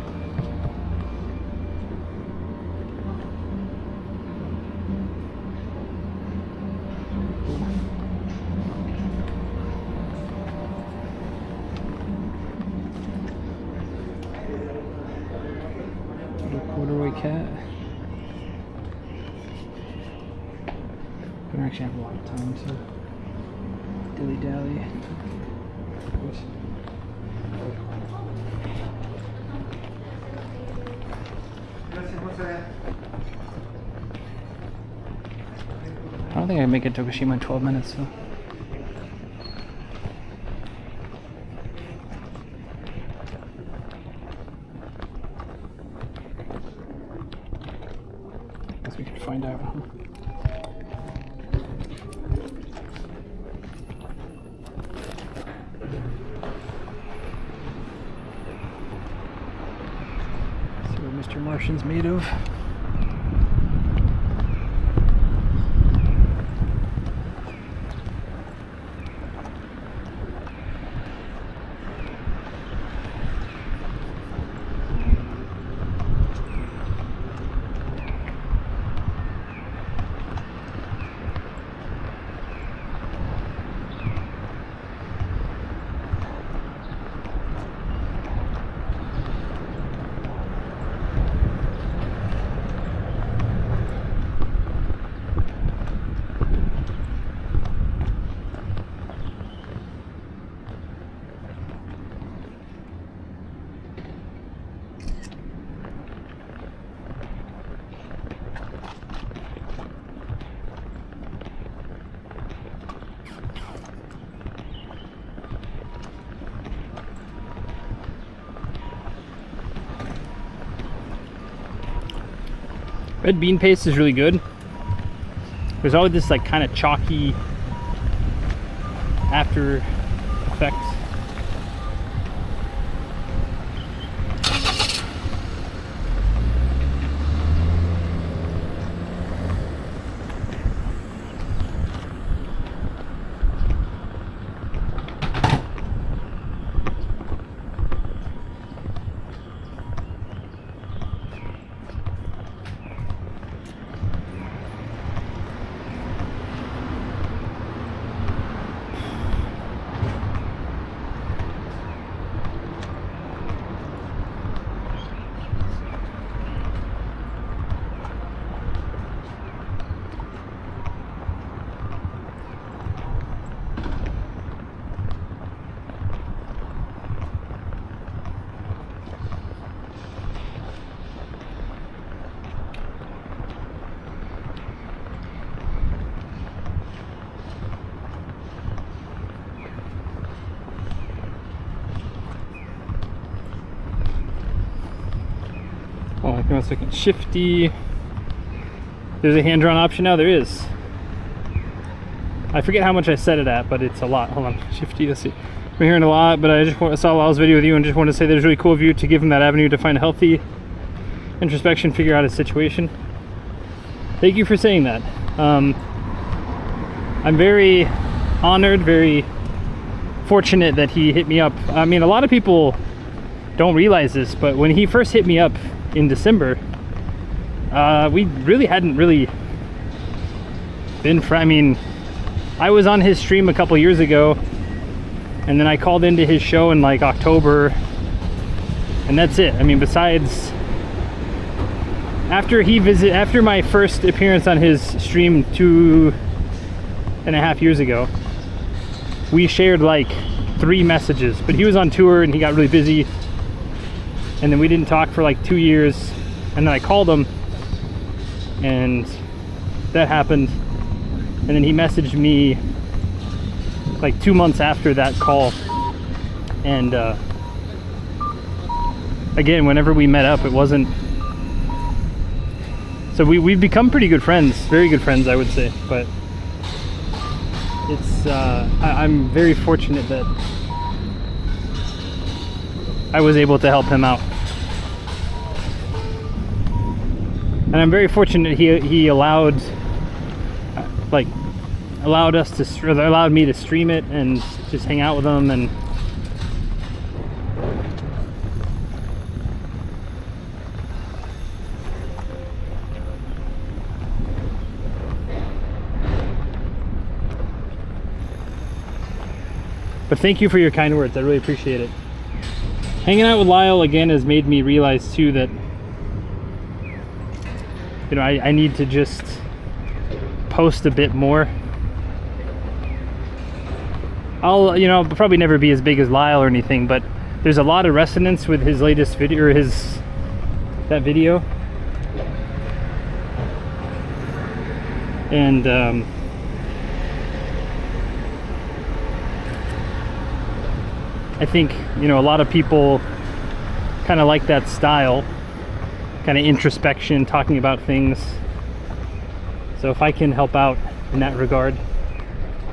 Corduroy cat. I don't actually have a lot of time to dilly-dally. I don't think I can make it to Tokushima in 12 minutes, so. Guess we can find out, huh? See what Mr. Martian's made of. Red bean paste is really good. There's always this like kind of chalky after effect. Oh, give me a second. Shifty. There's a hand-drawn option now? There is. I forget how much I set it at, but it's a lot. Hold on. Shifty, let's see. I'm hearing a lot, but I saw Lyle's video with you and just want to say that it's really cool of you to give him that avenue to find a healthy introspection, figure out his situation. Thank you for saying that. I'm very honored, very fortunate that he hit me up. I mean, a lot of people don't realize this, but when he first hit me up in December, we really hadn't really been I mean, I was on his stream a couple years ago, and then I called into his show in like October, and that's it. I mean, besides after my first appearance on his stream 2.5 years ago, we shared like 3 messages, but he was on tour and he got really busy, and then we didn't talk for like 2 years, and then I called him and that happened, and then he messaged me like 2 months after that call, and again, whenever we met up, it wasn't, so we've become pretty good friends, very good friends, I would say. But it's I'm very fortunate that I was able to help him out, and I'm very fortunate he allowed me to stream it and just hang out with him. And but thank you for your kind words, I really appreciate it. Hanging out with Lyle again has made me realize too that, you know, I need to just post a bit more. I'll, you know, probably never be as big as Lyle or anything, but there's a lot of resonance with his latest video, or that video. And I think, you know, a lot of people kind of like that style, kind of introspection, talking about things. So if I can help out in that regard,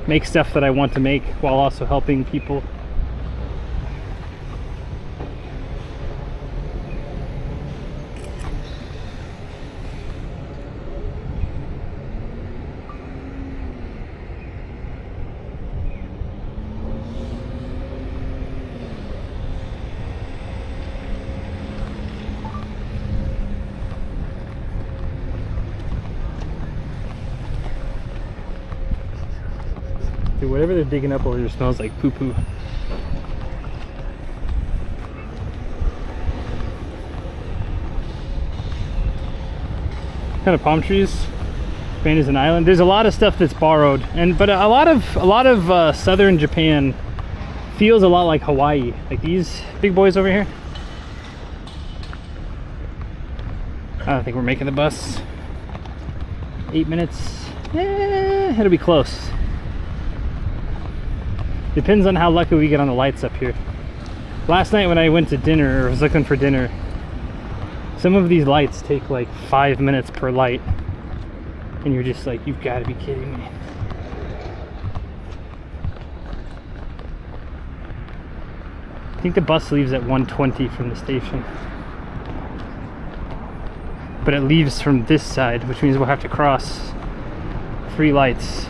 make stuff that I want to make while also helping people. Dude, whatever they're digging up over here smells like poo-poo. Kind of palm trees. Spain is an island. There's a lot of stuff that's borrowed, but a lot of southern Japan feels a lot like Hawaii. Like these big boys over here. I don't think we're making the bus. 8 minutes. It'll be close. Depends on how lucky we get on the lights up here. Last night when I went to dinner, or was looking for dinner, Some of these lights take like 5 minutes per light, and you're just like, you've got to be kidding me. I think the bus leaves at 1:20 from the station. But it leaves from this side, which means we'll have to cross 3 lights.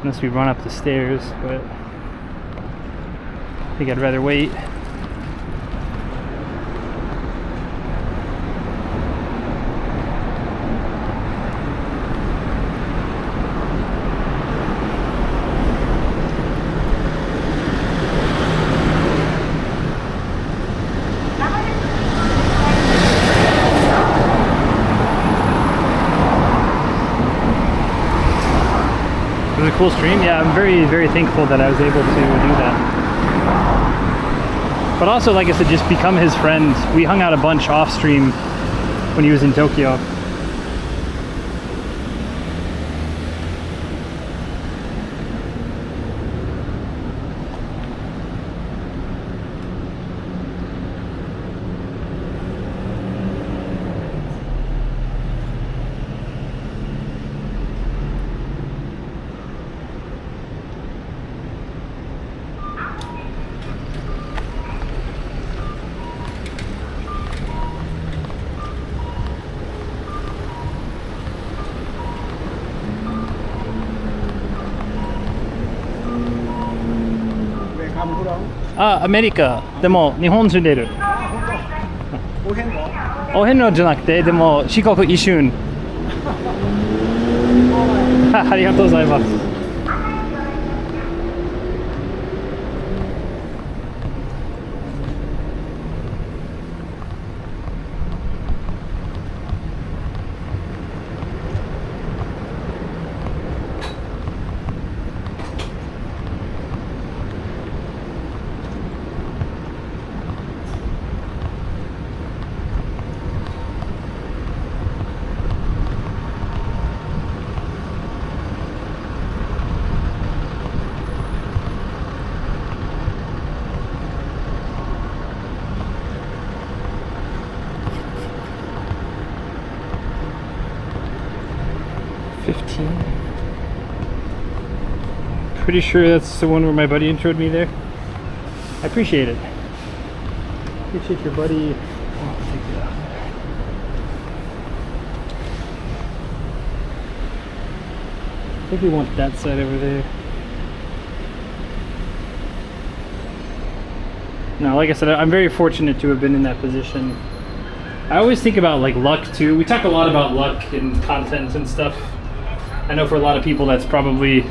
Unless we run up the stairs, but I think I'd rather wait. It was a cool stream. Yeah, I'm very, very thankful that I was able to do that. But also, like I said, just become his friend. We hung out a bunch off stream when he was in Tokyo.アメリカでも日本住んでる。お遍路じゃなくて、でも四国一瞬。ありがとうございます。Pretty sure that's the one where my buddy introed me there. I appreciate it. Appreciate your buddy. Oh, I'll take that out there. I think we want that side over there. No, like I said, I'm very fortunate to have been in that position. I always think about like luck too. We talk a lot about luck and content and stuff. I know for a lot of people that's probably,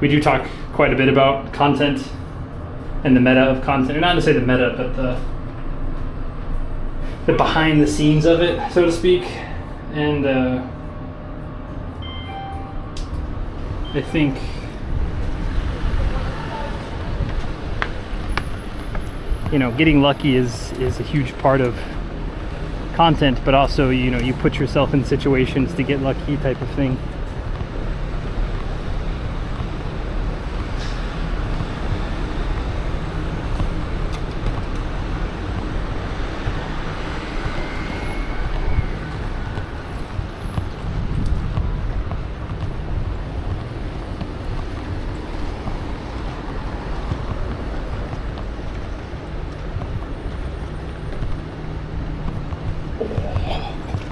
we do talk quite a bit about content and the meta of content, or not to say the meta, but the behind the scenes of it, so to speak. And I think getting lucky is a huge part of content, but also you put yourself in situations to get lucky type of thing.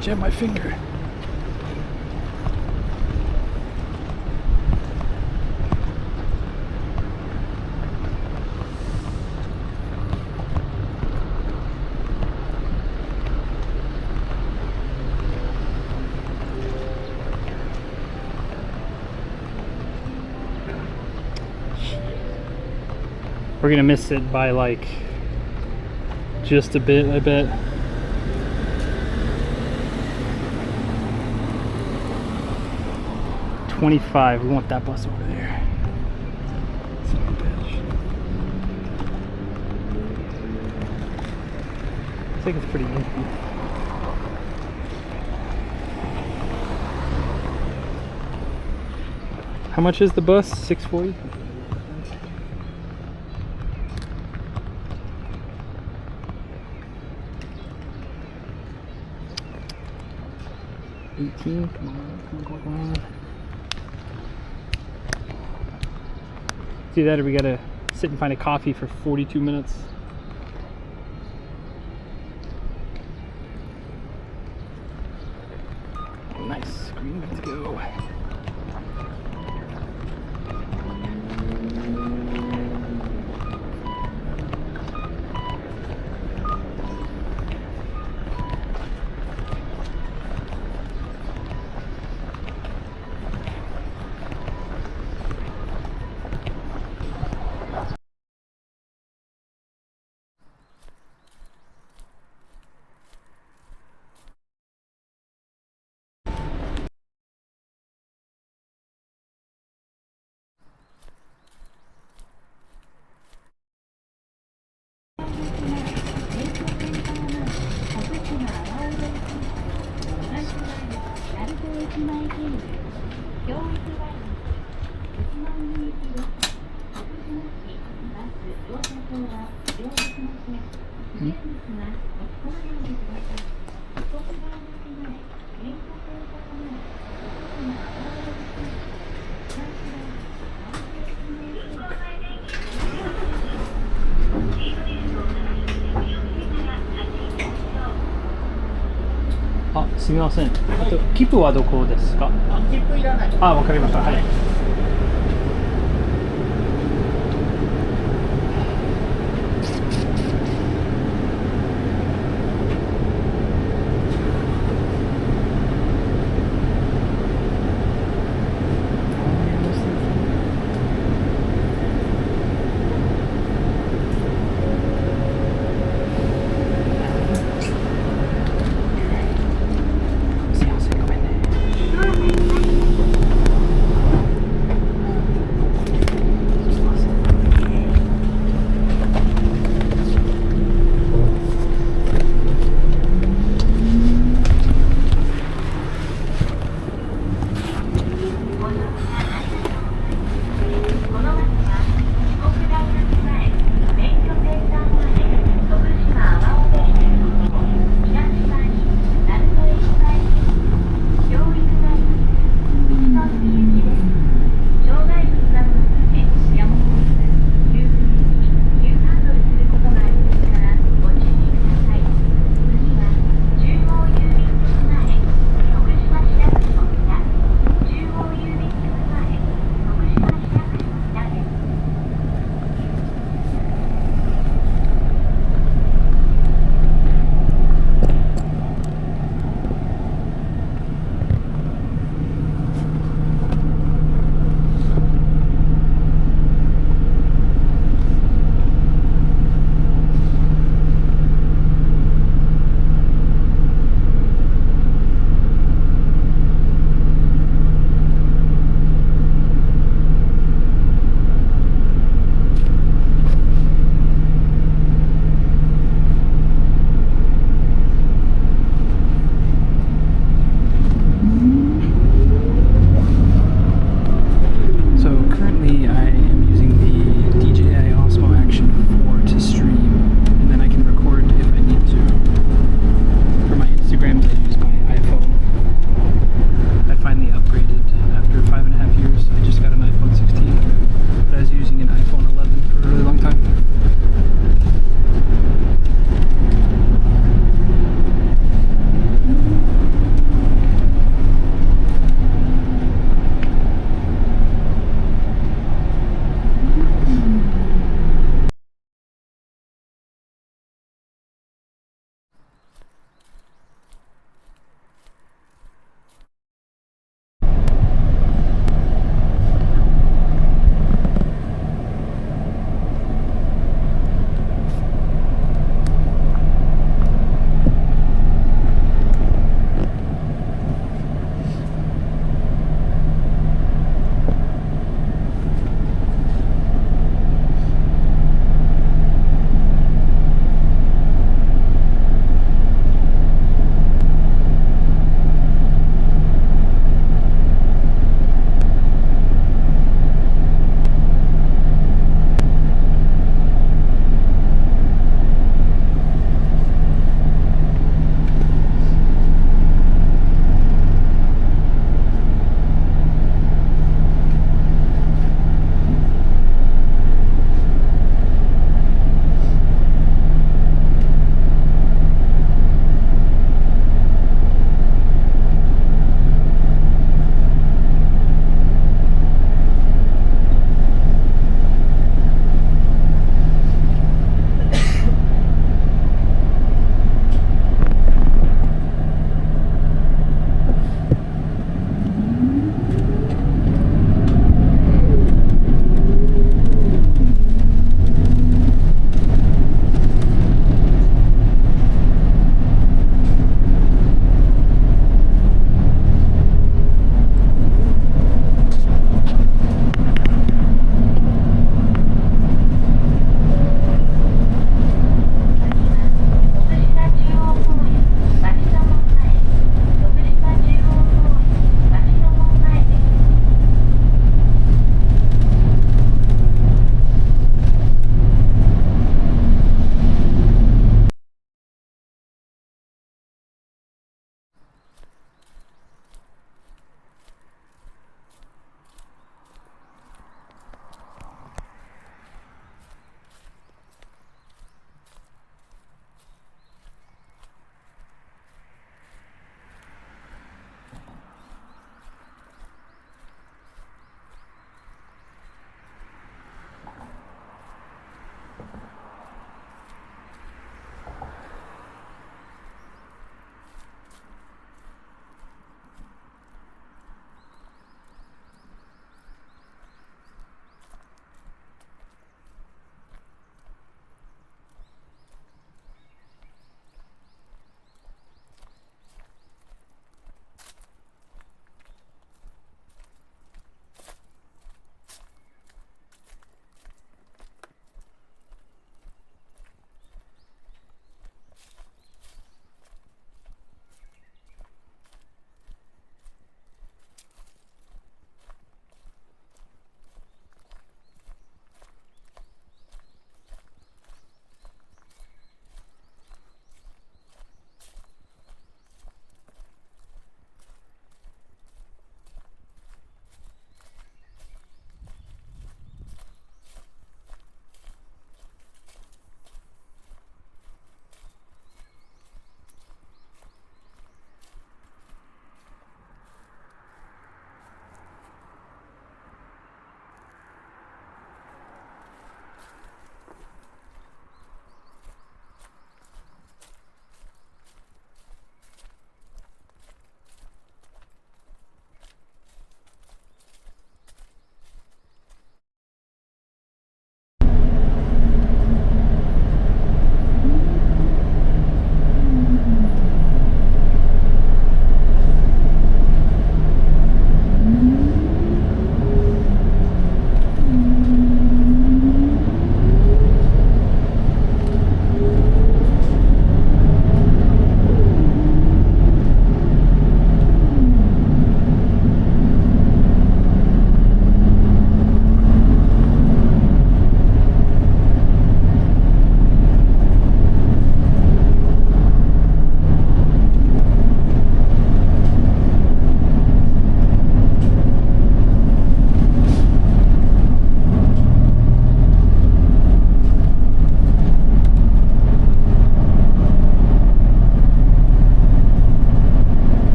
Jam my finger. We're gonna miss it by like just a bit, I bet. We want that bus over there. Son of a bitch. I think it's pretty empty. How much is the bus? $6.40? 18. Come on. See that, or we gotta sit and find a coffee for 42 minutes. Nice, green, good to go.あ、すみません。切符はどこですか？切符いらない。あ、わかりました。はい。すみません、ごめんね。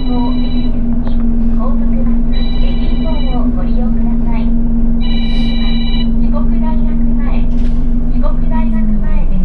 号を見て進み、高速バス駅以降をご利用ください。次は四国大学前、四国大学前です。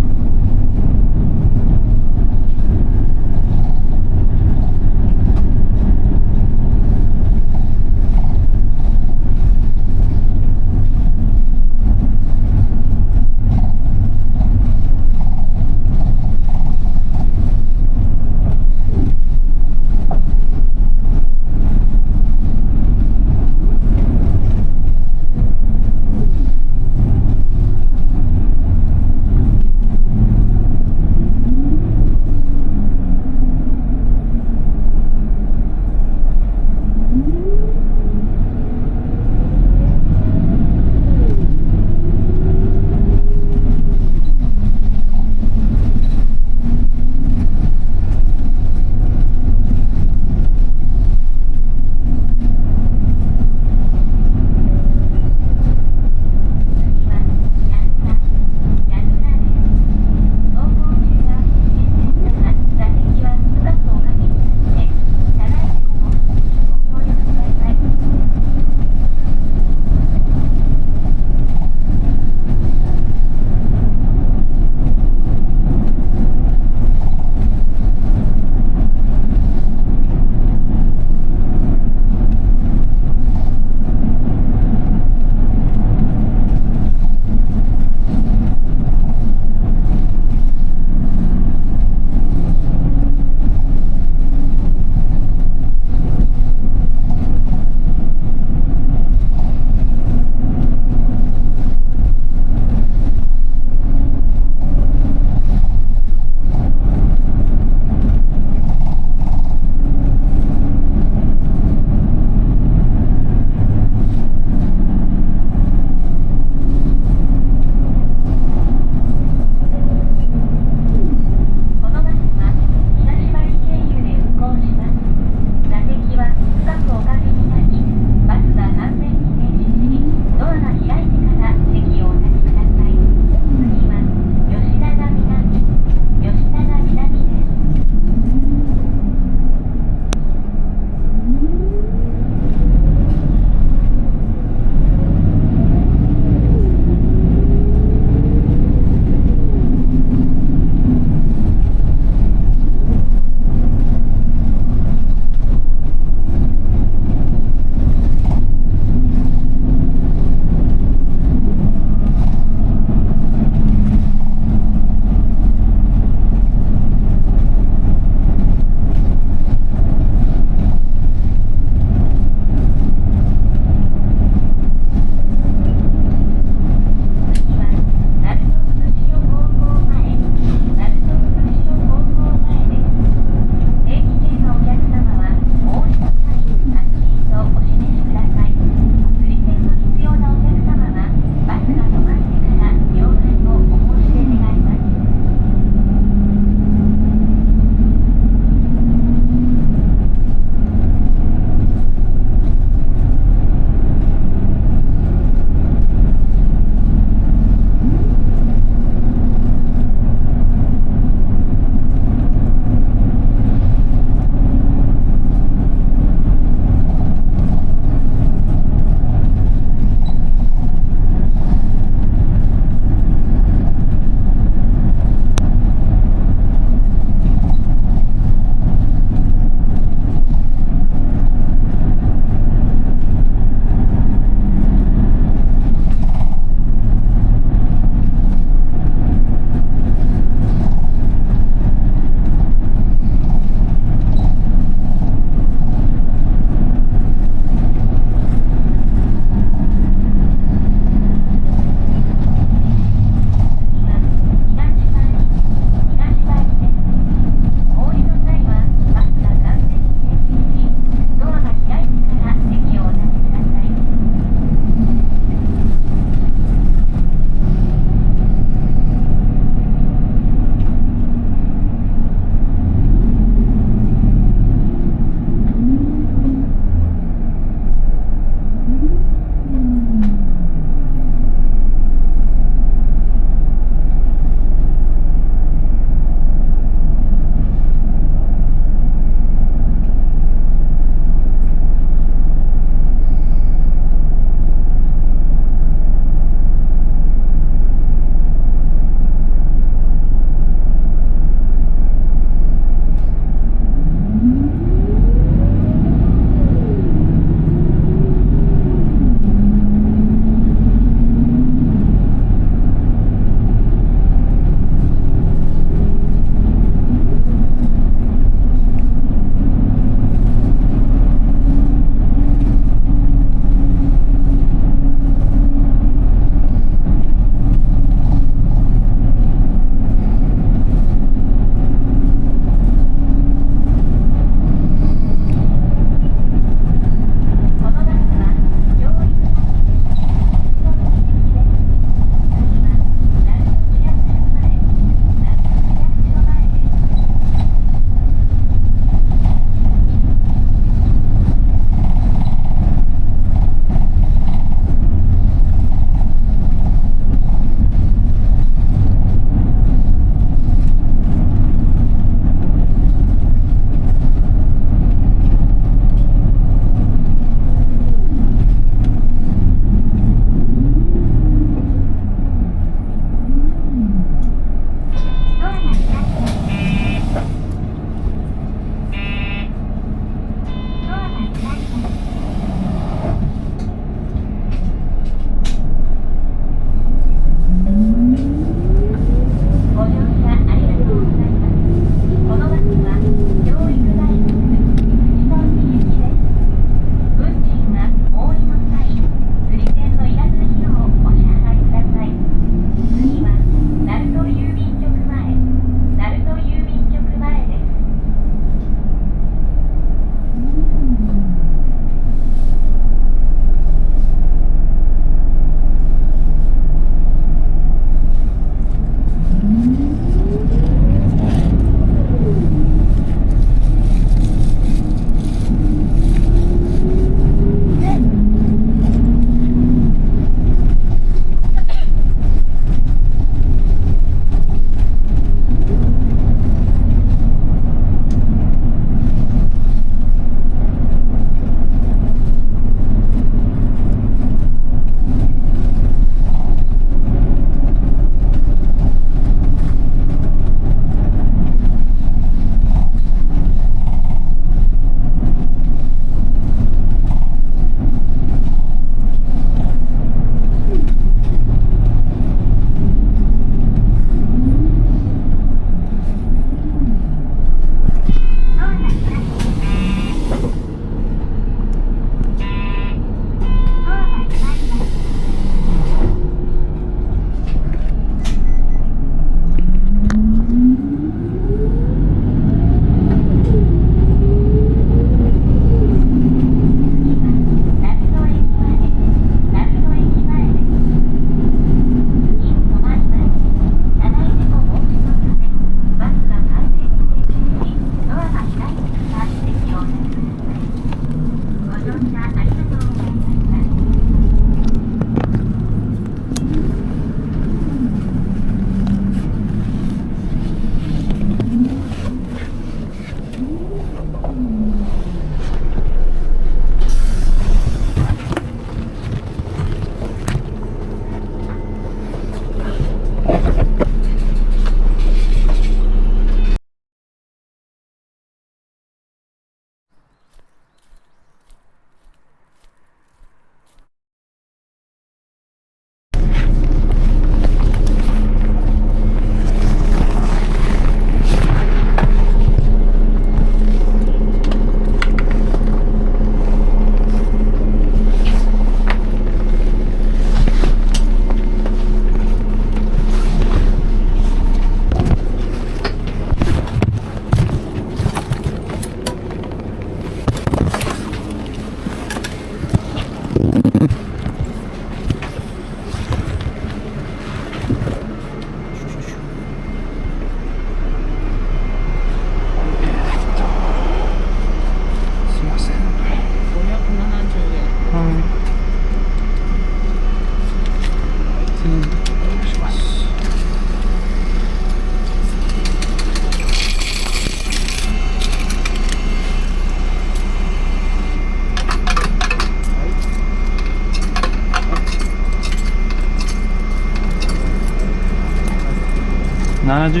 70?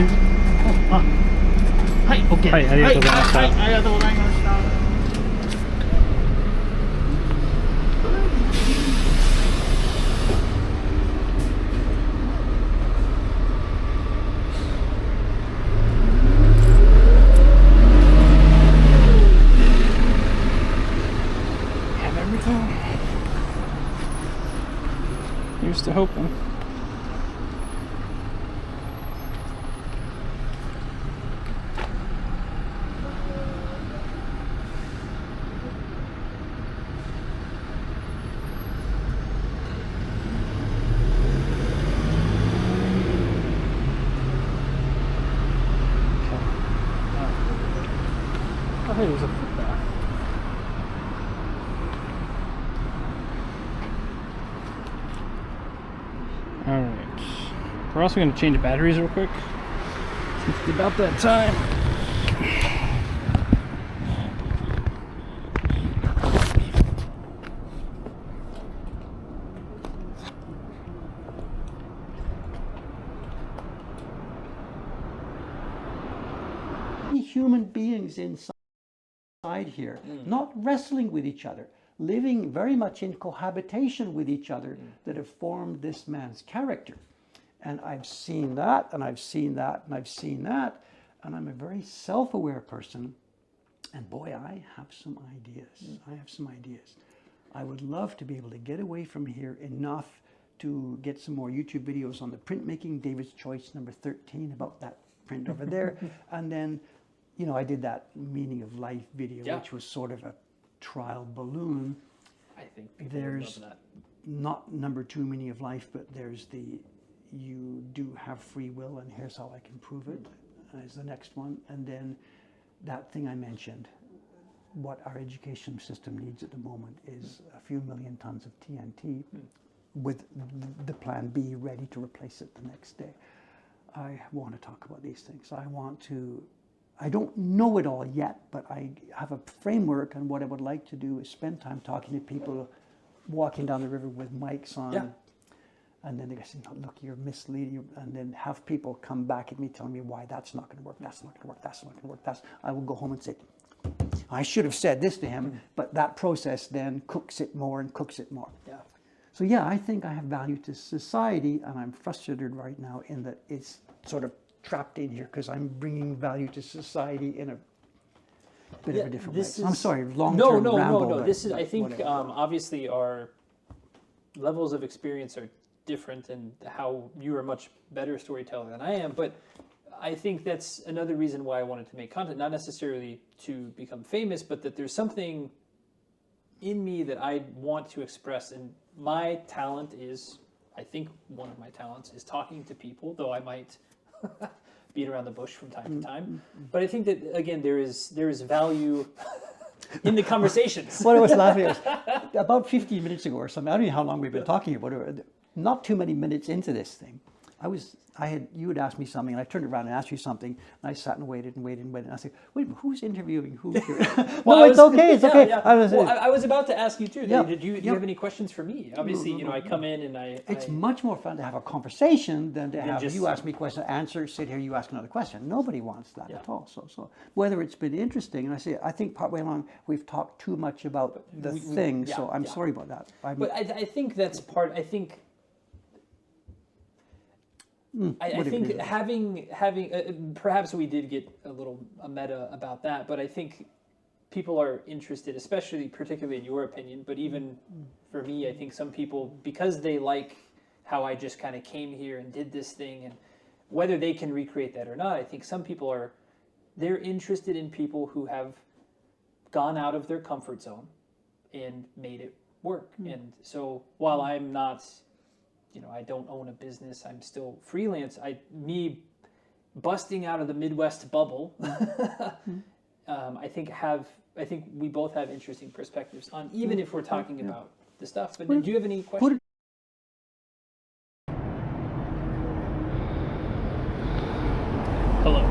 はい、OK。はい、ありがとうございました。はい、ありがとうございました。Have everything. Here's to hoping. Oh, hey, there's a footpath. Alright. We're also going to change batteries real quick. Since it's about that time. Human beings inside here, not wrestling with each other, living very much in cohabitation with each other, that have formed this man's character. And I've seen that, and I've seen that, and I've seen that, and I'm a very self-aware person, and boy, I have some ideas. I have some ideas. I would love to be able to get away from here enough to get some more YouTube videos on the printmaking, David's Choice number 13, about that print over there, and then, you know, I did that meaning of life video, which was sort of a trial balloon. I think people there's love that. Not number 2 meaning of life, but there's the you do have free will, and here's how I can prove it, is the next one. And then that thing I mentioned, what our education system needs at the moment is a few million tons of TNT with the plan B ready to replace it the next day. I want to talk about these things. I don't know it all yet, but I have a framework, and what I would like to do is spend time talking to people walking down the river with mics on. And then they say, no, look, you're misleading. And then have people come back at me telling me why that's not going to work, that's not going to work, that's not going to work. I will go home and say, I should have said this to him, but that process then cooks it more and cooks it more. So yeah, I think I have value to society, and I'm frustrated right now in that it's sort of trapped in here because I'm bringing value to society in a bit of a different way. I'm sorry, long-term ramble. No. This is, I think, obviously our levels of experience are different, and how you are a much better storyteller than I am. But I think that's another reason why I wanted to make content, not necessarily to become famous, but that there's something in me that I want to express. And my talent is, I think one of my talents is talking to people, though I might beat around the bush from time to time. But I think that, again, there is value in the conversations. What I was laughing at, about 15 minutes ago or something, I don't know how long we've been talking about it, not too many minutes into this thing, you had asked me something, and I turned around and asked you something, and I sat and waited, and I said, wait, who's interviewing who here? No, it's okay, it's okay. Yeah. I was about to ask you too. Do you have any questions for me? Obviously, no. I come in and It's much more fun to have a conversation than to have you ask me a question, answer, sit here, you ask another question. Nobody wants that at all. So whether it's been interesting, and I think partway along we've talked too much about the thing, so I'm sorry about that. But I think that's part. I think having perhaps we did get a meta about that, but I think people are interested, particularly in your opinion, but even for me, I think some people, because they like how I just kind of came here and did this thing, and whether they can recreate that or not, I think some people they're interested in people who have gone out of their comfort zone and made it work. And so while I'm not, I don't own a business, I'm still freelance, me busting out of the Midwest bubble, I think we both have interesting perspectives on, even if we're talking about the stuff. But do you have any questions? Hello.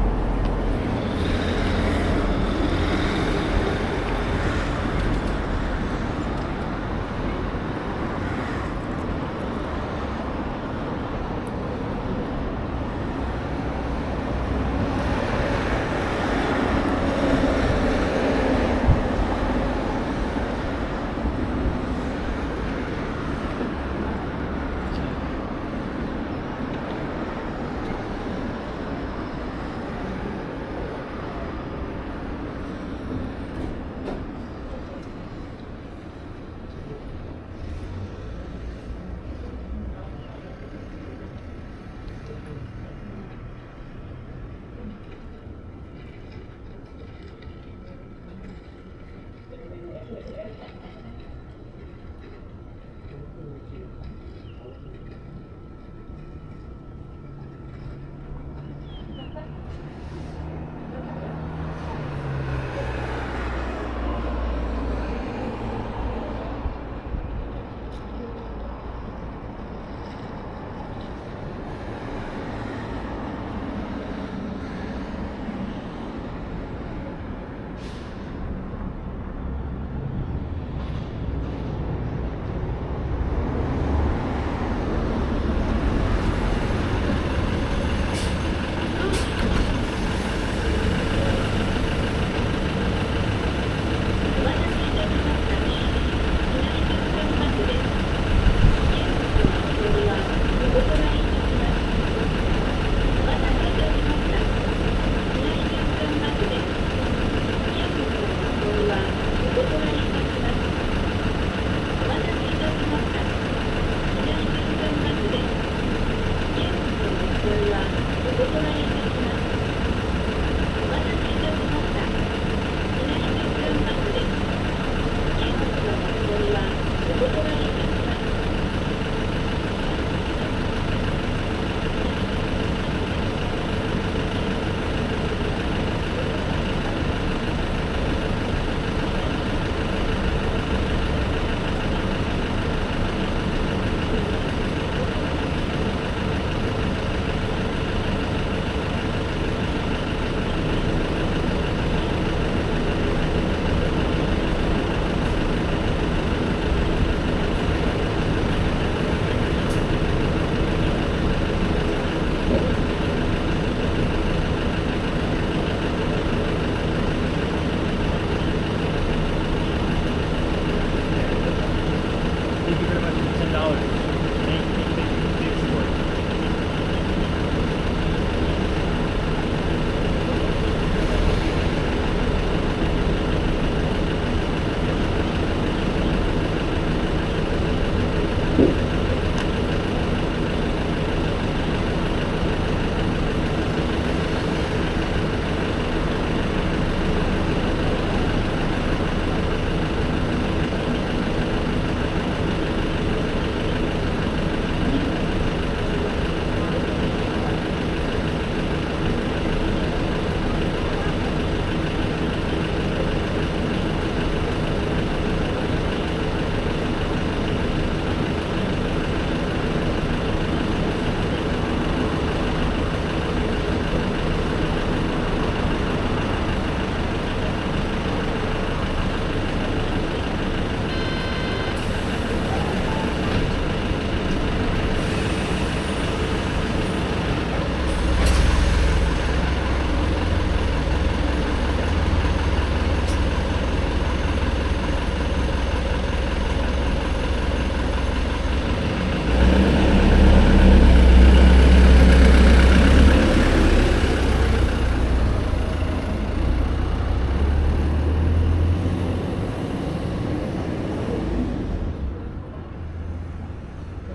も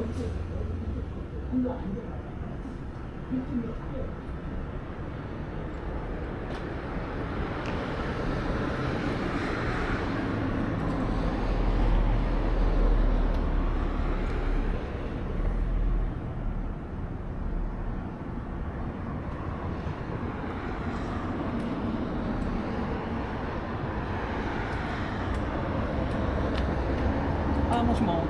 しもし。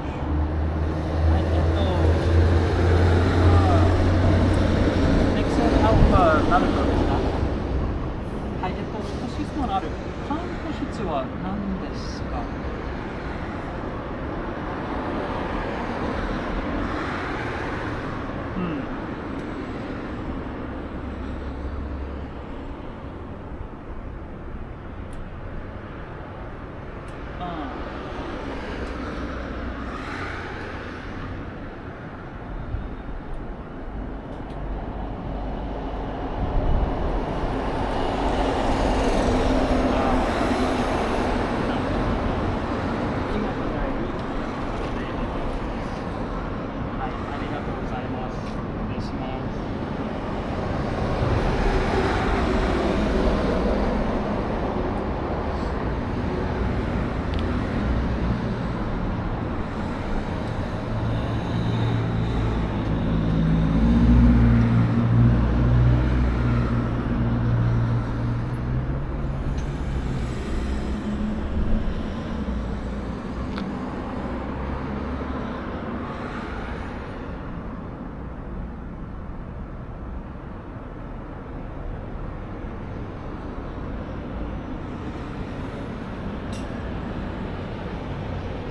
エクセルアルファなるのですか？はい、少し質問ある。看護室は何ですか？うん。ああ。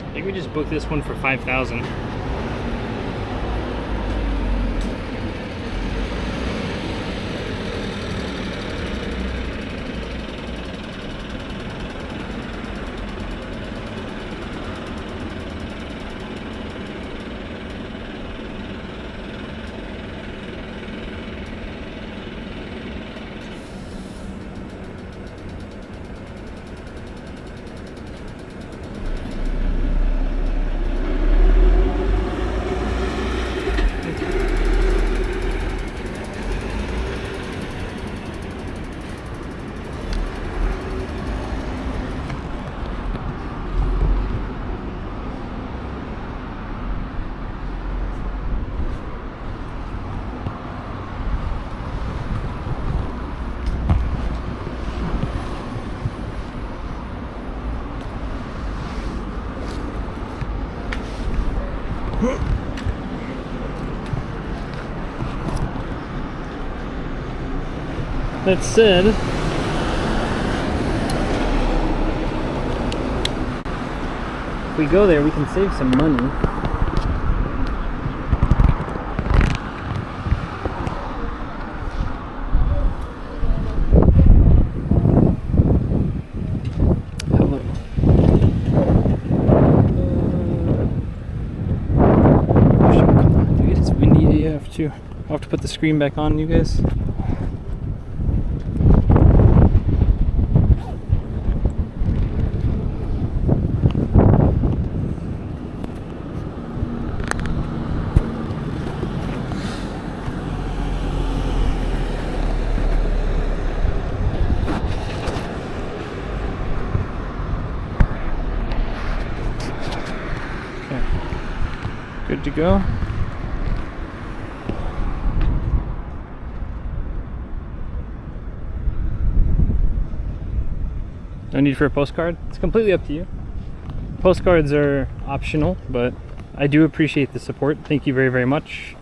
I think we just booked this one for 5,000. That said, if we go there, we can save some money. Hello. Dude, it's windy AF too. I'll have to put the screen back on, you guys. Good to go. No need for a postcard? It's completely up to you. Postcards are optional, but I do appreciate the support. Thank you very, very much.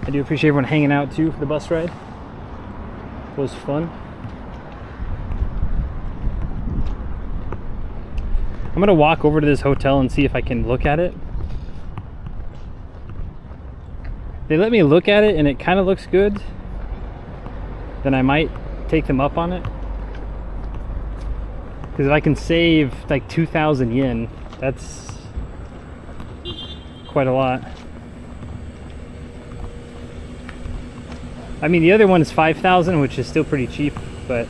I do appreciate everyone hanging out too for the bus ride. It was fun. I'm gonna walk over to this hotel and see if I can look at it. If they let me look at it and it kind of looks good, then I might take them up on it. Because if I can save like 2,000 yen, that's quite a lot. I mean, the other one is 5,000, which is still pretty cheap, but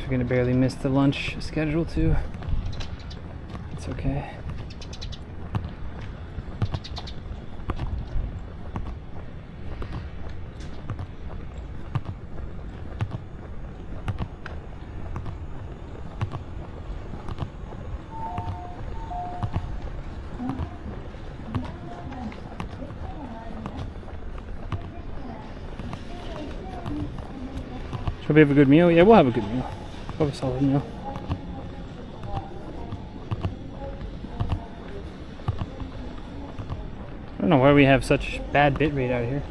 guess we're gonna barely miss the lunch schedule too. It's okay. Should we have a good meal? Yeah, we'll have a good meal. We'll have a solid meal. I don't know why we have such bad bitrate out here.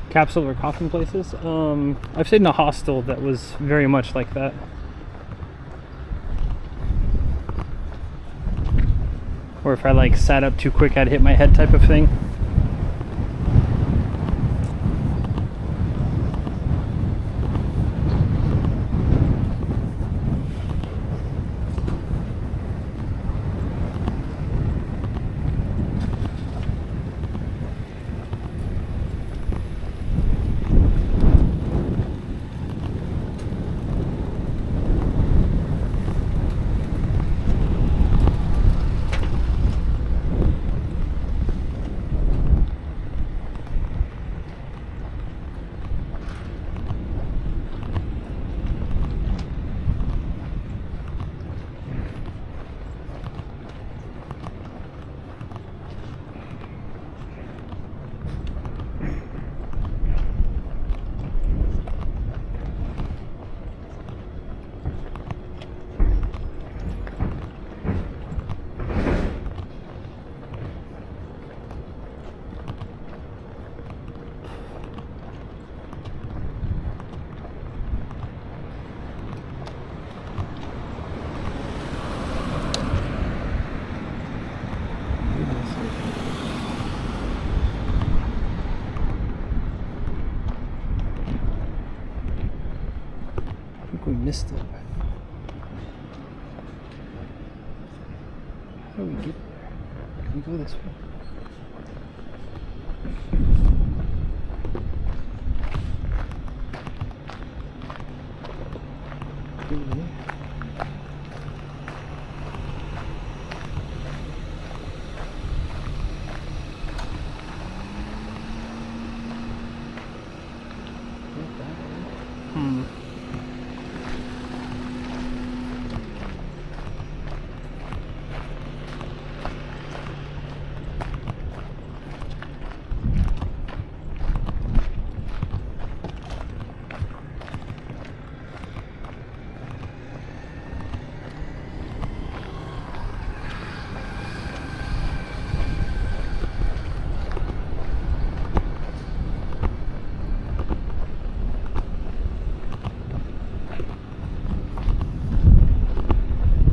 Capsule or coffin places. I've stayed in a hostel that was very much like that. Or if I like sat up too quick, I'd hit my head type of thing. We missed it. How do we get there? Can we go this way?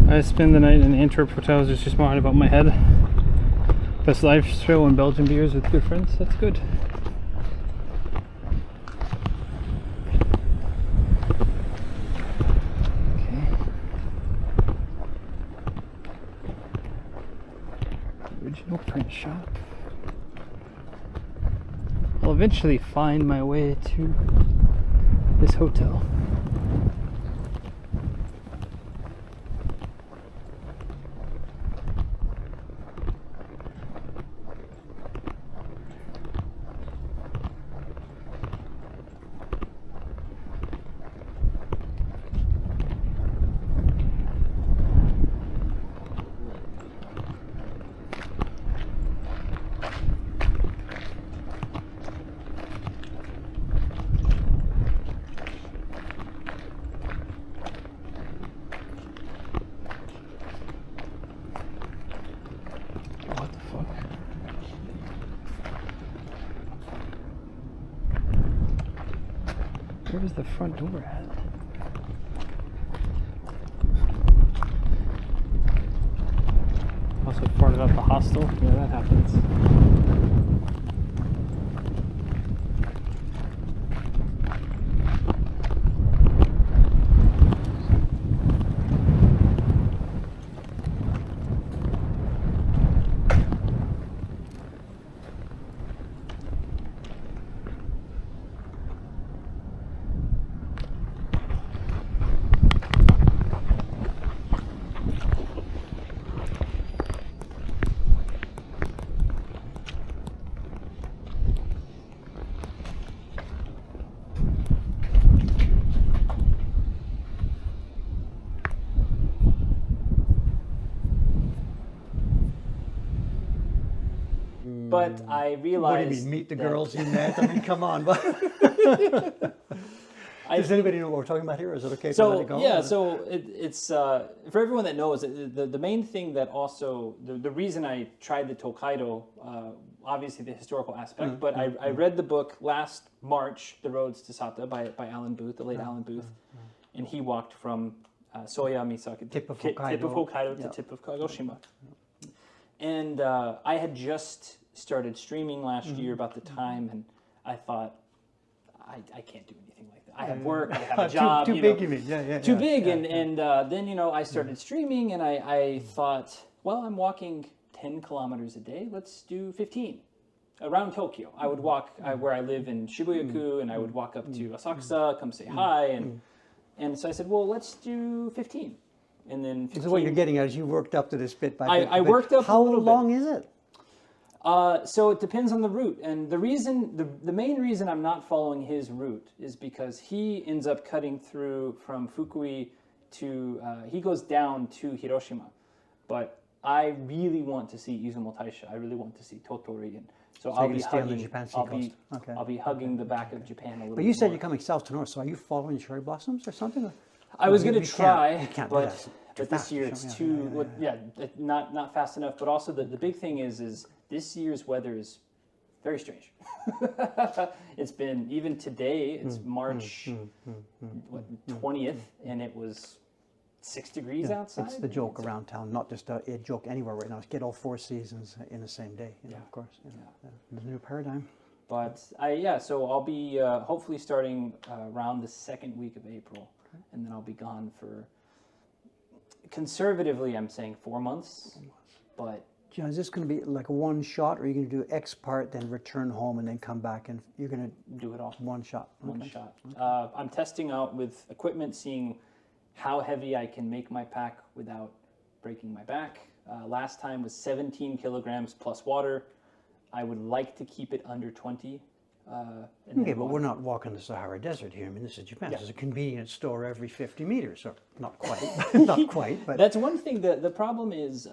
I spend the night in Antwerp hotels just more about my head. Best live show and Belgian beers with good friends. That's good. Okay. Original print shop. I'll eventually find my way to this hotel. Where was the front door at? Also farted out the hostel. Yeah, that happens. But I realized. What do you mean, meet the that- girls you met? I mean, come on. Does anybody know what we're talking about here? Is it okay to let it go? It's for everyone that knows, the main thing that also, the reason I tried the Tokaido, obviously the historical aspect, but I read the book last March, The Roads to Sata by Alan Booth, the late Alan Booth, and he walked from Soya Misaki, tip of Hokkaido to tip of Kagoshima. And I had just started streaming last year about the time, and I thought, I can't do anything like that. I have work, I have a job. Too big, you mean? Too big. And then, I started streaming, and I thought, well, I'm walking 10 kilometers a day. Let's do 15 around Tokyo. I would walk where I live in Shibuya-ku, and I would walk up to Asakusa, come say hi. And so I said, well, let's do 15. And then 15. So what you're getting at is you worked up to this bit by bit. I worked up How a little long bit. is it? So it depends on the route, and the main reason I'm not following his route is because he ends up cutting through from Fukui to he goes down to Hiroshima, but I really want to see Izumo Taisha. I really want to see Totori, and so I'll be hugging. I'll be hugging the back of Japan a little. But you said more. you're coming south to north, so are you following cherry blossoms or something? I was going to try, but this year it's too not fast enough. But also the big thing is this year's weather is very strange. It's been, even today, it's March 20th, and it was 6 degrees outside. It's the joke around town, not just a joke anywhere right now. It's get all 4 seasons in the same day, of course. It's a new paradigm. But so I'll be hopefully starting around the second week of April, and then I'll be gone for, conservatively, I'm saying 4 months. But John, is this going to be like a one shot, or are you going to do X part, then return home, and then come back, and you're going to do it all one shot? One shot. I'm testing out with equipment, seeing how heavy I can make my pack without breaking my back. Last time was 17 kilograms plus water. I would like to keep it under 20. Okay, but we're not walking the Sahara Desert here. I mean, this is Japan. There's a convenience store every 50 meters, or not quite, not quite. But that's one thing. The problem is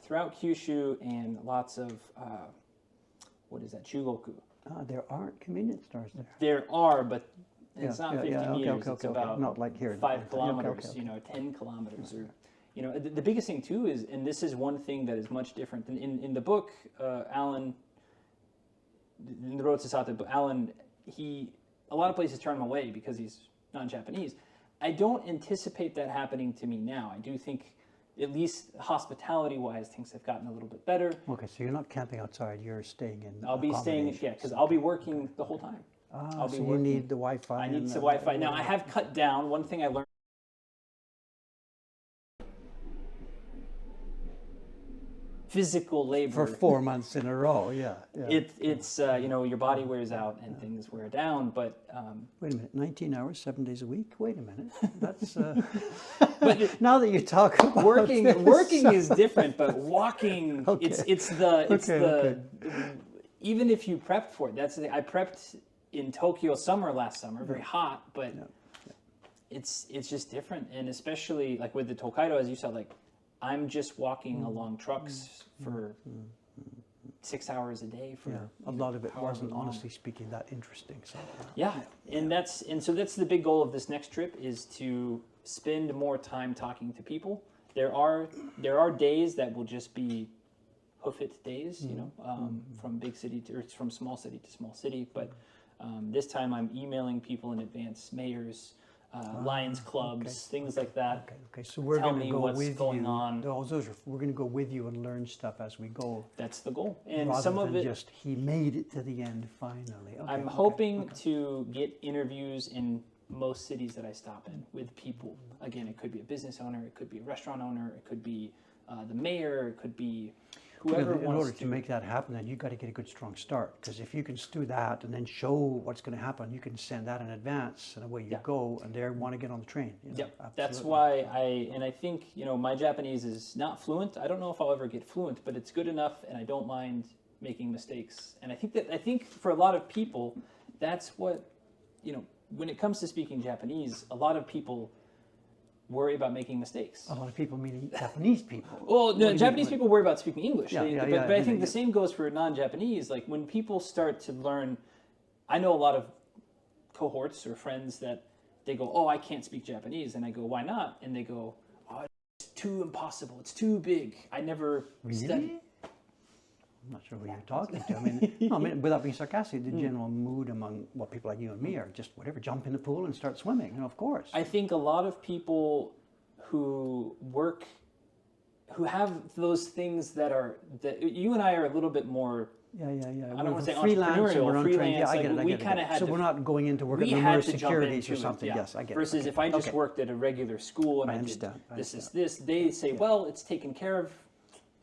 throughout Kyushu and lots of Chugoku. There aren't convenience stores there. There are, but it's not 50 meters. It's about not like here. 5 kilometers. 10 kilometers, or the biggest thing too is, and this is one thing that is much different than in the book. Alan, in the Road to Sata, but Alan, a lot of places turn him away because he's not Japanese. I don't anticipate that happening to me now. I do think, at least hospitality-wise, things have gotten a little bit better. Okay, so you're not camping outside. You're staying in. I'll be staying, because I'll be working the whole time. So you need the Wi-Fi. I need the Wi-Fi. Now, I have cut down. One thing I learned. Physical labor for 4 months in a row. It's your body wears out and things wear down, but wait a minute, 19 hours 7 days a week, wait a minute, that's but now that you talk about working this, is different, but walking, it's the even if you prepped for it, I prepped in Tokyo last summer, very hot, but it's just different. And especially like with the Tokaido, as you said, like I'm just walking along trucks for 6 hours a day for a lot of it wasn't, honestly speaking, that interesting. So so that's the big goal of this next trip, is to spend more time talking to people. There are days that will just be hoof it days, from big city or from small city to small city, but This time I'm emailing people in advance, mayors, Lions clubs, things like that. Okay. So we're Tell going to me go what's with going you. on. We're going to go with you and learn stuff as we go. That's the goal. And rather some than of it, just he made it to the end finally. Okay, I'm hoping to get interviews in most cities that I stop in with people. Again, it could be a business owner, it could be a restaurant owner, it could be the mayor, it could be whoever in wants order to make that happen, then you got to get a good strong start. Because if you can do that and then show what's going to happen, you can send that in advance, and away you go, and they want to get on the train. You know? Yep, that's why I think, you know, my Japanese is not fluent. I don't know if I'll ever get fluent, but it's good enough, and I don't mind making mistakes. And I think for a lot of people, that's what, you know, when it comes to speaking Japanese, a lot of people worry about making mistakes. A lot of people, meaning Japanese people. Well, no, Japanese people worry about speaking English. But But I think the same goes for non-Japanese. Like when people start to learn, I know a lot of cohorts or friends that they go, oh, I can't speak Japanese. And I go, why not? And they go, oh, it's too impossible. It's too big. I never studied. I'm not sure who you're talking to. I mean, without being sarcastic, the general mood among people like you and me are just whatever, jump in the pool and start swimming. You know, of course. I think a lot of people who have those things that you and I are a little bit more. Yeah. I don't want to say freelance. entrepreneurial. Yeah, I like get it. we kind of had. So to, we're not going into work at we Nomura had to jump Securities into or something. It, Yes, I get it. Versus if I just worked at a regular school and I understand. did this, they say, well, it's taken care of.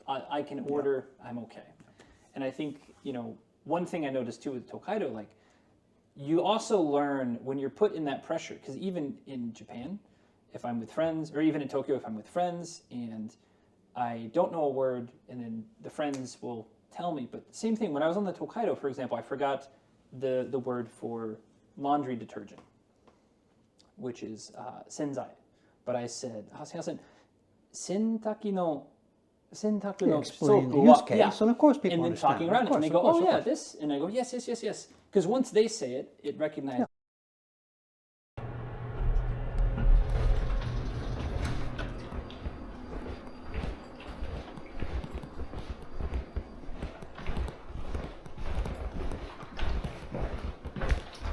I can order. I'm okay. And I think, you know, one thing I noticed too with Tokaido, like you also learn when you're put in that pressure, because even in Japan, if I'm with friends, or even in Tokyo, if I'm with friends and I don't know a word, and then the friends will tell me. But same thing, when I was on the Tokaido, for example, I forgot the word for laundry detergent, which is Sensei. But I said, Sentaku no explain the use case, and of course people and then understand. talking around it, and they go, oh yeah, this, and I go, yes. Because once they say it, it recognizes.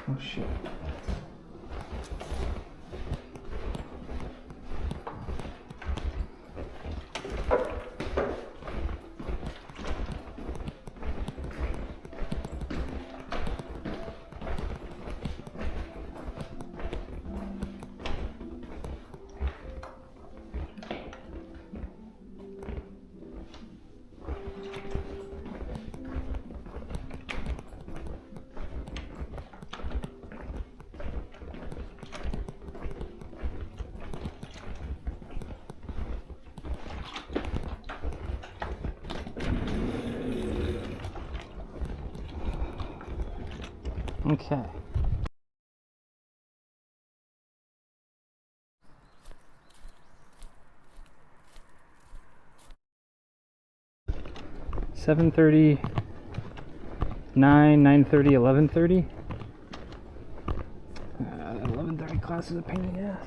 Oh shit. Okay. $7:30, 9:30, 11:30. 11:30 class is a pain in the ass.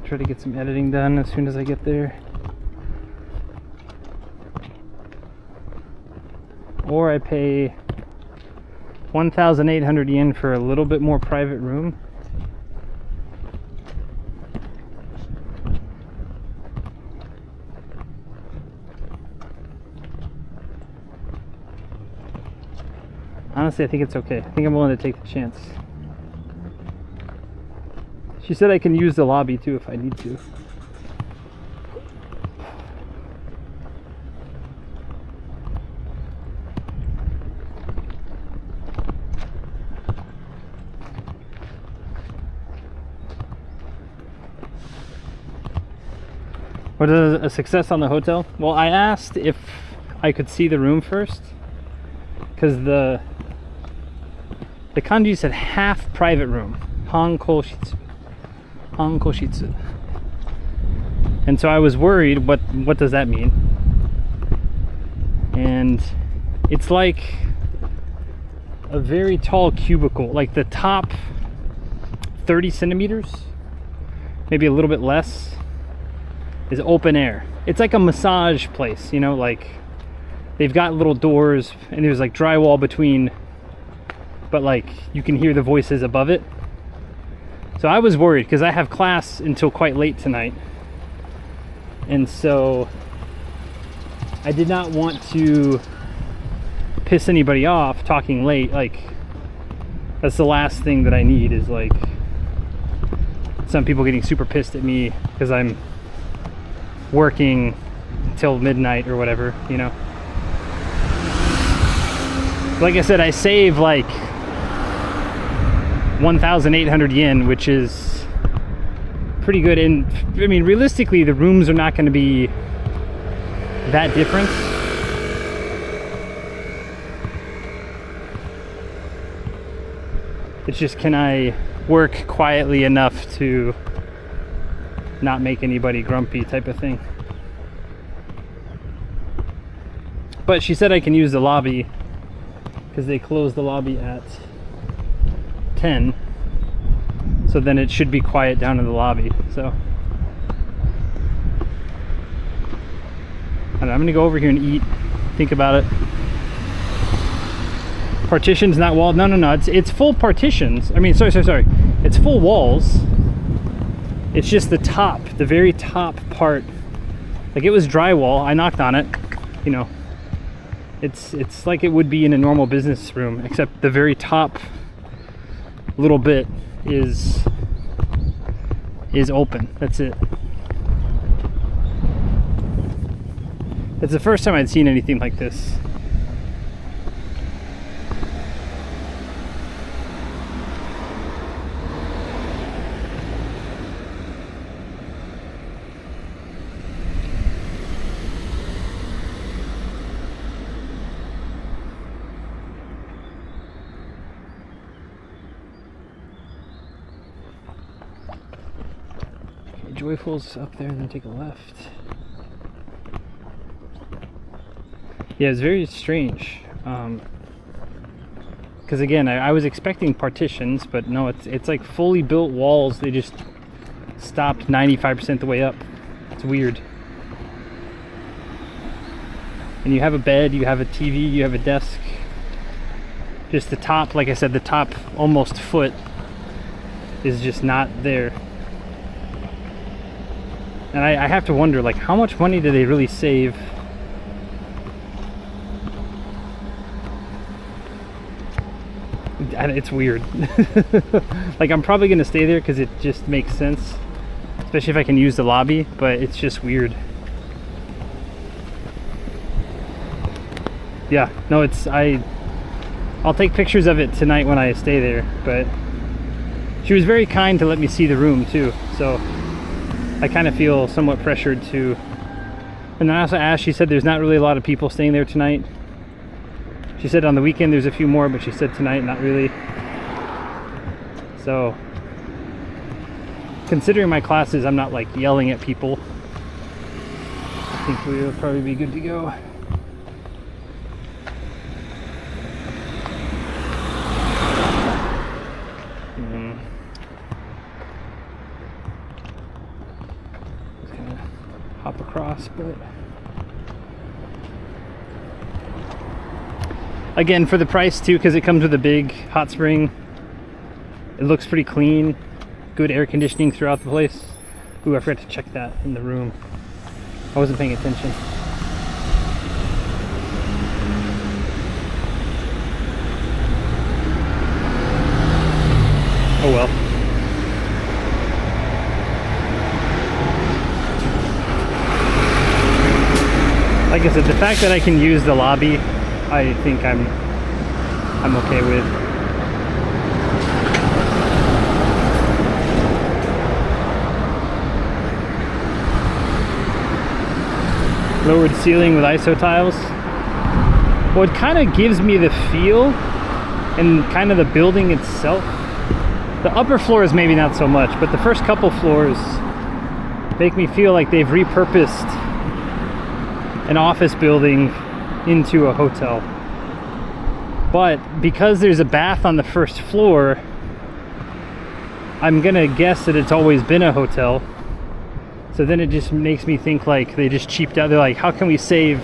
Try to get some editing done as soon as I get there. Or I pay 1,800 yen for a little bit more private room. Honestly, I think it's okay. I think I'm willing to take the chance. She said I can use the lobby too if I need to. What is a success on the hotel? Well, I asked if I could see the room first, because the kanji said half private room, hankoshitsu, and so I was worried. What does that mean? And it's like a very tall cubicle, like the top 30 centimeters, maybe a little bit less. is open air. It's like a massage place, you know, like they've got little doors and there's like drywall between, but like you can hear the voices above it. So I was worried because I have class until quite late tonight. And so I did not want to piss anybody off talking late. Like, that's the last thing that I need, is like some people getting super pissed at me because I'm working till midnight or whatever, you know. Like I said, I save like 1,800 yen, which is pretty good. And I mean, realistically, the rooms are not going to be that different. It's just, can I work quietly enough to not make anybody grumpy type of thing. But she said I can use the lobby because they close the lobby at 10, so then it should be quiet down in the lobby. So I'm gonna go over here and eat, think about it. Partitions, not wall. No, it's full partitions. I mean, sorry, it's full walls. It's just the top, the very top part, like it was drywall. I knocked on it, you know. It's like it would be in a normal business room, except the very top little bit is open. That's it. It's the first time I'd seen anything like this. Joyful's up there and then take a left. Yeah, it's very strange. Because again, I was expecting partitions, but no, it's like fully built walls. They just stopped 95% the way up. It's weird. And you have a bed, you have a TV, you have a desk. Just the top, like I said, the top almost foot is just not there. And I have to wonder, like, how much money do they really save? It's weird. Like, I'm probably gonna stay there because it just makes sense, especially if I can use the lobby, but it's just weird. Yeah, no, I'll take pictures of it tonight when I stay there, but she was very kind to let me see the room too, so I kind of feel somewhat pressured to. And I also asked, she said there's not really a lot of people staying there tonight. She said on the weekend there's a few more, but she said tonight not really. So considering my classes, I'm not like yelling at people. I think we'll probably be good to go. Hop across, but again, for the price too, because it comes with a big hot spring, it looks pretty clean, good air conditioning throughout the place. Ooh, I forgot to check that in the room. I wasn't paying attention. Oh well. Like I said, the fact that I can use the lobby, I think I'm okay with. Lowered ceiling with ISO tiles. Well, it kind of gives me the feel, and kind of the building itself. The upper floors maybe not so much, but the first couple floors make me feel like they've repurposed an office building into a hotel. But because there's a bath on the first floor, I'm gonna guess that it's always been a hotel. So then it just makes me think like they just cheaped out. They're like, how can we save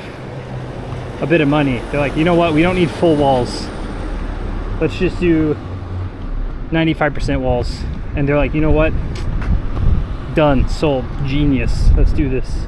a bit of money? They're like, you know what? We don't need full walls. Let's just do 95% walls. And they're like, you know what? Done. Sold. Genius. Let's do this.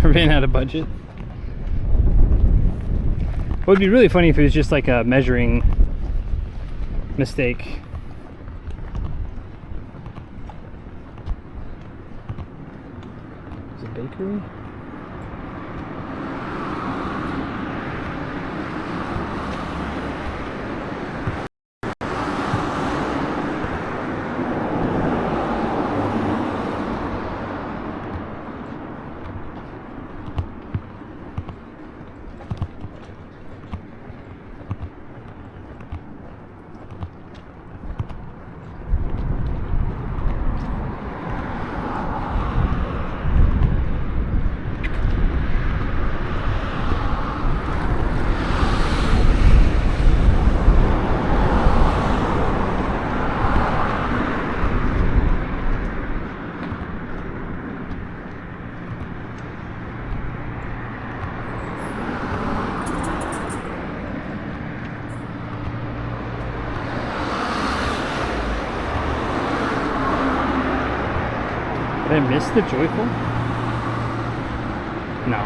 Ran out of budget. It would be really funny if it was just like a measuring mistake. Is it a bakery? Did I miss the joyful? No.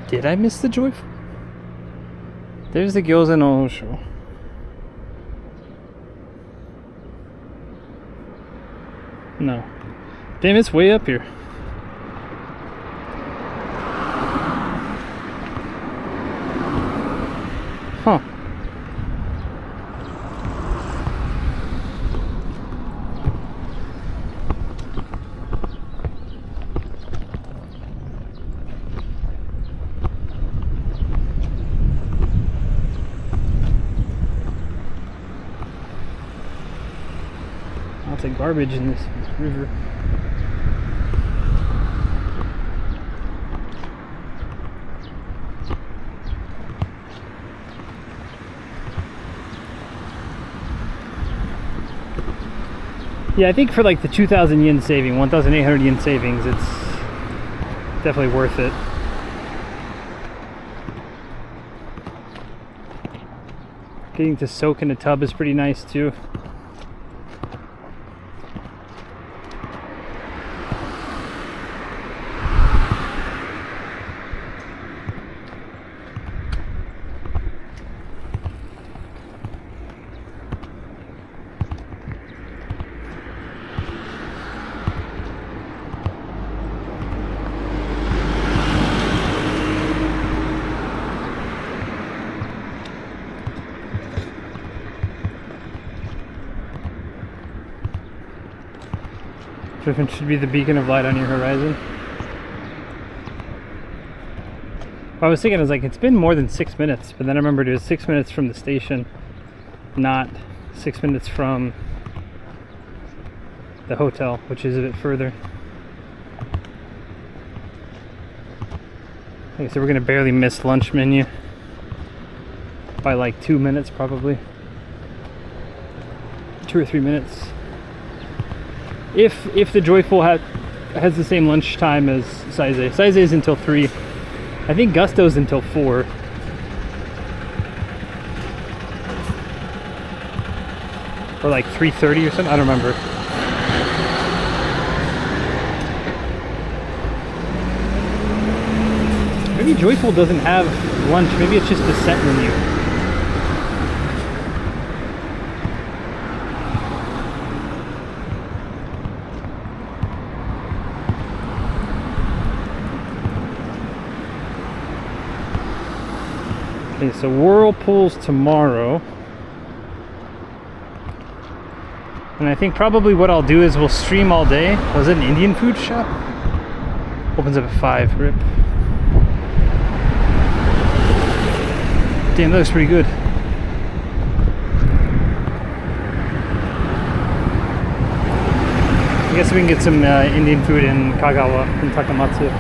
Did I miss the joyful? There's the Gyoza no Osho. No. Damn, it's way up here. Huh. Lots of garbage in this river. Yeah, I think for like the 2,000 yen saving, 1,800 yen savings, it's definitely worth it. Getting to soak in a tub is pretty nice too. Griffin should be the beacon of light on your horizon. What I was thinking, I was like, it's been more than 6 minutes, but then I remembered it was 6 minutes from the station, not 6 minutes from the hotel, which is a bit further. Okay, so we're gonna barely miss lunch menu by like 2 minutes, probably 2 or 3 minutes. If the Joyful has the same lunch time as Sensei. Sensei is until 3. I think Gusto's until 4. Or like 3:30 or something. I don't remember. Maybe Joyful doesn't have lunch. Maybe it's just the set menu. Okay, so Whirlpool's tomorrow. And I think probably what I'll do is we'll stream all day. Was it an Indian food shop? Opens up at 5. Rip. Damn, that looks pretty good. I guess we can get some Indian food in Kagawa, in Takamatsu.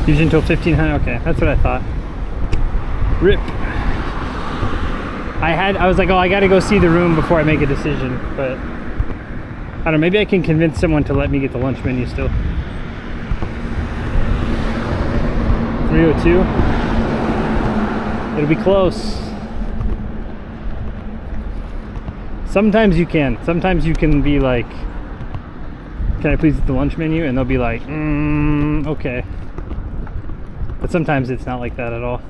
Usually until 1500. Okay, that's what I thought. Rip. I was like, oh, I gotta go see the room before I make a decision, but I don't know, maybe I can convince someone to let me get the lunch menu still. 302. It'll be close. Sometimes you can. Sometimes you can be like, can I please get the lunch menu? And they'll be like, okay. But sometimes it's not like that at all.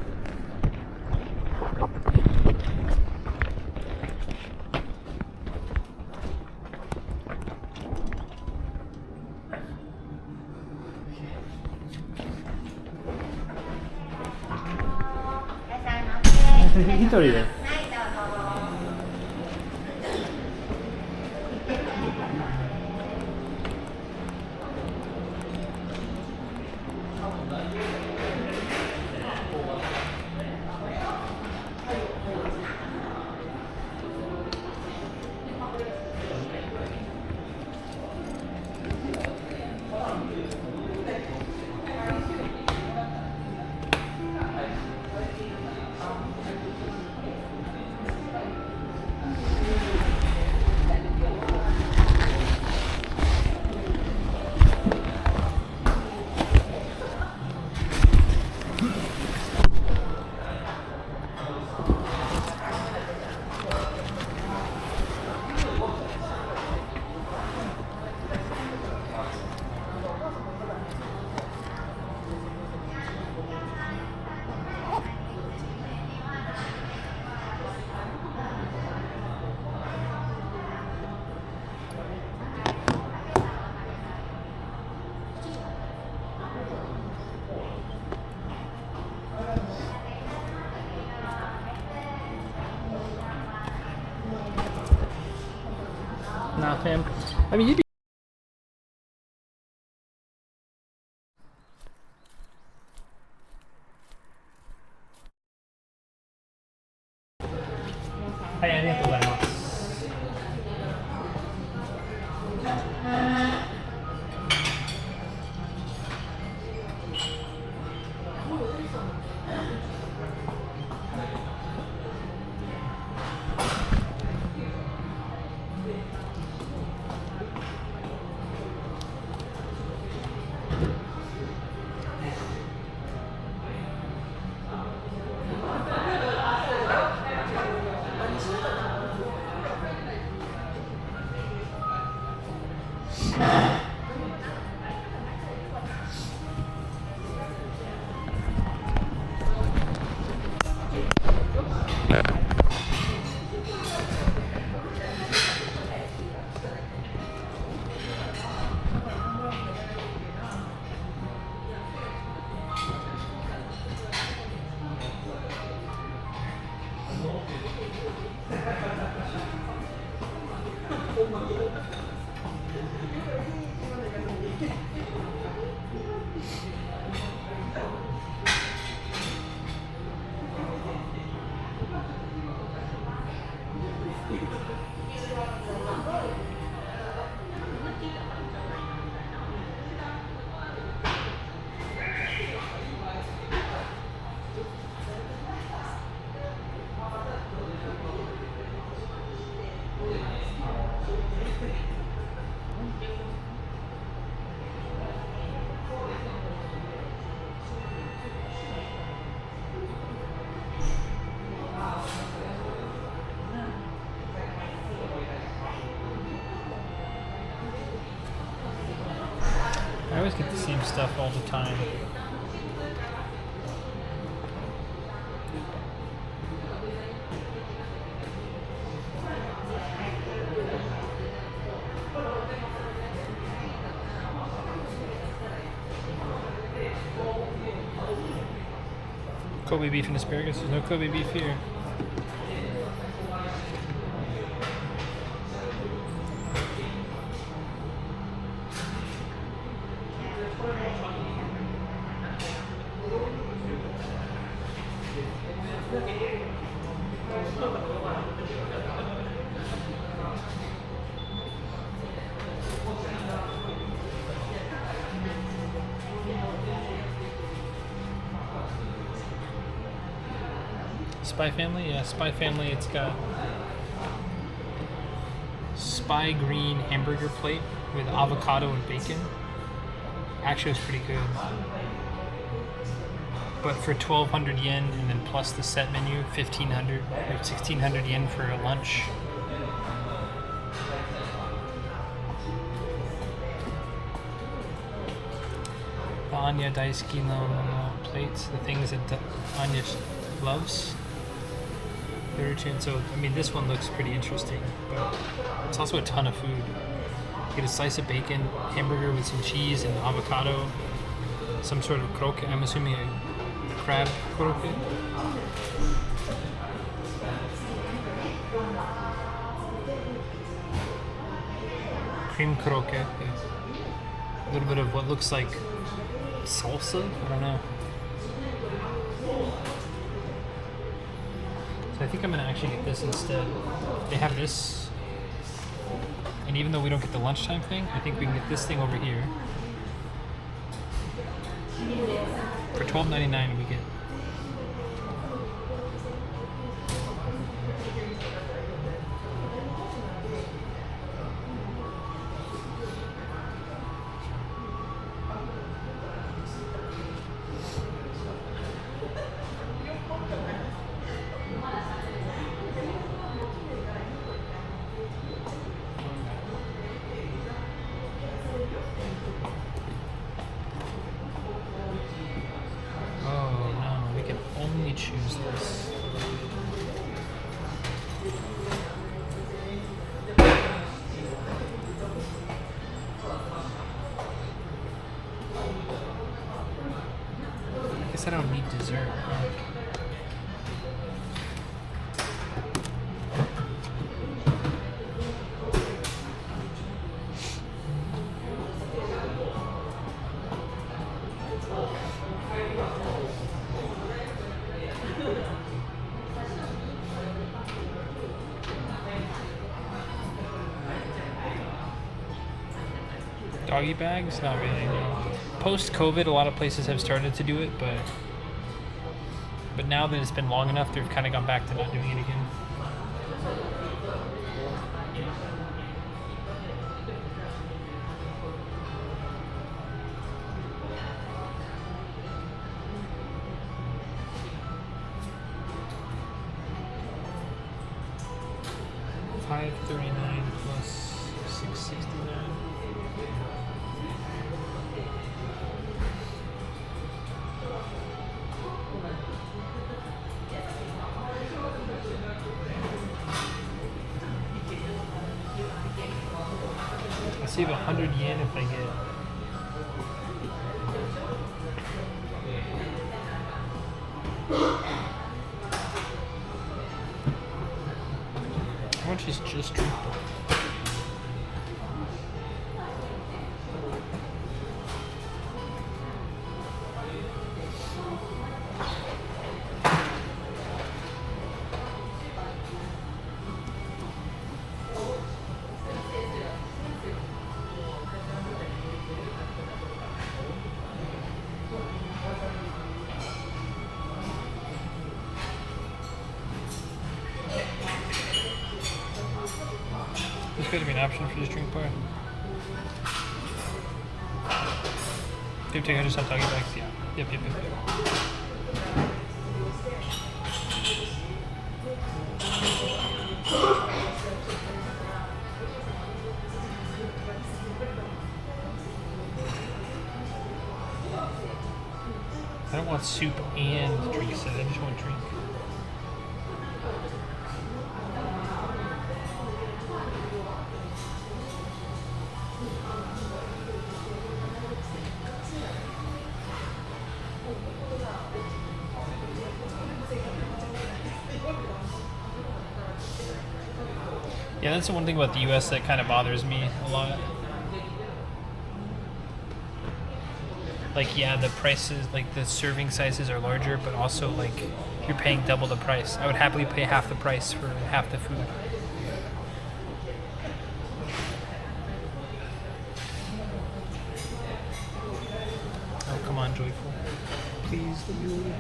Nah, fam. I mean, you'd be. I always get the same stuff all the time. Kobe beef and asparagus. There's no Kobe beef here. Spy Family? Yeah, Spy Family. It's got Spy Green hamburger plate with avocado and bacon. Actually, it's pretty good. But for 1,200 yen and then plus the set menu, 1,500 or 1,600 yen for a lunch. The Anya Daisuki no plates, the things that Anya loves. So, I mean, this one looks pretty interesting, but it's also a ton of food. You get a slice of bacon, hamburger with some cheese and avocado, some sort of croque, I'm assuming a crab croque. Cream croque, yeah. A little bit of what looks like salsa, I don't know. I think I'm gonna actually get this instead. They have this, and even though we don't get the lunchtime thing, I think we can get this thing over here. For $12.99 we get. Choose this. I guess I don't need dessert. Doggy bags? Not really, no. Post-COVID, a lot of places have started to do it, but now that it's been long enough, they've kind of gone back to not doing it again. $539 plus $669. I save 100 yen if I get. How much is just drink bowl? There's got to be an option for this drink bar. Yep, take 100 doggy bags. Yeah. Yep. I don't want soup and drink set. I just want drink. Yeah, that's the one thing about the US that kind of bothers me a lot. Like, yeah, the prices, like the serving sizes are larger, but also like you're paying double the price. I would happily pay half the price for half the food. Oh, come on, Joyful. Please, let me leave.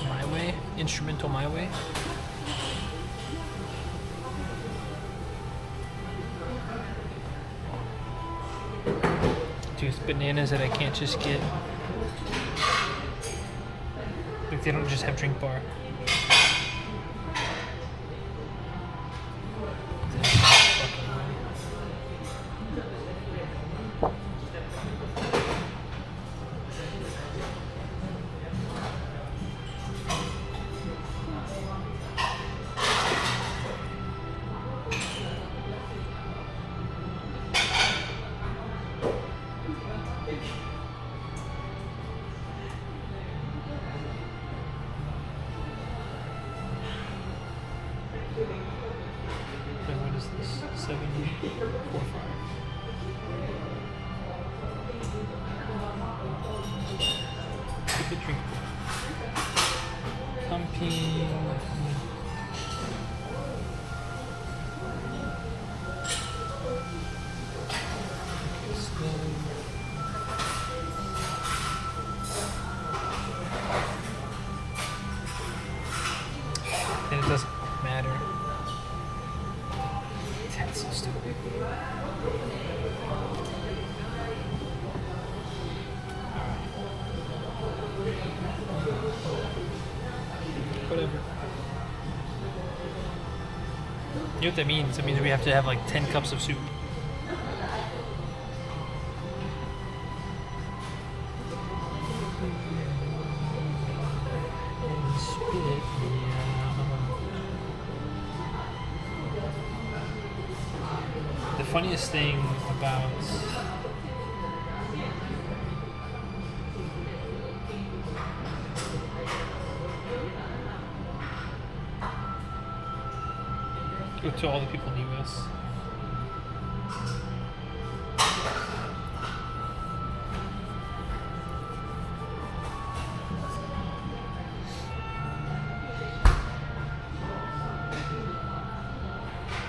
My way? Instrumental My Way? Dude, it's bananas that I can't just get. Like, they don't just have drink bar. Wait, what is this? 745. Keep it drink. Pumping. Then it doesn't matter. That's so stupid. Whatever. You know what that means? It means we have to have like 10 cups of soup. And spit me out. The funniest thing about to all the people in the US.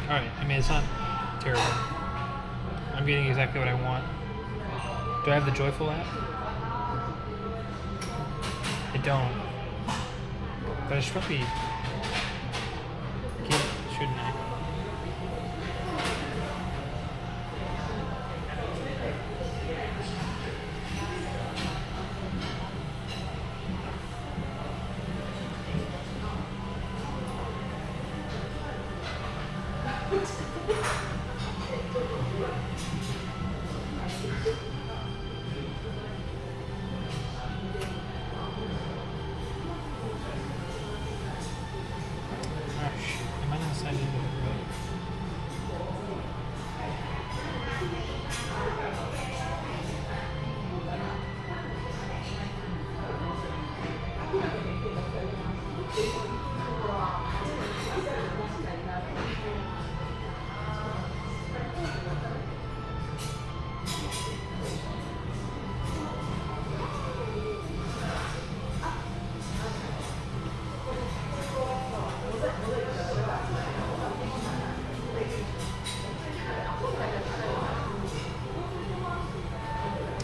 Alright, I mean, it's not terrible. I'm getting exactly what I want. Do I have the Joyful app? I don't. But I should probably get it, shouldn't I? Ah, shit. Am I not signed into it right?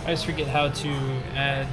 I just forget how to add.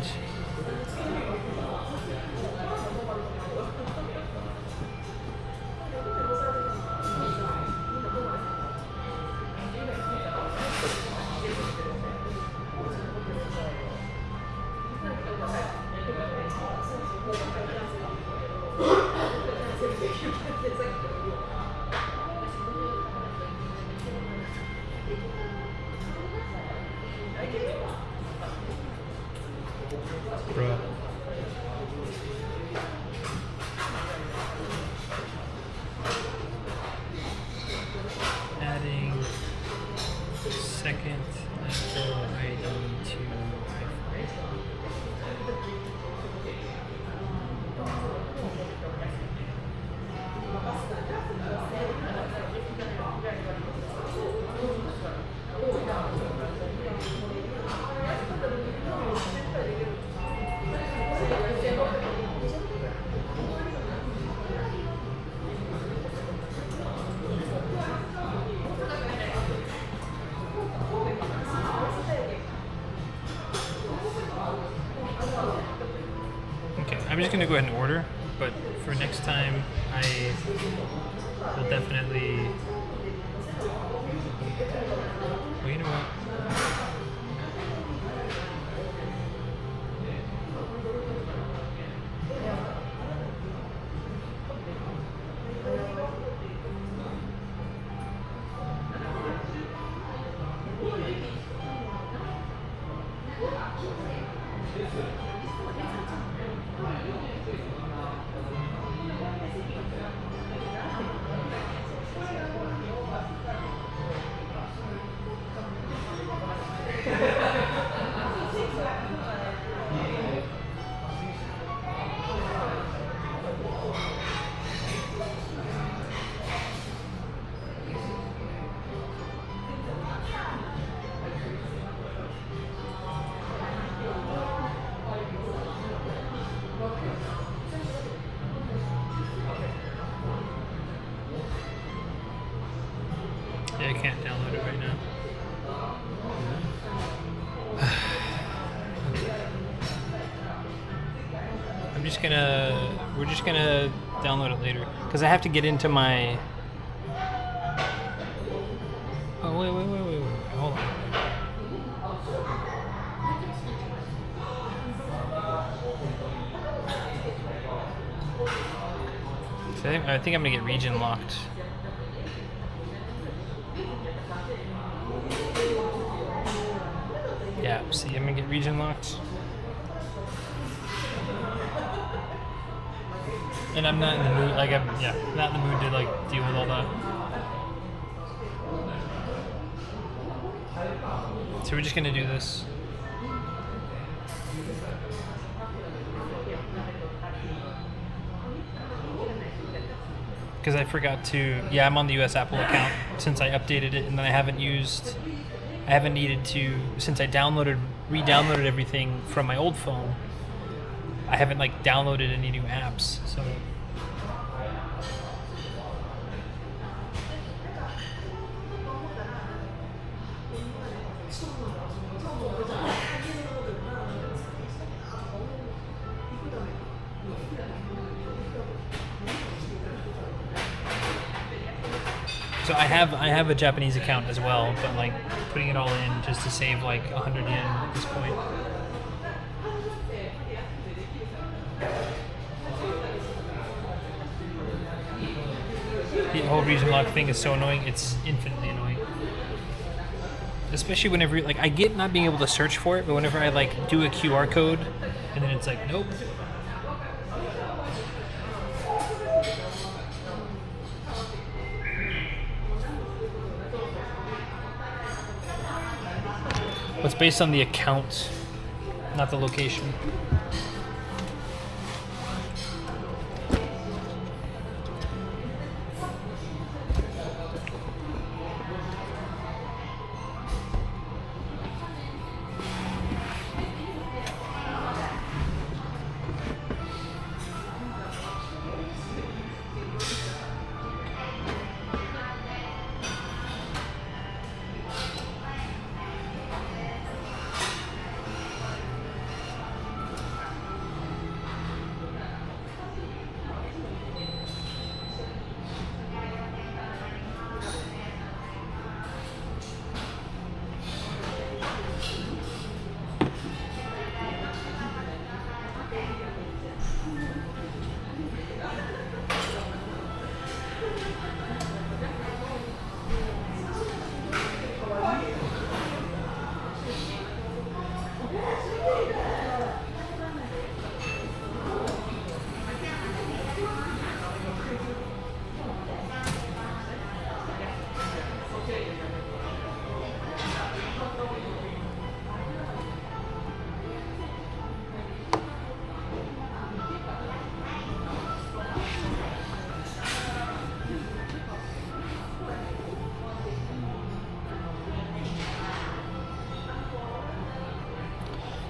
second item to I'm just gonna go ahead and order, but for next time, I will definitely. Well, you know what? Yeah, I can't download it right now. We're just gonna download it later. Because I have to get into my... Oh, wait, hold on. So I think I'm gonna get region locked. Yeah, see, I'm gonna get region locked. And I'm not in the mood, not in the mood to like deal with all that. So we're just gonna do this. Because I forgot to, I'm on the US Apple account since I updated it, and then I haven't needed to, since I re-downloaded everything from my old phone, I haven't like downloaded any new apps, so. So I have a Japanese account as well, but like putting it all in just to save like 100 yen at this point. The whole region lock thing is so annoying. It's infinitely annoying. Especially whenever, like, I get not being able to search for it, but whenever I like do a QR code and then it's like, nope. It's based on the account, not the location.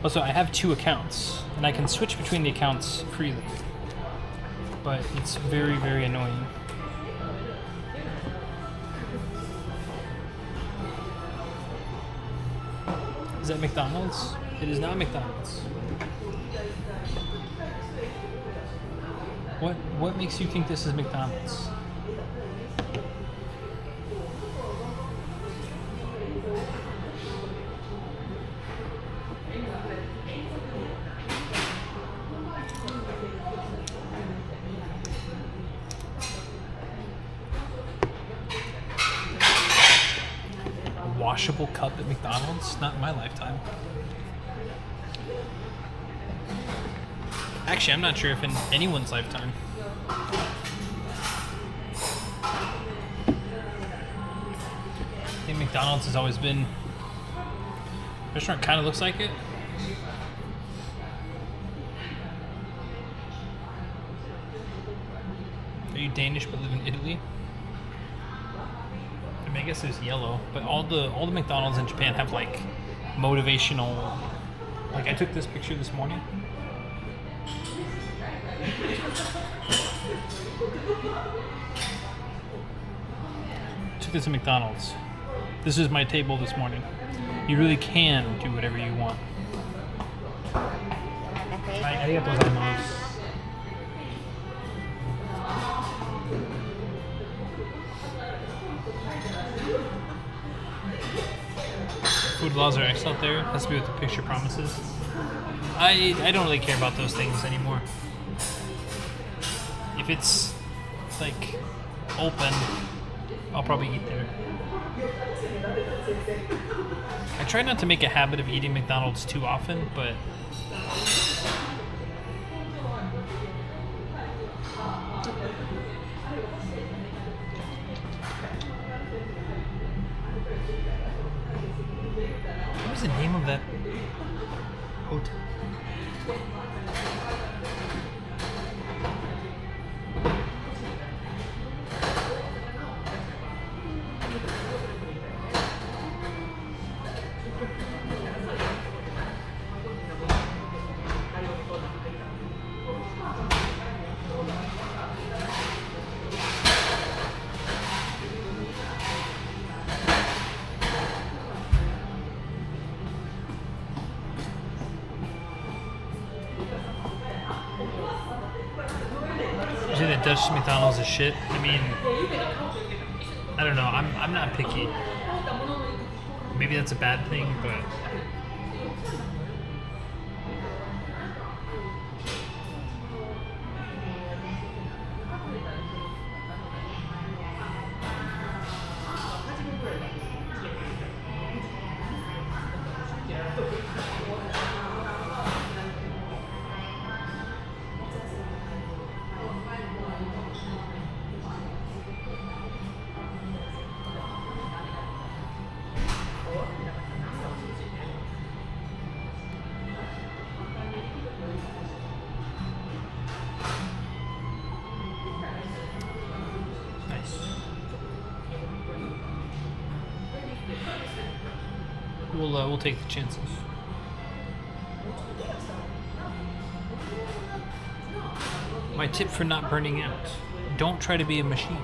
Also, I have 2 accounts, and I can switch between the accounts freely. But it's very, very annoying. Is that McDonald's? It is not McDonald's. What makes you think this is McDonald's? Washable cup at McDonald's? Not in my lifetime. Actually, I'm not sure if in anyone's lifetime. I think McDonald's has always been... The restaurant kind of looks like it. Are you Danish but live in Italy? I mean, I guess there's yellow, but all the McDonald's in Japan have like motivational. Like I took this picture this morning. Took this at McDonald's. This is my table this morning. You really can do whatever you want. Arigatou gozaimasu. Food laws are excellent there. Has to be what the picture promises. I don't really care about those things anymore. If it's like open, I'll probably eat there. I try not to make a habit of eating McDonald's too often, but what was the name of that hotel? You say that Dutch McDonald's is shit? I mean, I don't know. I'm not picky. Maybe that's a bad thing, but we'll take the chances. My tip for not burning out: don't try to be a machine.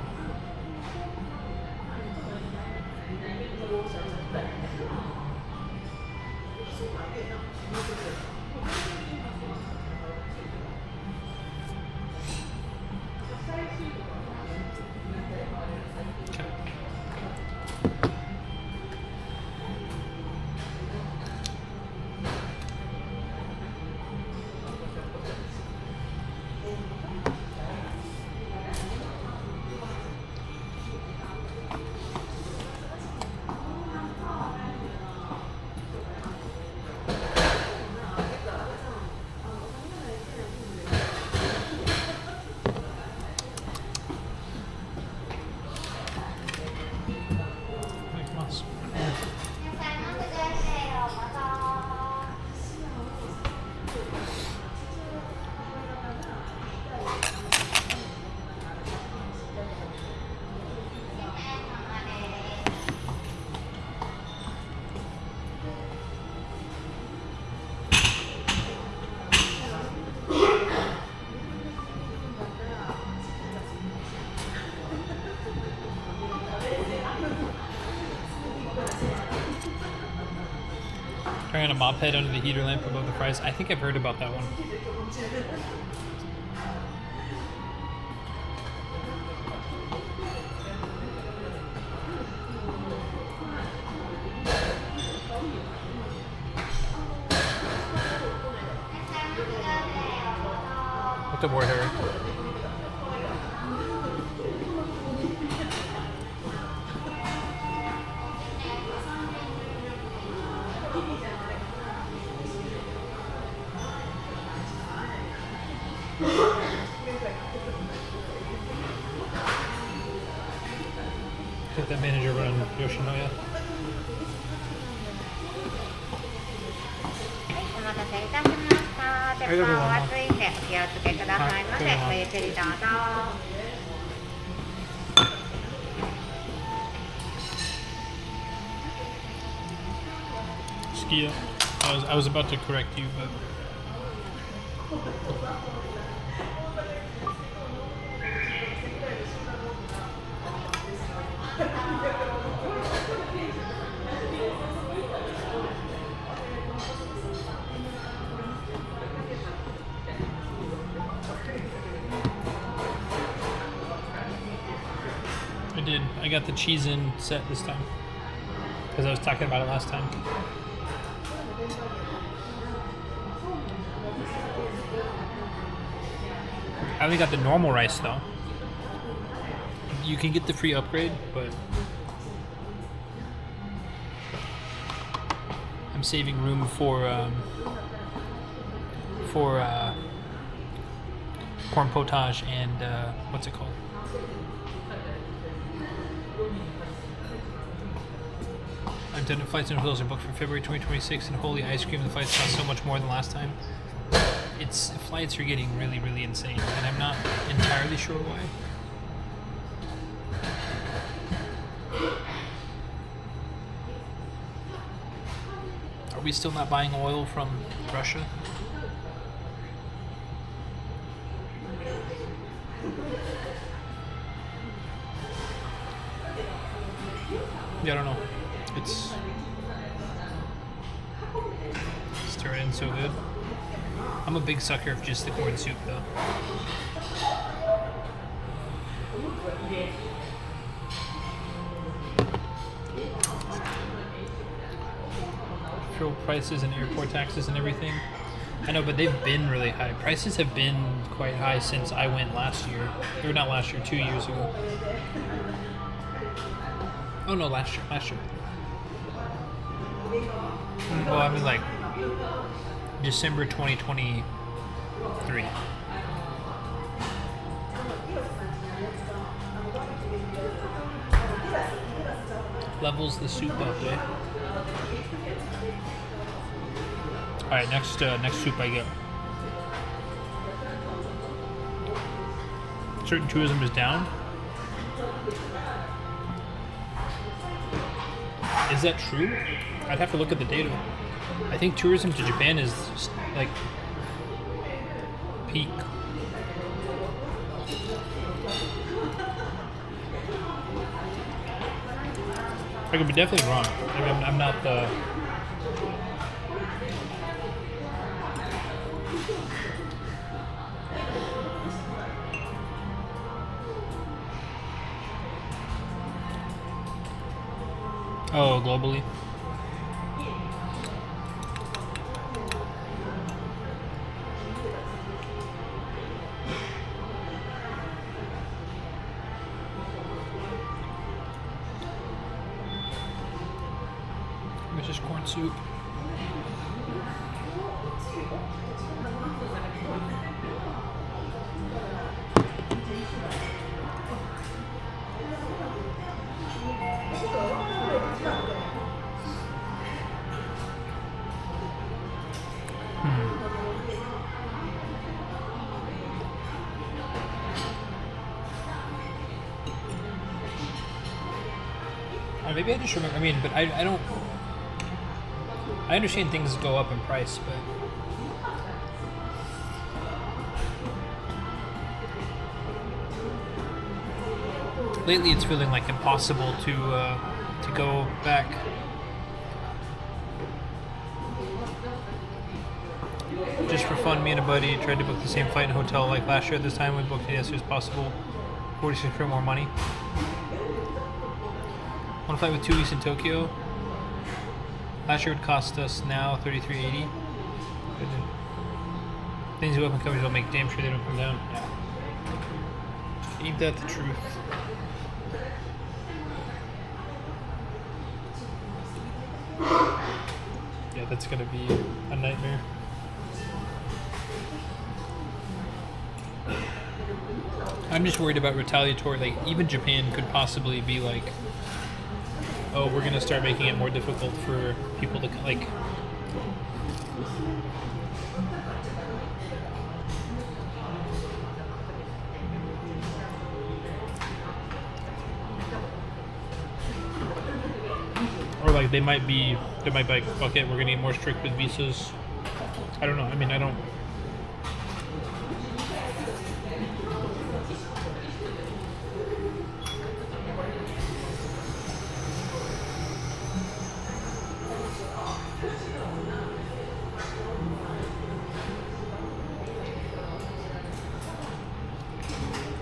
Turning a mop head under the heater lamp above the fries. I think I've heard about that one. What's up, Warrior? Get that manager run Yoshinoya. お待たせいたしました。鉄板お熱いんでお気をつけくださいませ。ごゆっくりどうぞ。Skia. I was about to correct you, but I did. I got the cheese in set this time because I was talking about it last time. I only got the normal rice though. You can get the free upgrade, but I'm saving room for corn potage and what's it called? I've done flights and hotels are booked for February 2026, and holy ice cream, the flights cost so much more than last time. Flights are getting really, really insane, and I'm not entirely sure why. Are we still not buying oil from Russia? Yeah, I don't know. It's turned in so good. I'm a big sucker of just the corn soup, though. Fuel prices and airport taxes and everything. I know, but they've been really high. Prices have been quite high since I went last year. Or not last year, 2 years ago. Oh no, last year. Well, I mean like December 2023. Levels the soup up, eh? Alright, next soup I get. Certain tourism is down. Is that true? I'd have to look at the data. I think tourism to Japan is like peak. I could be definitely wrong. I'm not the. Oh, globally. This is corn soup. Maybe I just remember. I mean, but I don't. I understand things go up in price, but lately it's feeling like impossible to go back fun. Me and a buddy tried to book the same flight and hotel like last year at this time. We booked it as soon as possible. 46 for more money. One flight with 2 weeks in Tokyo. Last year would cost us now $33.80. Things the weapon companies will make damn sure they don't come down. Yeah. Ain't that the truth? Yeah, that's gonna be a nightmare. I'm just worried about retaliatory, like even Japan could possibly be like, oh, we're gonna start making it more difficult for people to like. Or like they might be like, okay, we're gonna get more strict with visas. I don't know. I mean, I don't.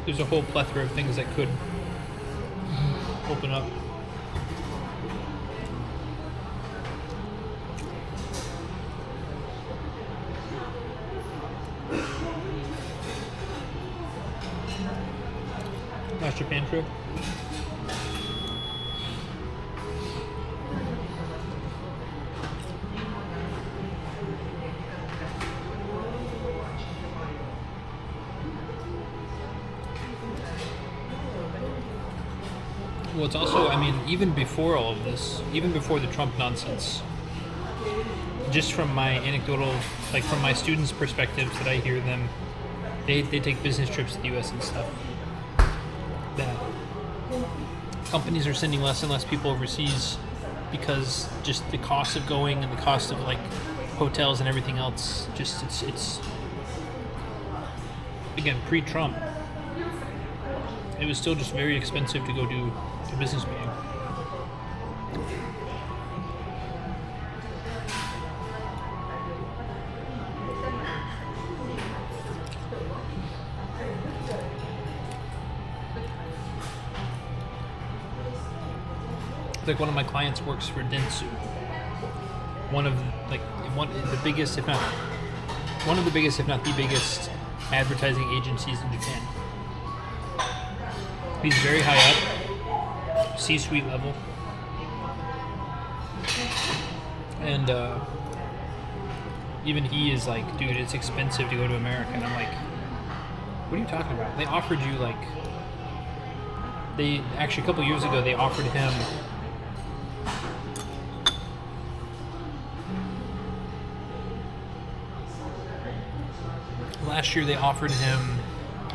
There's a whole plethora of things that could open up. Last Japan trip. Well, it's also, I mean, even before all of this, even before the Trump nonsense, just from my anecdotal, like from my students' perspectives that I hear them, they take business trips to the US and stuff. That companies are sending less and less people overseas because just the cost of going and the cost of like hotels and everything else, just it's again, pre-Trump, it was still just very expensive to go do a business meeting. Like one of my clients works for Dentsu, one of the biggest, if not the biggest advertising agencies in Japan. He's very high up, C-suite level, and even he is like, dude, it's expensive to go to America. And I'm like, what are you talking about? They offered you like, they actually a couple years ago they offered him last year they offered him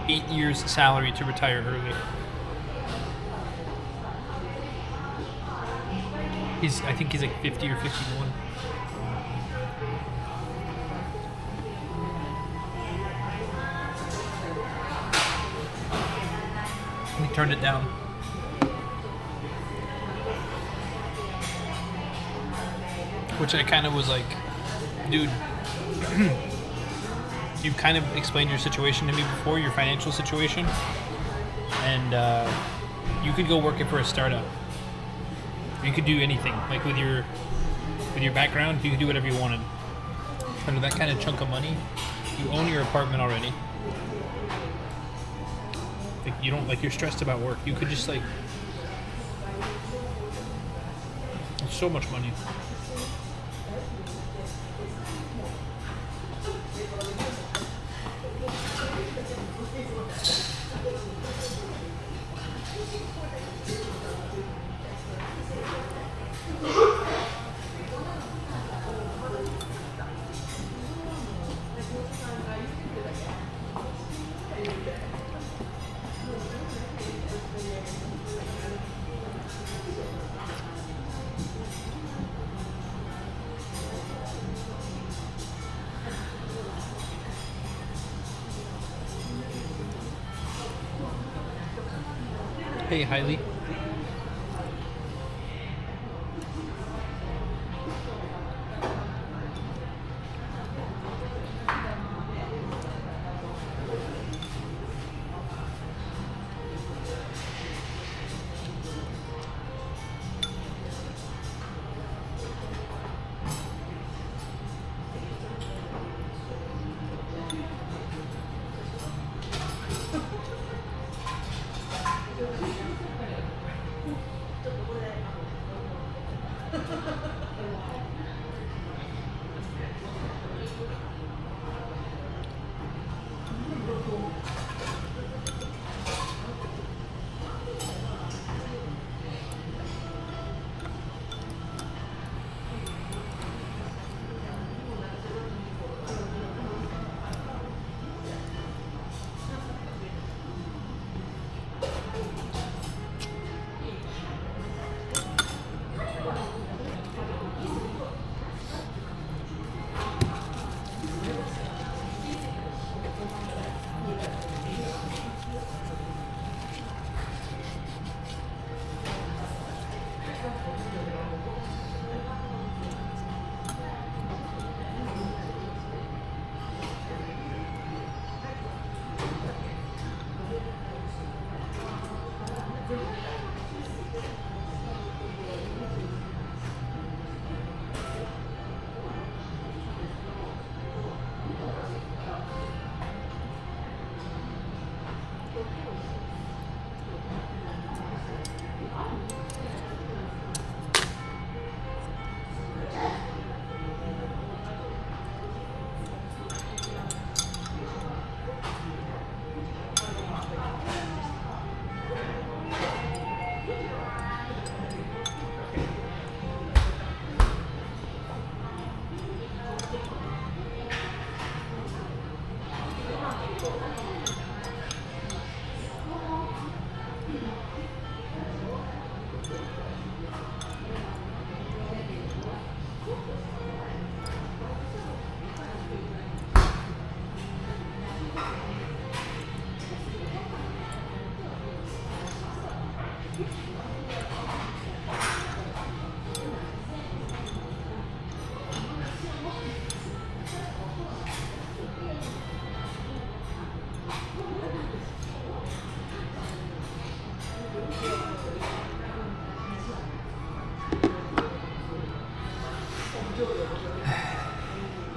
8 years salary to retire early. I think he's like 50 or 51. And he turned it down. Which I kind of was like, dude, you've kind of explained your situation to me before, your financial situation, and you could go work it for a startup. You could do anything, like with your background, you could do whatever you wanted. Under that kind of chunk of money, you own your apartment already. Like you don't, like, you're stressed about work. You could just like, it's so much money. Hey, Hailey.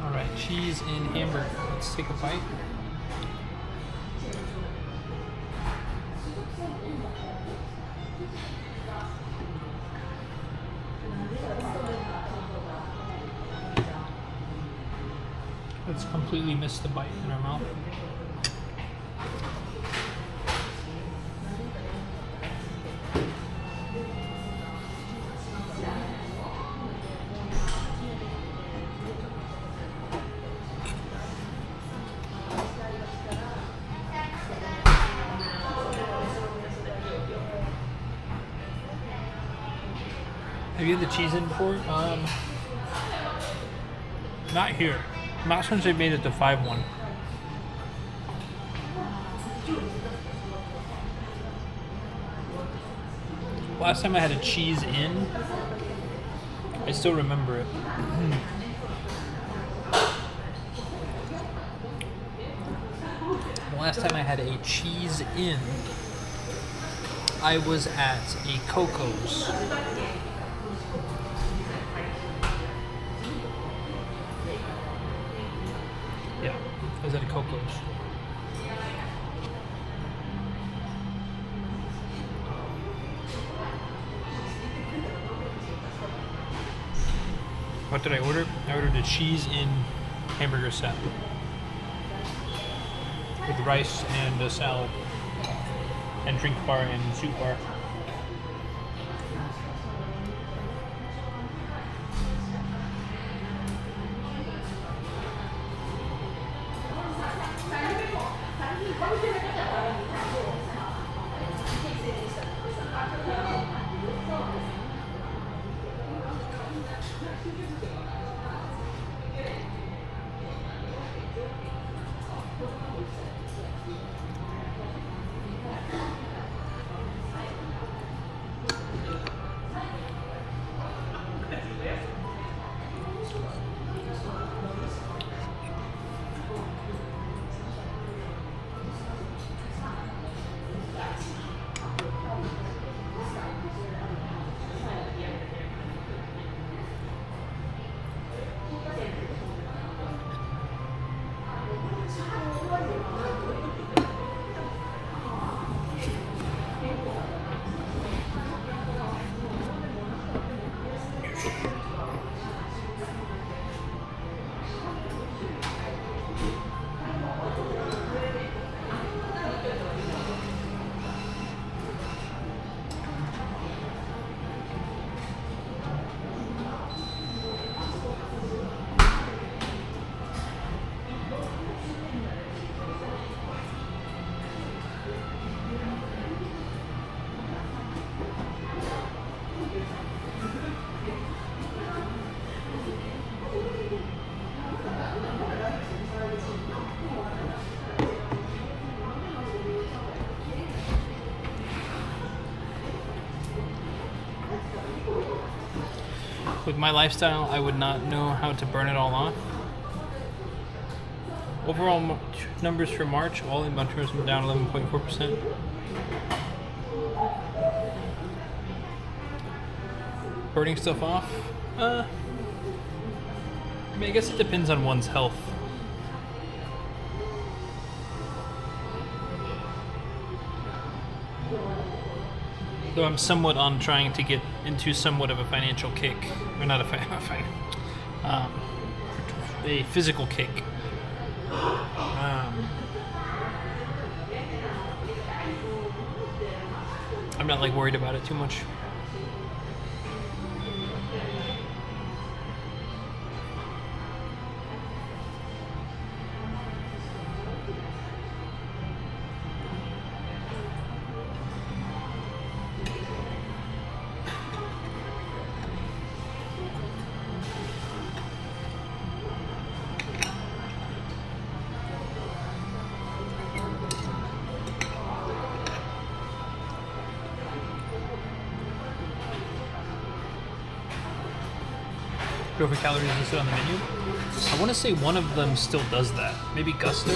Alright, cheese in hamburger. Let's take a bite. Let's completely miss the bite in our mouth. Have you had the cheese in before? Not here. Not since they made it the 5-1. Last time I had a cheese in, I still remember it. The last time I had a cheese in, I was at a Coco's. Yeah, I was at a Coco's. What did I order? I ordered a cheese in hamburger set with rice and a salad and drink bar and soup bar. With my lifestyle, I would not know how to burn it all off. Overall numbers for March, all in numbers were down 11.4%. Burning stuff off? I mean, I guess it depends on one's health. Though I'm somewhat on trying to get into somewhat of a financial kick, or not a physical kick. I'm not like worried about it too much. Go for calories listed on the menu. I want to say one of them still does that. Maybe Gusto.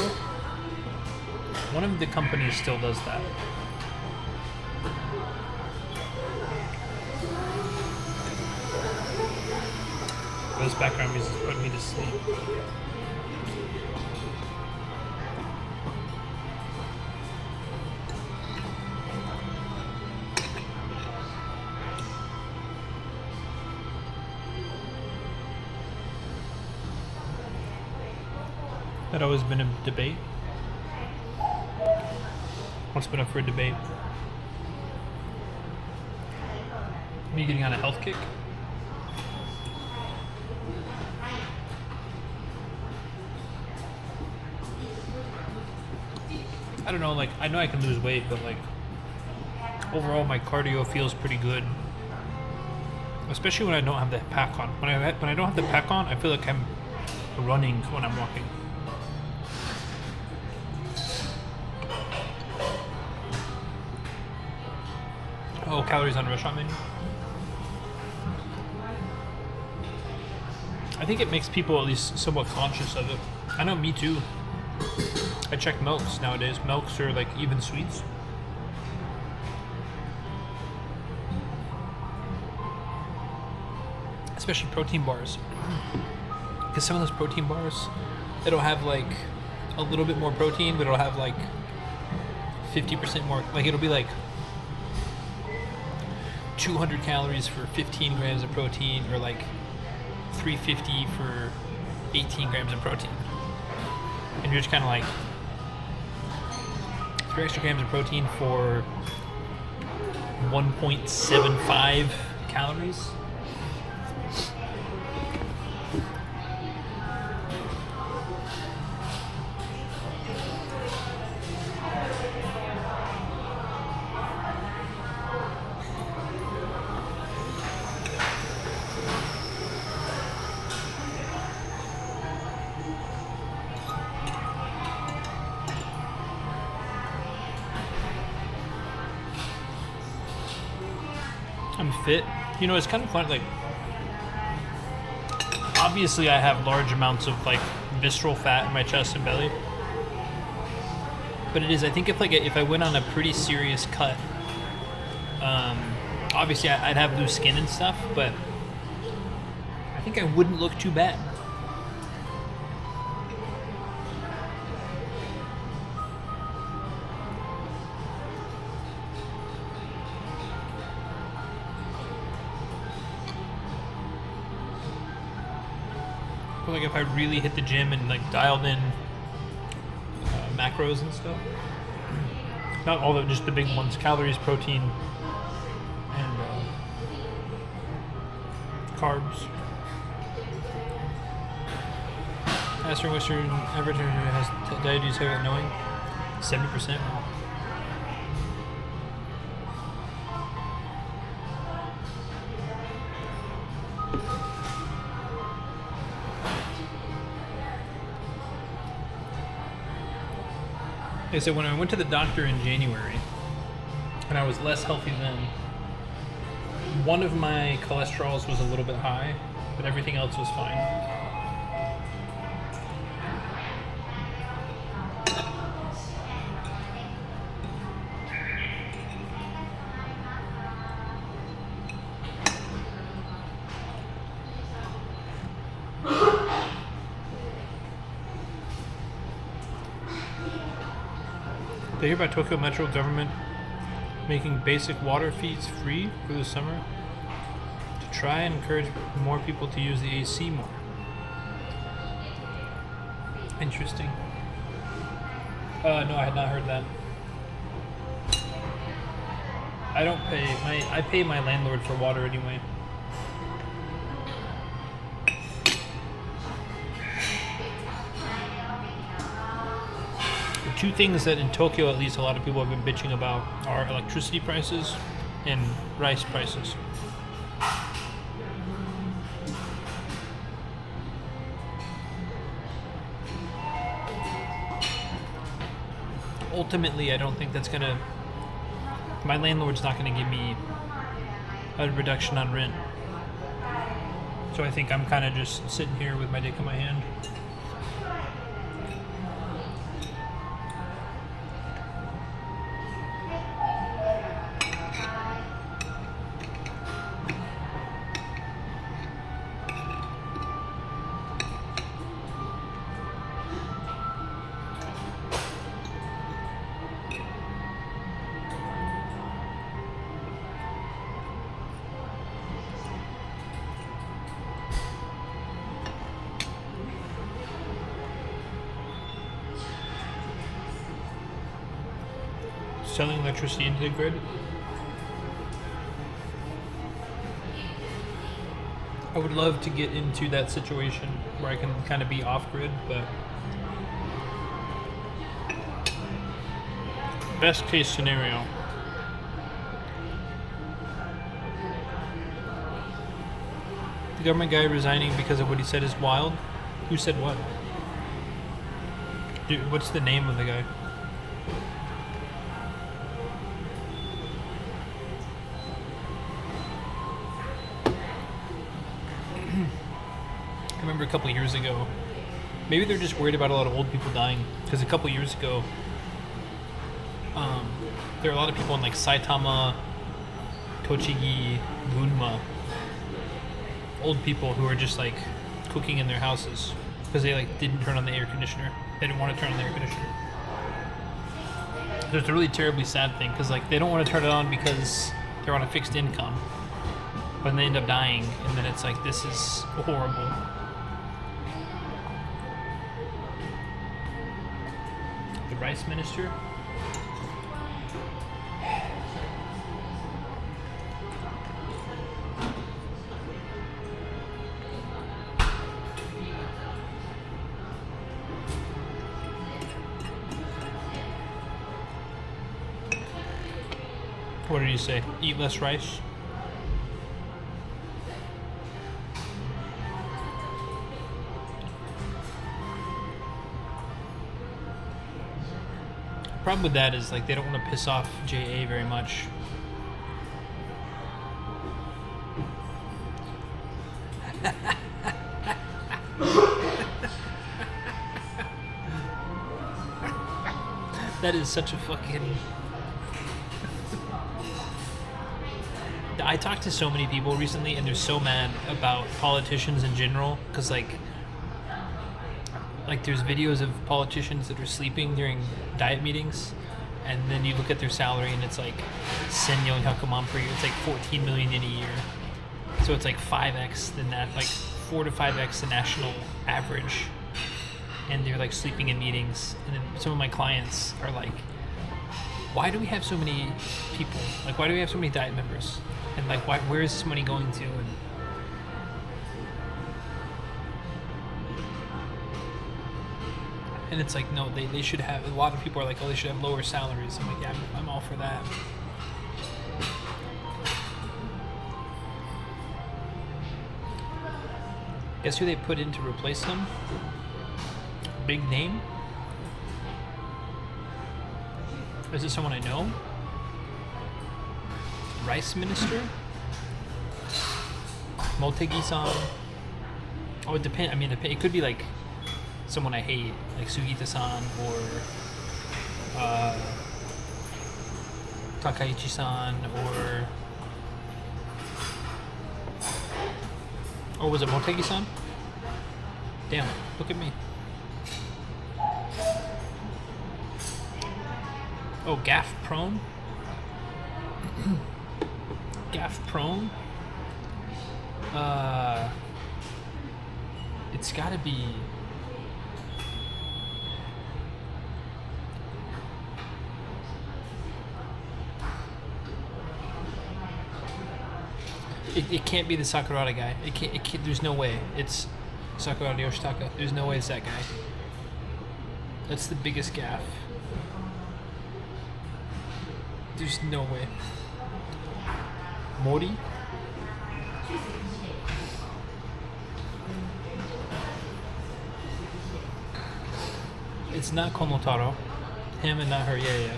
One of the companies still does that. This background music is putting me to sleep. That always been a debate. What's been up for a debate? Me getting on a health kick? I don't know, like, I know I can lose weight, but like, overall my cardio feels pretty good. Especially when I don't have the pack on. When I don't have the pack on, I feel like I'm running when I'm walking. Oh, calories on a restaurant menu. I think it makes people at least somewhat conscious of it. I know, me too. I check milks nowadays. Milks or like even sweets. Especially protein bars. Because some of those protein bars, it'll have like a little bit more protein, but it'll have like 50% more. Like it'll be like 200 calories for 15 grams of protein, or like 350 for 18 grams of protein. And you're just kind of like 3 extra grams of protein for 1.75 calories. I'm fit. You know, it's kind of fun. Like, obviously, I have large amounts of like visceral fat in my chest and belly. But it is. I think if I went on a pretty serious cut, obviously I'd have loose skin and stuff. But I think I wouldn't look too bad. But like if I really hit the gym and like dialed in macros and stuff, not all just the big ones, calories, protein, and carbs. Ask what's your average has diabetes without knowing? 70%. Okay, so when I went to the doctor in January, and I was less healthy then, one of my cholesterols was a little bit high, but everything else was fine. Did you hear about Tokyo Metro government making basic water fees free for the summer to try and encourage more people to use the AC more? Interesting. No, I had not heard that. I pay my landlord for water anyway. Two things that in Tokyo, at least, a lot of people have been bitching about are electricity prices and rice prices. Ultimately, I don't think that's gonna... My landlord's not gonna give me a reduction on rent. So I think I'm kind of just sitting here with my dick in my hand. Selling electricity into the grid. I would love to get into that situation where I can kind of be off grid, but best case scenario. The government guy resigning because of what he said is wild. Who said what? Dude, what's the name of the guy? I remember a couple years ago, maybe they're just worried about a lot of old people dying, because a couple years ago, there are a lot of people in like Saitama, Tochigi, Gunma, old people who are just like cooking in their houses because they like didn't turn on the air conditioner. They didn't want to turn on the air conditioner. So it's a really terribly sad thing because like they don't want to turn it on because they're on a fixed income, but then they end up dying, and then it's like, this is horrible. The rice minister? What did he say? Eat less rice? The problem with that is like they don't want to piss off JA very much. That is such a fucking... I talked to so many people recently, and they're so mad about politicians in general, because like there's videos of politicians that are sleeping during diet meetings, and then you look at their salary and it's like Senyo Hyakuman per year, it's like 14 million in a year. So it's like 5x than that, like 4 to 5x the national average. And they're like sleeping in meetings. And then some of my clients are like, why do we have so many people? Like, why do we have so many diet members? And like, where is this money going to? And it's like, no, they should have, a lot of people are like, oh, they should have lower salaries. I'm like, yeah, I'm all for that. Guess who they put in to replace him? Big name? Is it someone I know? Rice Minister? Motegi-san? Oh, it depends. I mean, it could be like someone I hate, like Sugita-san or Takaichi-san or was it Motegi-san? Damn, look at me. Oh, Gaff Prone? Gaff Prone? It's gotta be... It can't be the Sakurada guy. It can't, there's no way. It's Sakurada Yoshitaka. There's no way it's that guy. That's the biggest gaff. There's no way. Mori? It's not Konotaro. Him and not her, yeah.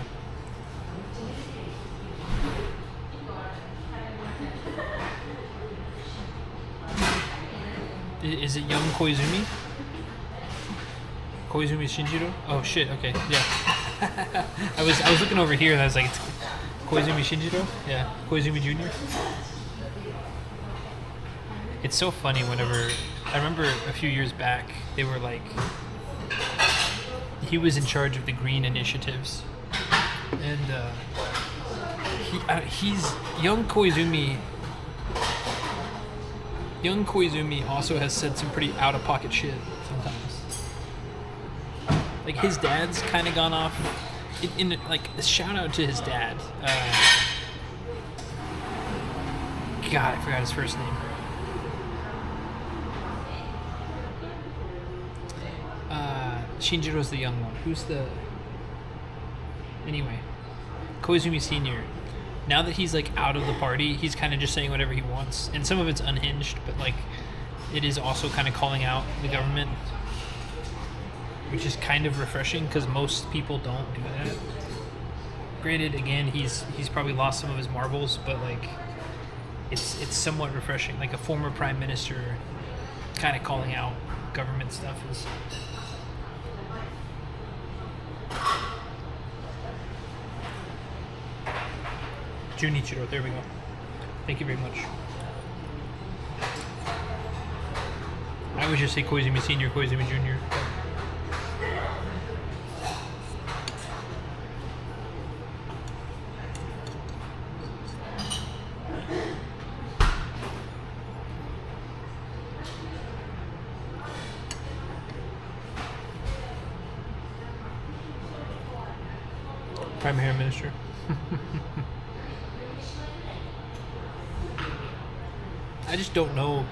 Is it young Koizumi? Koizumi Shinjiro? Oh shit, okay, yeah. I was looking over here and I was like, it's Koizumi Shinjiro? Yeah, Koizumi Jr. It's so funny whenever, I remember a few years back, they were like, he was in charge of the green initiatives. And he's, young Koizumi also has said some pretty out-of-pocket shit sometimes. Like, his dad's kind of gone off. Like, a shout-out to his dad. God, I forgot his first name. Shinjiro's the young one. Who's the... Anyway. Koizumi Sr. Now that he's like out of the party, he's kind of just saying whatever he wants, and some of it's unhinged, but like it is also kind of calling out the government, which is kind of refreshing because most people don't do that. Granted, again, he's probably lost some of his marbles, but like it's somewhat refreshing. Like a former prime minister kind of calling out government stuff is. Junichiro, there we go. Thank you very much. I would just say Koizumi Sr., Koizumi Jr. Primary Minister. I just don't know.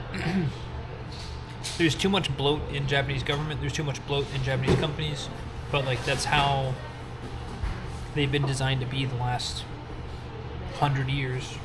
There's too much bloat in Japanese government. There's too much bloat in Japanese companies. But like that's how they've been designed to be the last 100 years.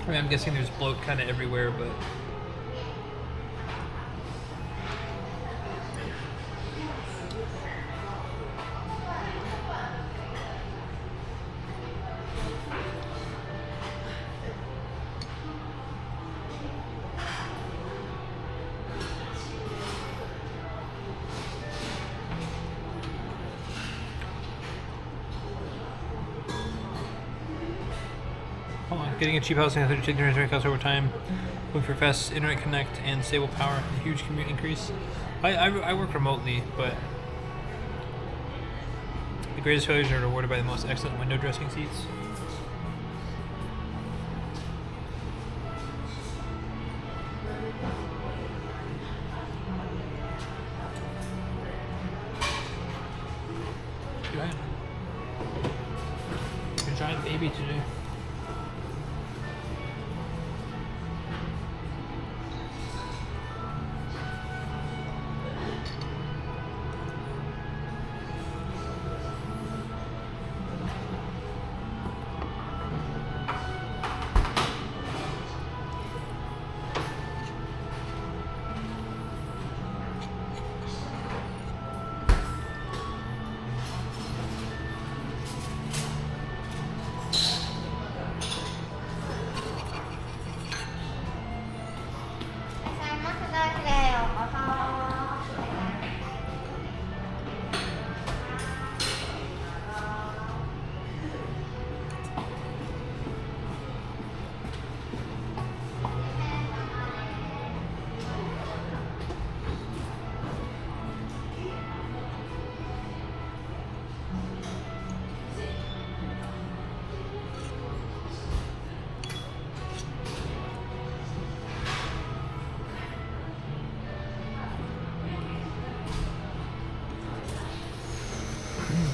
I mean, I'm guessing there's bloat kind of everywhere, but Getting a cheap house and take the internet costs over time. Looking for fast internet connect and stable power. A huge commute increase. I work remotely, but the greatest failures are rewarded by the most excellent window dressing seats. Giant baby today.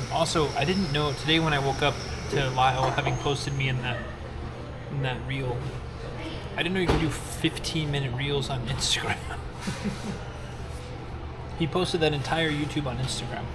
Also, I didn't know today when I woke up to Lyle having posted me in that reel. I didn't know you could do 15-minute reels on Instagram. He posted that entire YouTube on Instagram.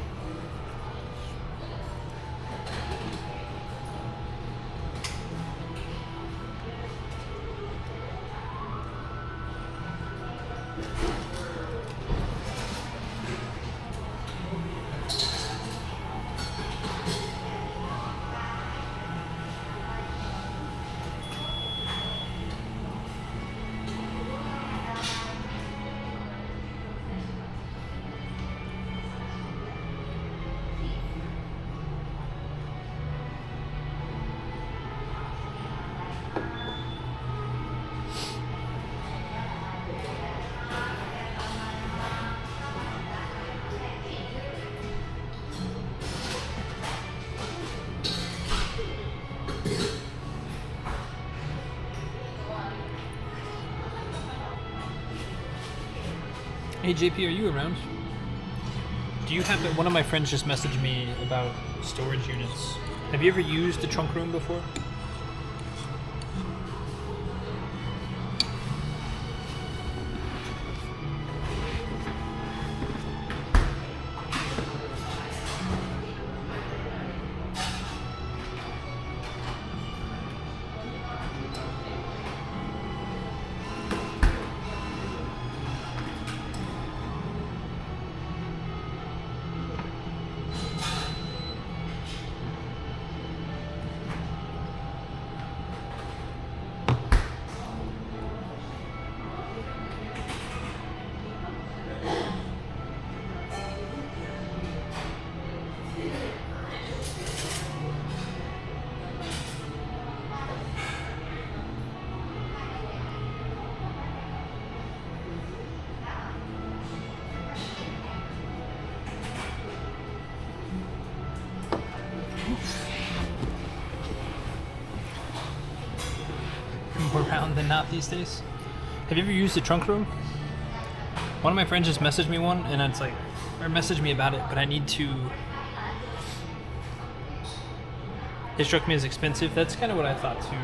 Hey JP, are you around? Do you have one of my friends just messaged me about storage units. Have you ever used the trunk room before? More round than not these days. Have you ever used the trunk room? One of my friends just messaged me one, and it's like, or messaged me about it, but I need to. It struck me as expensive. That's kind of what I thought too.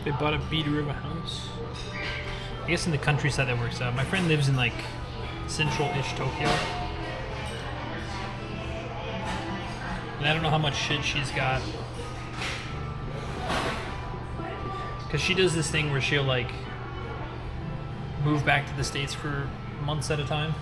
They bought a beater of a house. I guess in the countryside that works out. My friend lives in like central-ish Tokyo. And I don't know how much shit she's got. Because she does this thing where she'll like move back to the States for months at a time.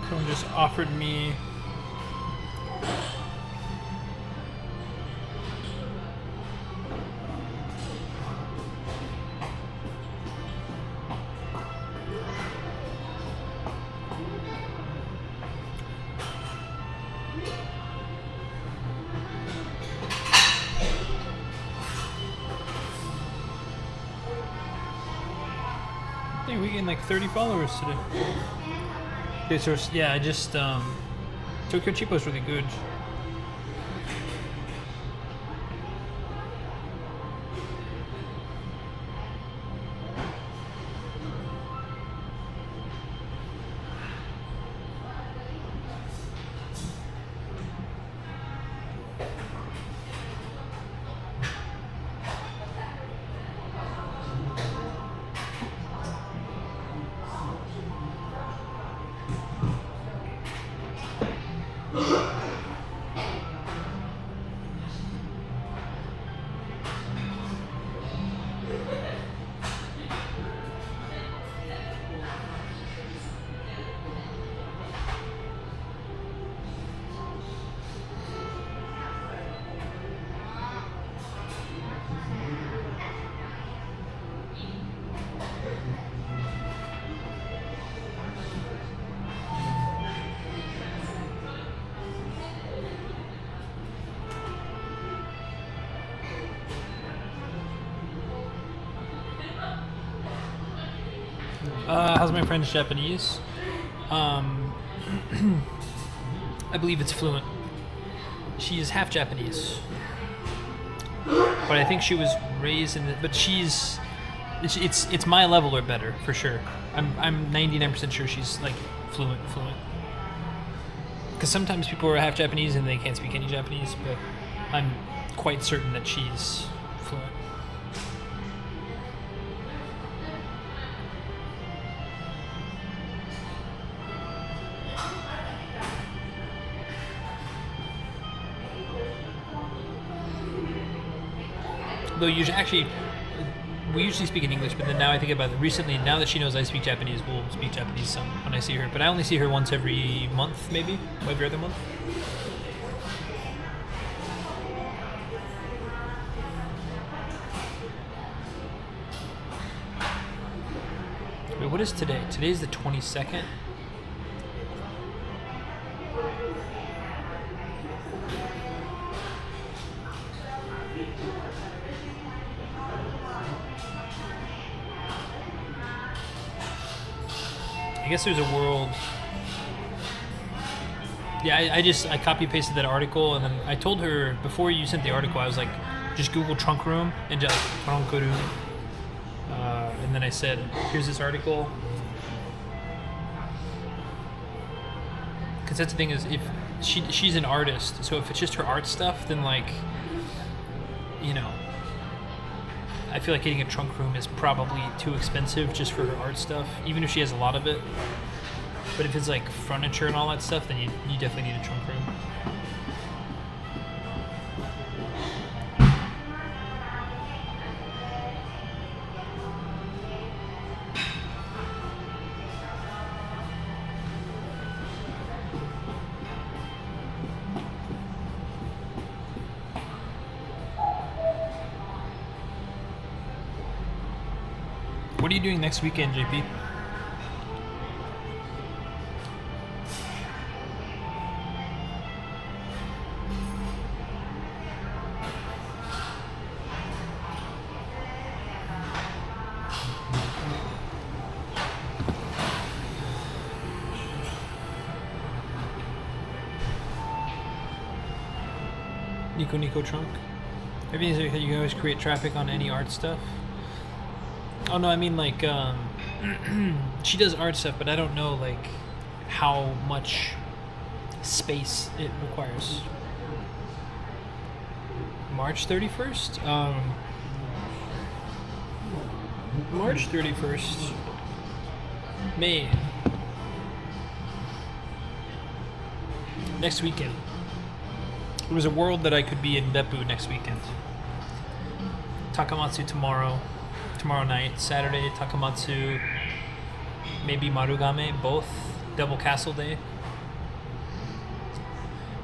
Someone just offered me I think we gained like 30 followers today. Okay, so yeah, I just Tokyo Cheapo is really good. How's my friend's Japanese? I believe it's fluent. She is half Japanese, but I think she was raised in. But it's my level or better for sure. I'm 99% sure she's like fluent. Because sometimes people are half Japanese and they can't speak any Japanese, but I'm quite certain that she's fluent. Though we usually speak in English, but then now I think about it recently, now that she knows I speak Japanese, we'll speak Japanese some when I see her. But I only see her once every month, maybe, every other month. Wait, what is today? Today's the 22nd? I guess there's a world. Yeah, I copy pasted that article, and then I told her before you sent the article, I was like, just Google trunk room and just trunk room. And then I said, here's this article. Because that's the thing is, if she's an artist, so if it's just her art stuff, then like you know, I feel like getting a trunk room is probably too expensive just for her art stuff, even if she has a lot of it. But if it's like furniture and all that stuff, then you definitely need a trunk room. What are you doing next weekend, JP? Nico trunk. Everything's okay. You can always create traffic on any art stuff. Oh no, I mean like she does art stuff, but I don't know like how much space it requires. March 31st? March 31st. May. Next weekend. There was a world that I could be in Beppu next weekend. Takamatsu tomorrow night. Saturday, Takamatsu, maybe Marugame, both. Double Castle Day.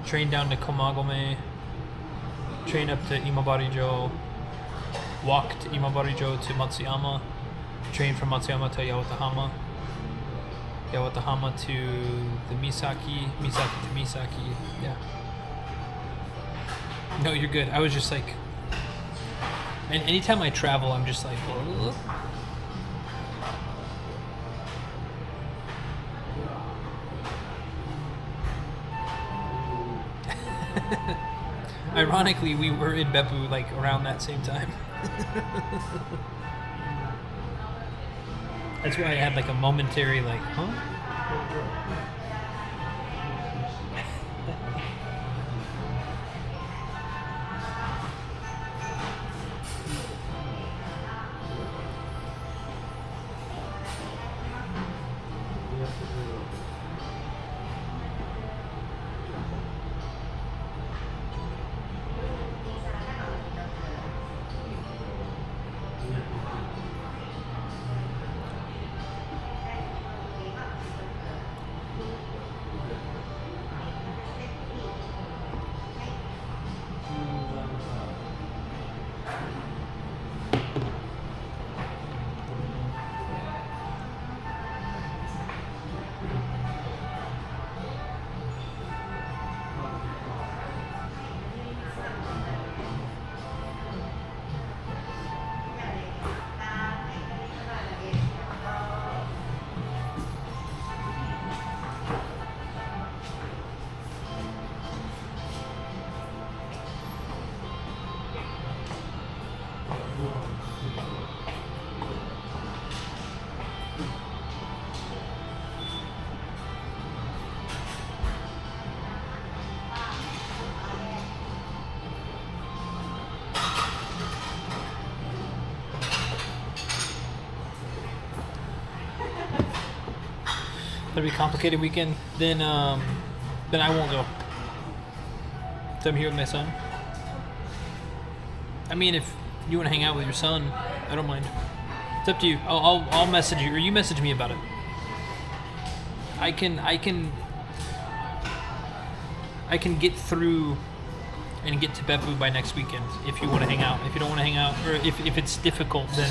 Train down to Komagome. Train up to Imabarijo. Walk to Imabarijo to Matsuyama. Train from Matsuyama to Yawatahama. Yawatahama to the Misaki. Misaki to Misaki. Yeah. No, you're good. I was just like... And anytime I travel, I'm just like... Ugh. Ironically, we were in Beppu like around that same time. That's why I had like a momentary like, huh? That'll be a complicated weekend. Then I won't go. So I'm here with my son. I mean, if you want to hang out with your son, I don't mind. It's up to you. I'll message you, or you message me about it. I can get through and get to Beppu by next weekend if you want to hang out. If you don't want to hang out, or if it's difficult, then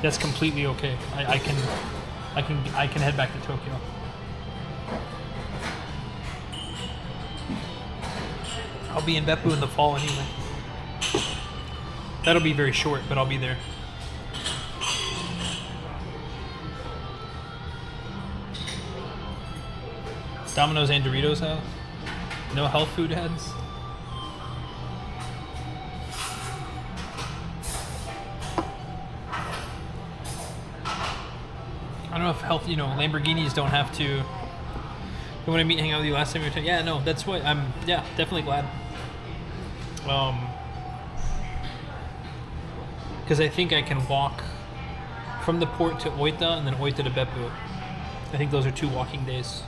that's completely okay. I can head back to Tokyo. I'll be in Beppu in the fall anyway. That'll be very short, but I'll be there. Domino's and Doritos have? No health food ads? I don't know if health, Lamborghinis don't have to. They want to meet and hang out with you last time you were yeah, no, that's what I'm, definitely glad. because I think I can walk from the port to Oita and then Oita to Beppu. I think those are 2 walking days.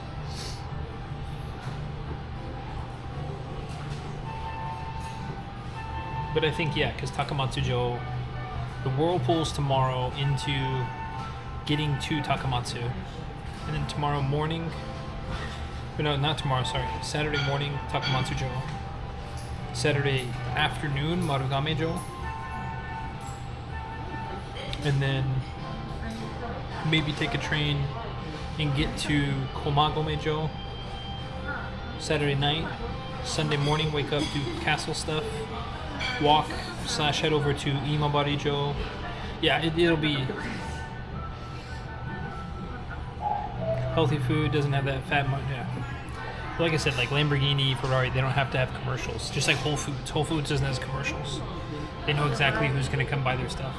But I think, yeah, because Takamatsujo, the whirlpool's tomorrow into getting to Takamatsu. And then tomorrow morning, or no, not tomorrow, sorry, Saturday morning, Takamatsujo. Saturday afternoon, Marugamejo. And then maybe take a train and get to Komagomejo Saturday night. Sunday morning, wake up, do castle stuff, walk / head over to Imabarijo. Yeah, it'll be healthy food, doesn't have that fat much. Yeah, like I said, like Lamborghini, Ferrari, they don't have to have commercials. Just like Whole Foods. Whole Foods doesn't have commercials. They know exactly who's going to come buy their stuff.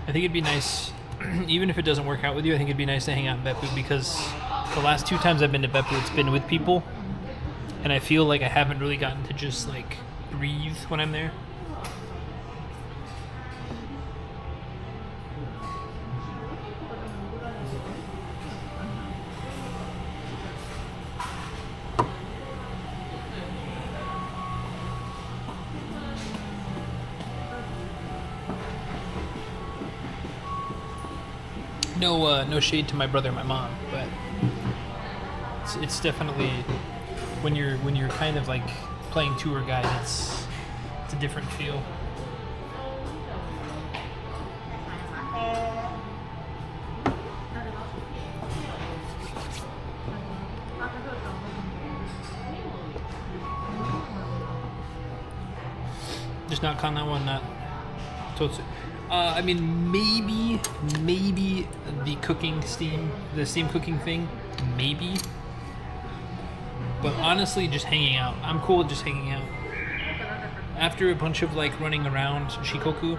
I think it'd be nice, even if it doesn't work out with you, I think it'd be nice to hang out in Beppu, because the last 2 times I've been to Beppu, it's been with people, and I feel like I haven't really gotten to just like breathe when I'm there. No shade to my brother and my mom, but it's definitely when you're kind of like playing tour guide, it's a different feel. Just not Kana one, not Totsu. I mean, maybe the steam cooking thing, maybe. But honestly, just hanging out. I'm cool with just hanging out. After a bunch of like running around Shikoku,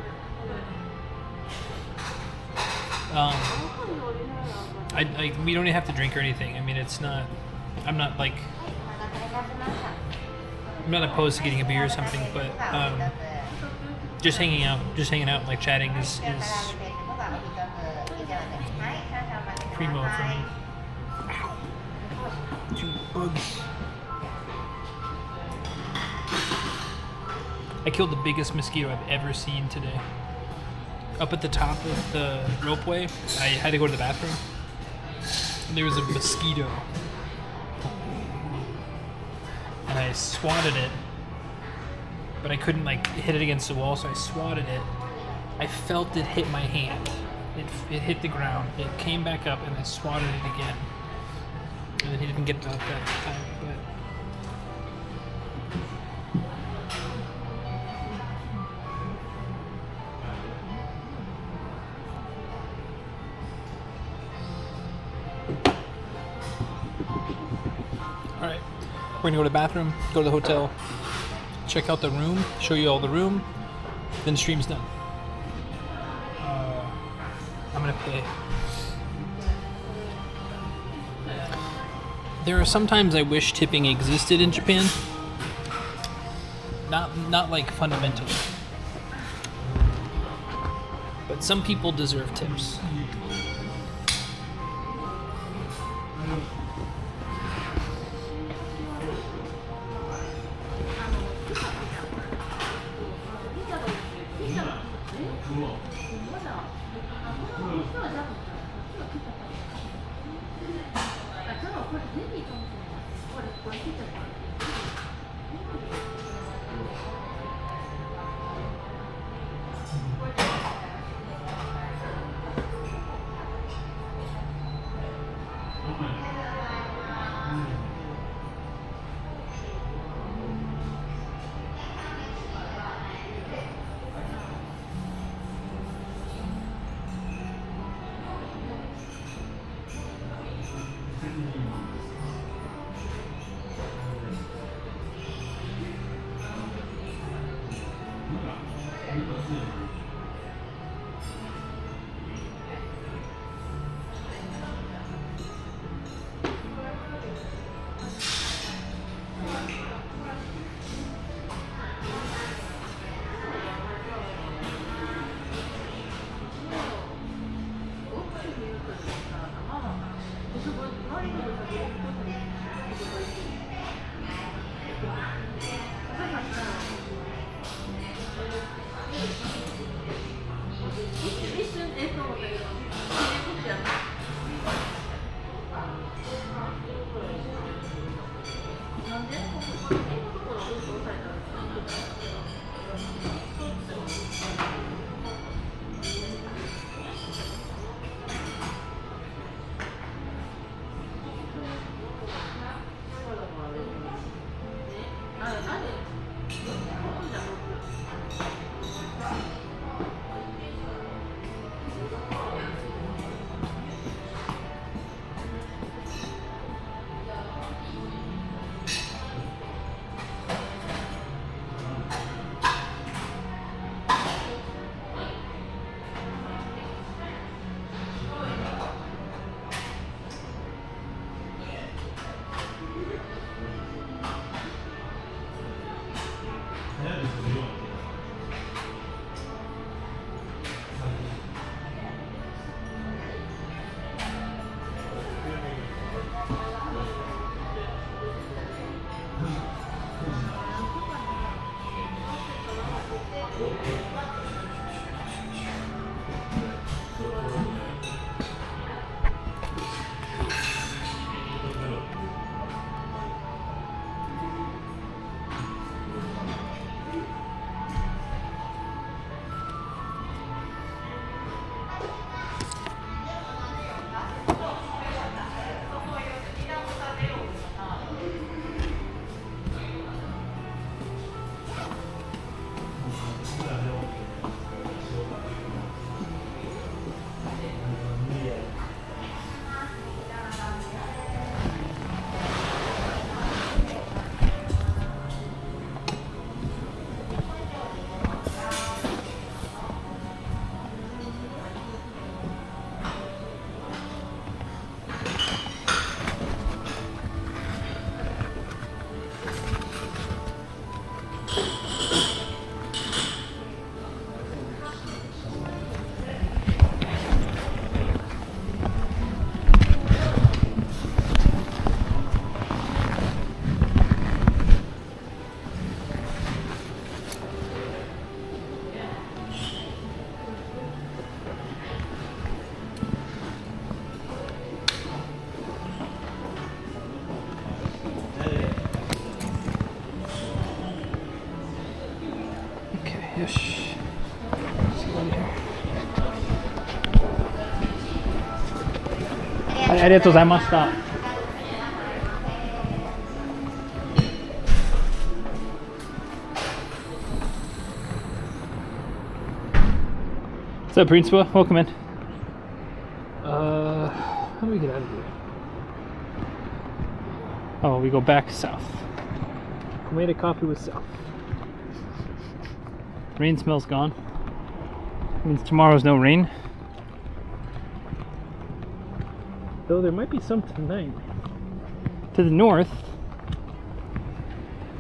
we don't have to drink or anything. I mean, it's not. I'm not opposed to getting a beer or something, but just hanging out, like chatting is primo for me. Ow. 2 bugs. I killed the biggest mosquito I've ever seen today. Up at the top of the ropeway, I had to go to the bathroom, and there was a mosquito. And I swatted it, but I couldn't like hit it against the wall, so I swatted it. I felt it hit my hand. It hit the ground. It came back up, and I swatted it again. And then he didn't get it out that time, but. All right, we're gonna go to the bathroom, go to the hotel, check out the room, show you all the room, then stream's done. I'm gonna pay. There are sometimes I wish tipping existed in Japan. Not like fundamentally. But some people deserve tips. よし。はい、ありがとうございました。What's up, Principal? Welcome in. How do we get out of here? Oh, we go back south. Made a coffee with south. Rain smell's gone. Means tomorrow's no rain. Though there might be some tonight. To the north,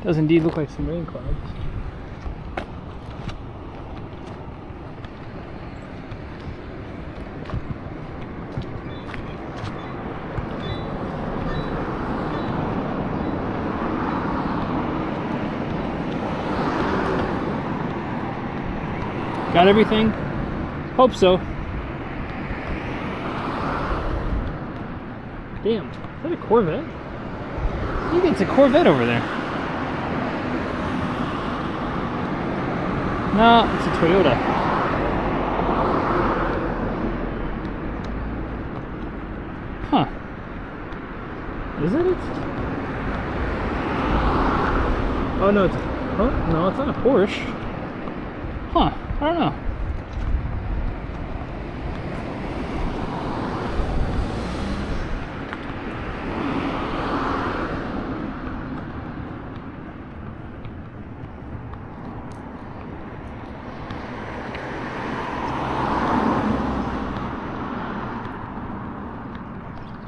does indeed look like some rain clouds. Got everything? Hope so. Damn, is that a Corvette? I think it's a Corvette over there. No, it's a Toyota. Huh. Is it? Oh no, it's... Huh? No, it's not a Porsche. Huh. I don't know.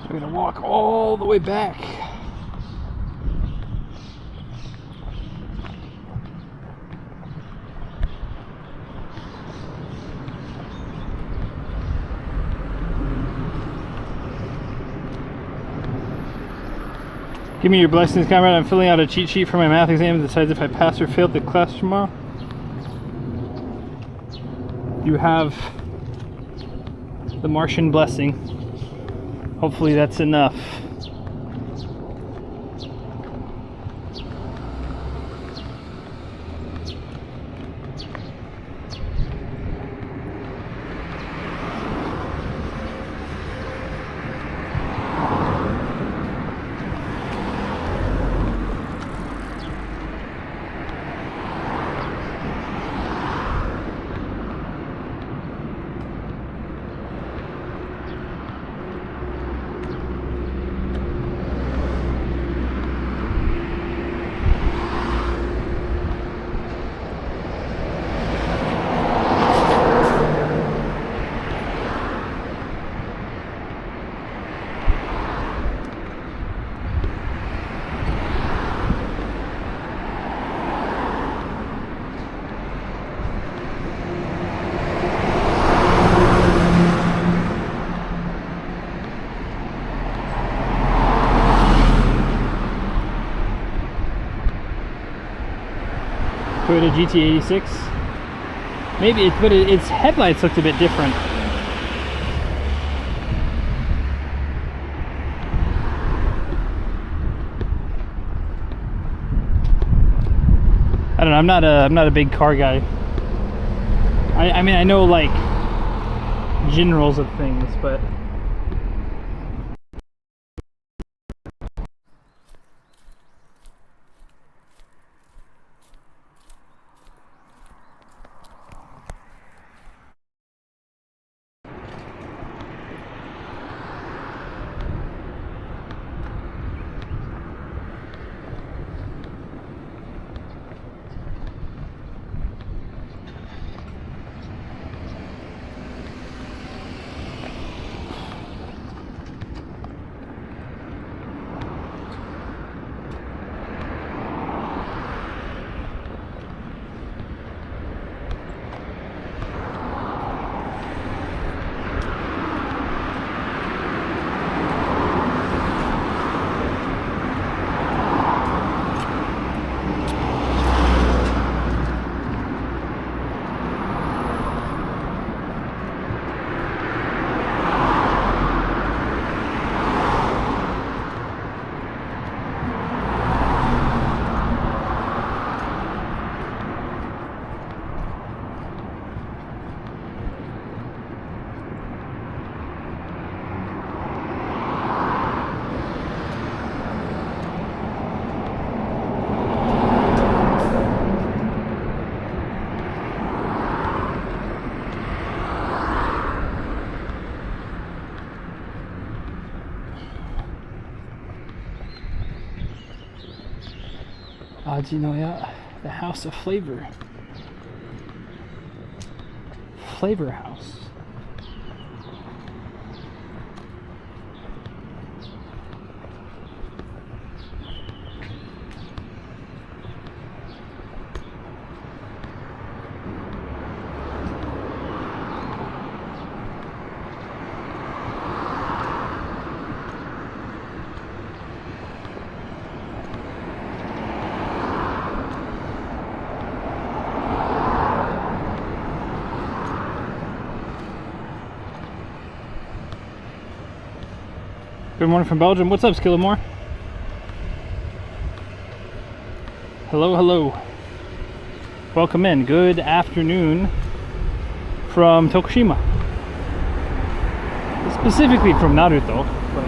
So we're gonna walk all the way back. Give me your blessings, comrade. I'm filling out a cheat sheet for my math exam that decides if I pass or fail the class tomorrow. You have the Martian blessing. Hopefully that's enough. Toyota GT86. Maybe, but its headlights looked a bit different. I don't know. I'm not a big car guy. I mean, I know like generals of things, but. Ajinoya, the House of Flavor. Flavor House. Good morning from Belgium. What's up, Skillamore? Hello, hello. Welcome in. Good afternoon from Tokushima. Specifically from Naruto. But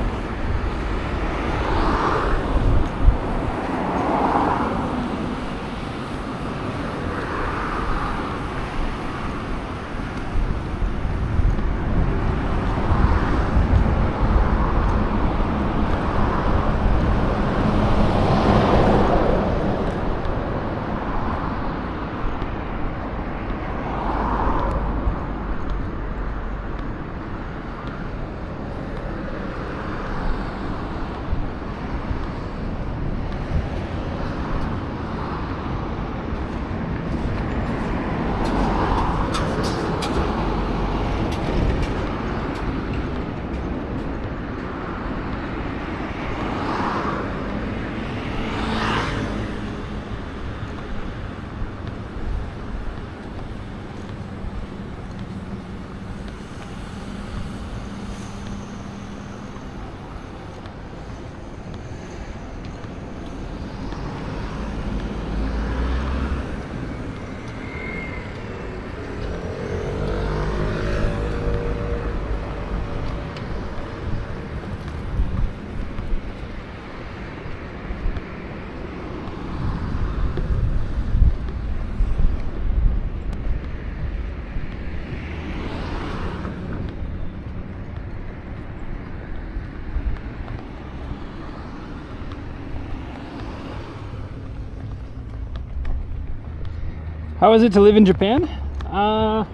how is it to live in Japan? I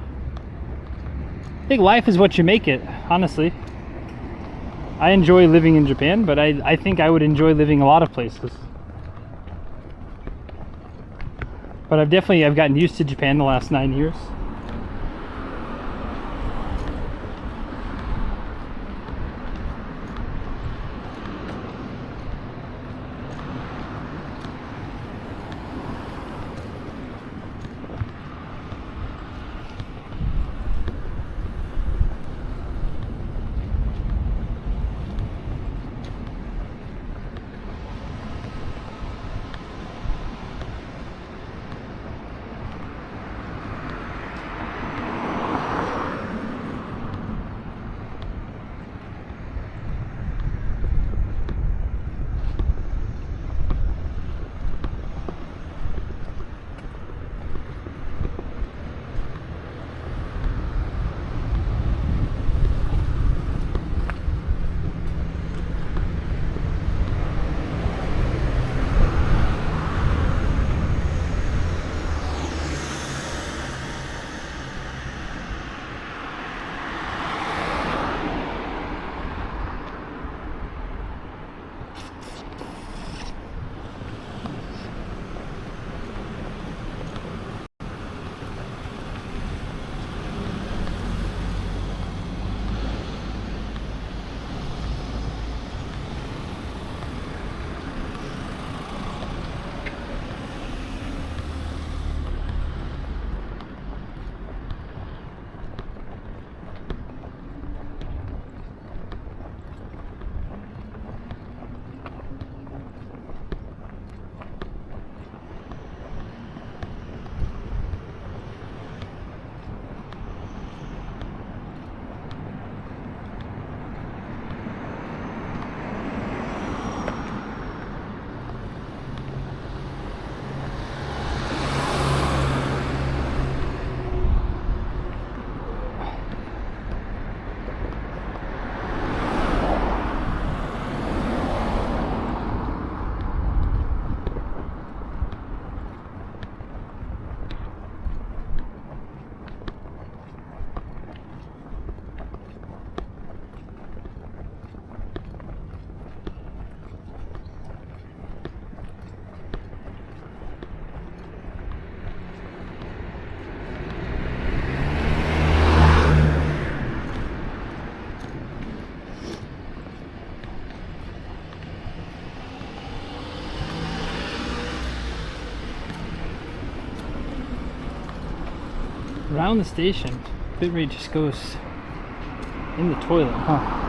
think life is what you make it, honestly. I enjoy living in Japan, but I think I would enjoy living a lot of places. But I've gotten used to Japan the last 9 years. Around the station, bitrate just goes in the toilet, huh?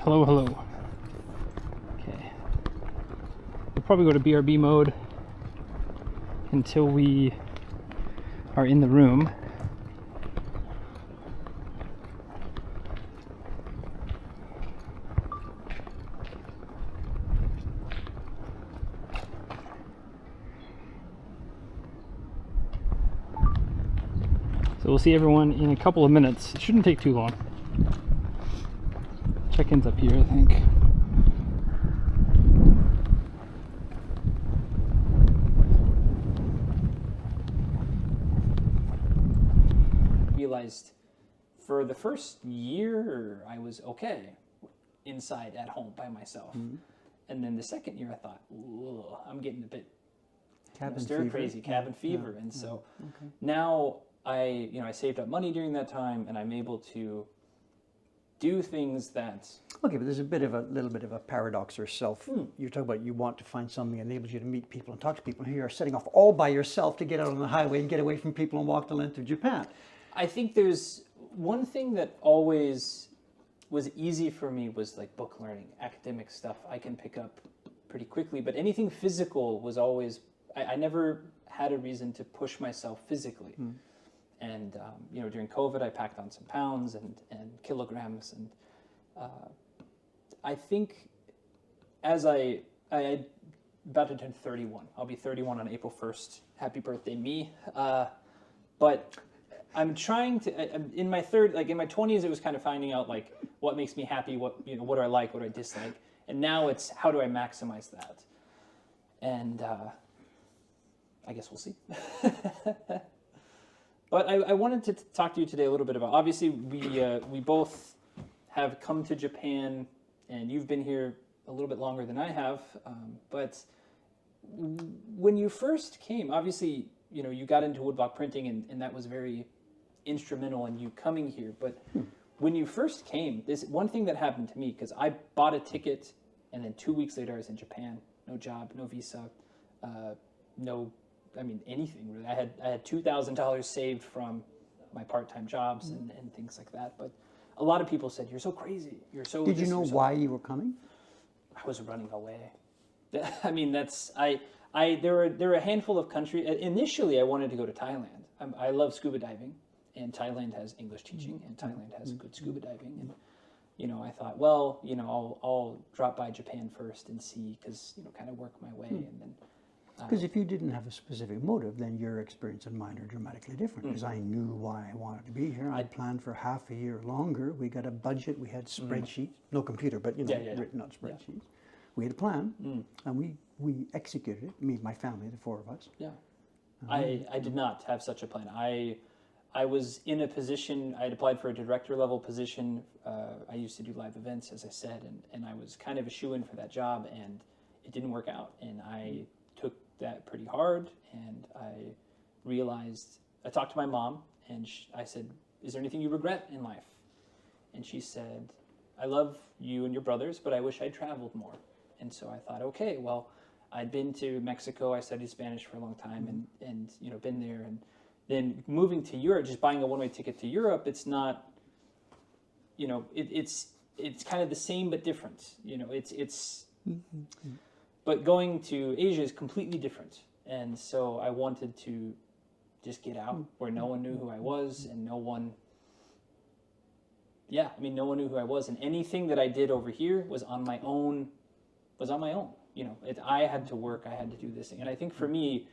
Hello, hello. Okay. We'll probably go to BRB mode until we are in the room. So we'll see everyone in a couple of minutes. It shouldn't take too long. Check-in's up here, I think. Realized for the first year I was okay inside at home by myself. And then the second year I thought, I'm getting a bit stir crazy, cabin fever. And so now I saved up money during that time, and I'm able to do things that... Okay, but there's a little bit of a paradox yourself. You talk about you want to find something that enables you to meet people and talk to people. Here you are setting off all by yourself to get out on the highway and get away from people and walk the length of Japan. I think there's one thing that always was easy for me was like book learning, academic stuff I can pick up pretty quickly, but anything physical was always... I never had a reason to push myself physically. And, during COVID, I packed on some pounds and kilograms. And I think as I about to turn 31. I'll be 31 on April 1st. Happy birthday, me. But I'm trying to, in my 20s, it was kind of finding out, like, what makes me happy, what do I like, what do I dislike. And now it's, how do I maximize that? And I guess we'll see. But I wanted to talk to you today a little bit about, obviously, we both have come to Japan, and you've been here a little bit longer than I have. But when you first came, obviously, you got into woodblock printing, and that was very instrumental in you coming here. But when you first came, this one thing that happened to me, because I bought a ticket, and then 2 weeks later I was in Japan. No job, no visa, anything really. I had $2,000 saved from my part-time jobs and things like that. But a lot of people said, "You're so crazy. You're so." Did you know why you were coming? I was running away. I mean, there were a handful of countries. Initially, I wanted to go to Thailand. I love scuba diving, and Thailand has English teaching, and Thailand has good scuba diving. And I thought, well, I'll drop by Japan first and see, because kind of work my way, and then. Because if you didn't have a specific motive, then your experience and mine are dramatically different. Because I knew why I wanted to be here. I planned for half a year longer. We got a budget. We had spreadsheets, no computer, but written on spreadsheets. We had a plan, and we executed it. Me, my family, the four of us. Yeah, I did not have such a plan. I was in a position. I had applied for a director level position. I used to do live events, as I said, and I was kind of a shoo-in for that job, and it didn't work out. And I took that pretty hard, and I realized, I talked to my mom, and I said, "Is there anything you regret in life?" And she said, "I love you and your brothers, but I wish I'd traveled more." And so I thought, okay, well, I'd been to Mexico, I studied Spanish for a long time, and been there, and then moving to Europe, just buying a one-way ticket to Europe, it's not you know, it's kind of the same but different. You know, but going to Asia is completely different. And so I wanted to just get out where no one knew who I was, and no one knew who I was, and anything that I did over here was on my own. You know, I had to work, I had to do this thing. And I think for me,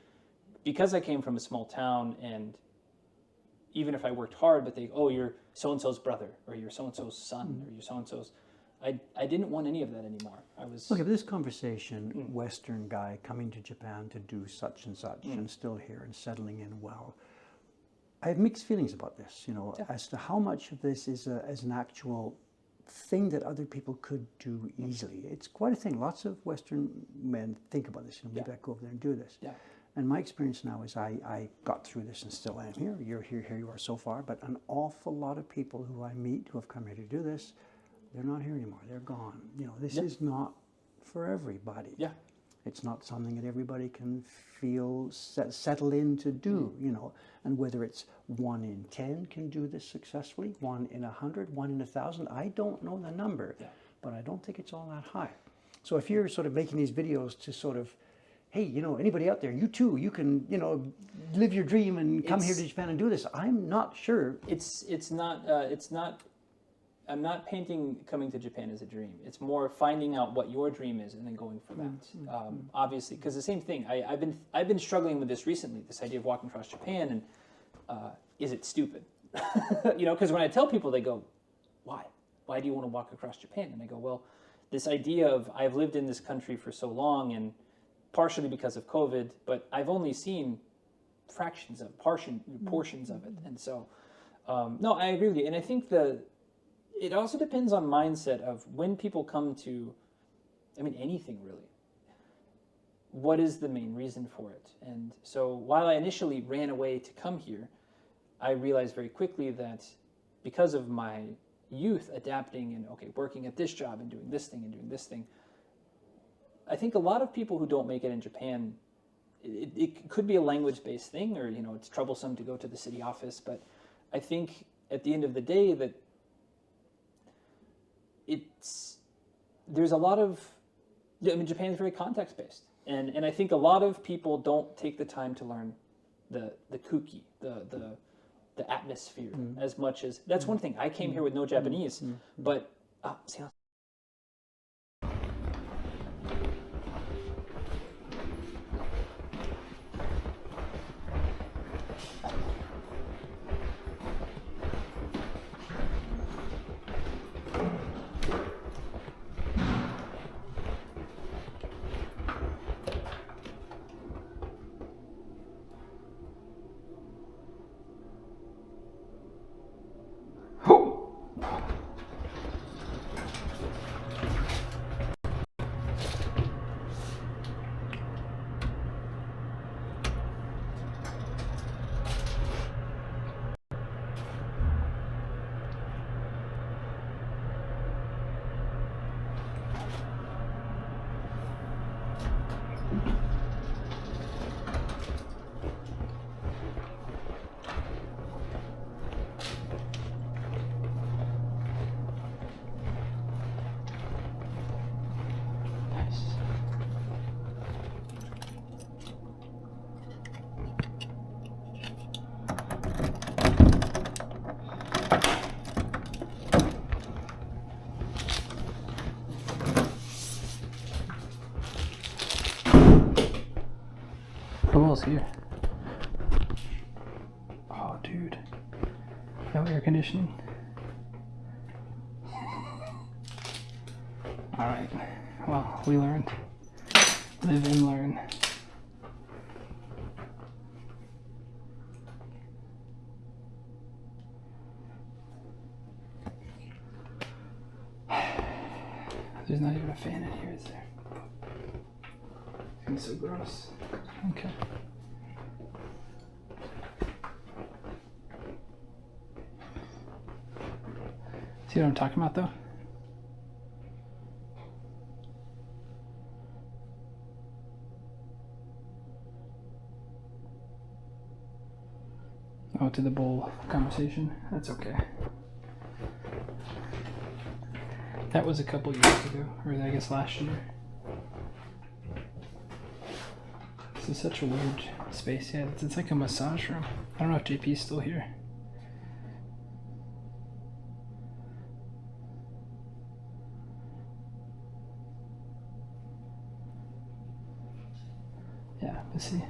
because I came from a small town, and even if I worked hard, but you're so-and-so's brother, or you're so-and-so's son, or you're so-and-so's, I didn't want any of that anymore. Okay, but this conversation, Western guy coming to Japan to do such and such, and still here and settling in well. I have mixed feelings about this, you know, as to how much of this is as an actual thing that other people could do easily. It's quite a thing. Lots of Western men think about this, maybe I go over there and do this. And my experience now is I got through this and still am here. You're here you are so far, but an awful lot of people who I meet who have come here to do this, they're not here anymore. They're gone. You know, this is not for everybody. It's not something that everybody can feel settled in to do, you know. And whether it's 1 in 10 can do this successfully, 1 in 100, 1 in 1,000, I don't know the number, but I don't think it's all that high. So if you're sort of making these videos to sort of, hey, you know, anybody out there, you too, you can, you know, live your dream and come here to Japan and do this, I'm not sure. I'm not painting coming to Japan as a dream. It's more finding out what your dream is and then going for that. Obviously, because the same thing. I've been struggling with this recently. This idea of walking across Japan, and is it stupid? You know, because when I tell people, they go, "Why? Why do you want to walk across Japan?" And I go, "Well, this idea of I've lived in this country for so long, and partially because of COVID, but I've only seen fractions of portions of it, and so no, I agree with you, and I think it also depends on mindset of when people come to, I mean, anything really. What is the main reason for it? And so while I initially ran away to come here, I realized very quickly that because of my youth adapting and, working at this job and doing this thing and doing this thing, I think a lot of people who don't make it in Japan, it could be a language-based thing, or, you know, it's troublesome to go to the city office, but I think at the end of the day that there's a lot of, I mean, Japan's very context-based, and I think a lot of people don't take the time to learn the kuki, the atmosphere as much as, that's one thing. I came here with no Japanese, but, Who else here? Oh, dude. No air conditioning. Alright. Well, we learned. Live and learn. There's not even a fan in here, is there? It's so gross. Okay. See what I'm talking about, though? Oh, to the bowl conversation? That's okay. That was a couple years ago, or I guess last year. This is such a weird space. Yeah, it's like a massage room. I don't know if JP's still here. Yeah, let's see.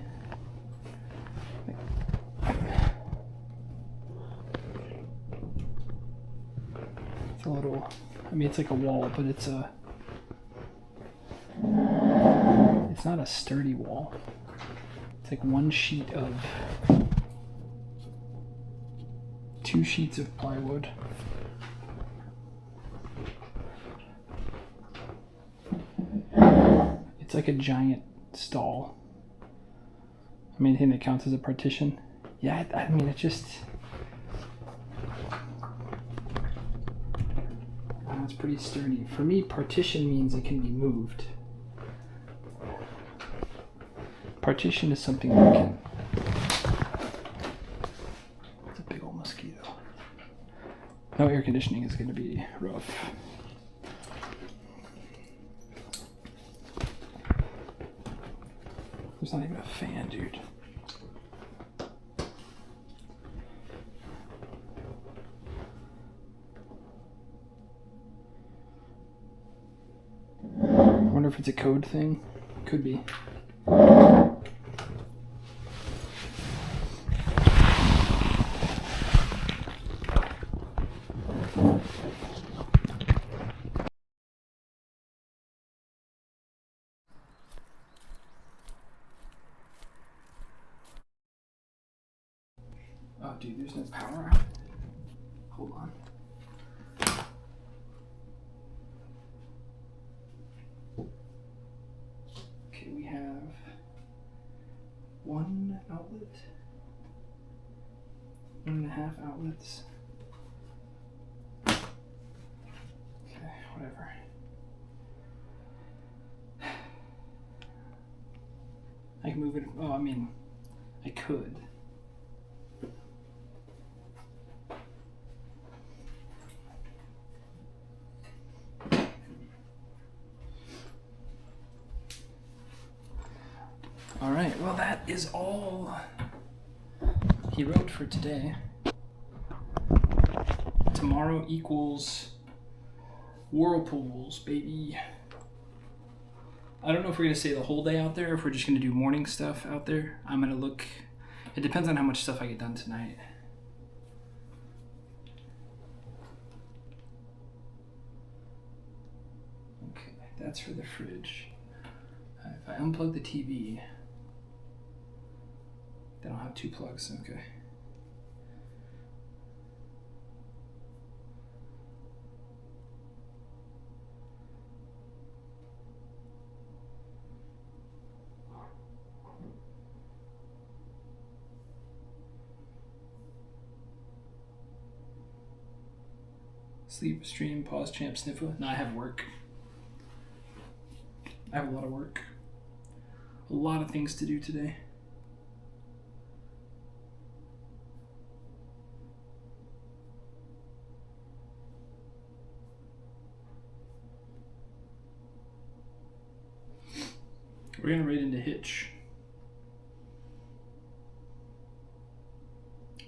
It's a little, I mean, it's like a wall, but it's not a sturdy wall. It's like one sheet of, 2 sheets of plywood. It's like a giant stall. I mean, anything that counts as a partition. Yeah, I mean, it just, it's pretty sturdy. For me, partition means it can be moved. Partition is something that can... It's a big old mosquito. No air conditioning is going to be rough. There's not even a fan, dude. I wonder if it's a code thing. Could be. Oh, dude, there's no power out. Hold on. Okay, we have 1 outlet, 1.5 outlets. Okay, whatever. I can move it. Oh, I mean, I could. All right, well, that is all he wrote for today. Tomorrow equals whirlpools, baby. I don't know if we're gonna stay the whole day out there, or if we're just gonna do morning stuff out there. I'm gonna look, it depends on how much stuff I get done tonight. Okay, that's for the fridge. If I unplug the TV, then I'll have 2 plugs, okay. Sleep, stream, pause, champ, sniffer. No, I have work. I have a lot of work. A lot of things to do today. We're gonna raid into Hitch.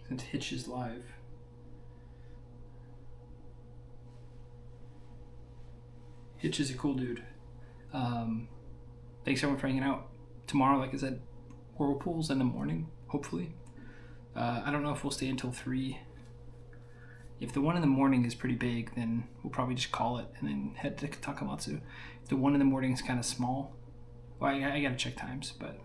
Since Hitch is live. Hitch is a cool dude. Thanks everyone for hanging out. Tomorrow, like I said, whirlpools in the morning, hopefully. I don't know if we'll stay until 3. If the one in the morning is pretty big, then we'll probably just call it and then head to Takamatsu. If the one in the morning is kind of small, well, I gotta check times, but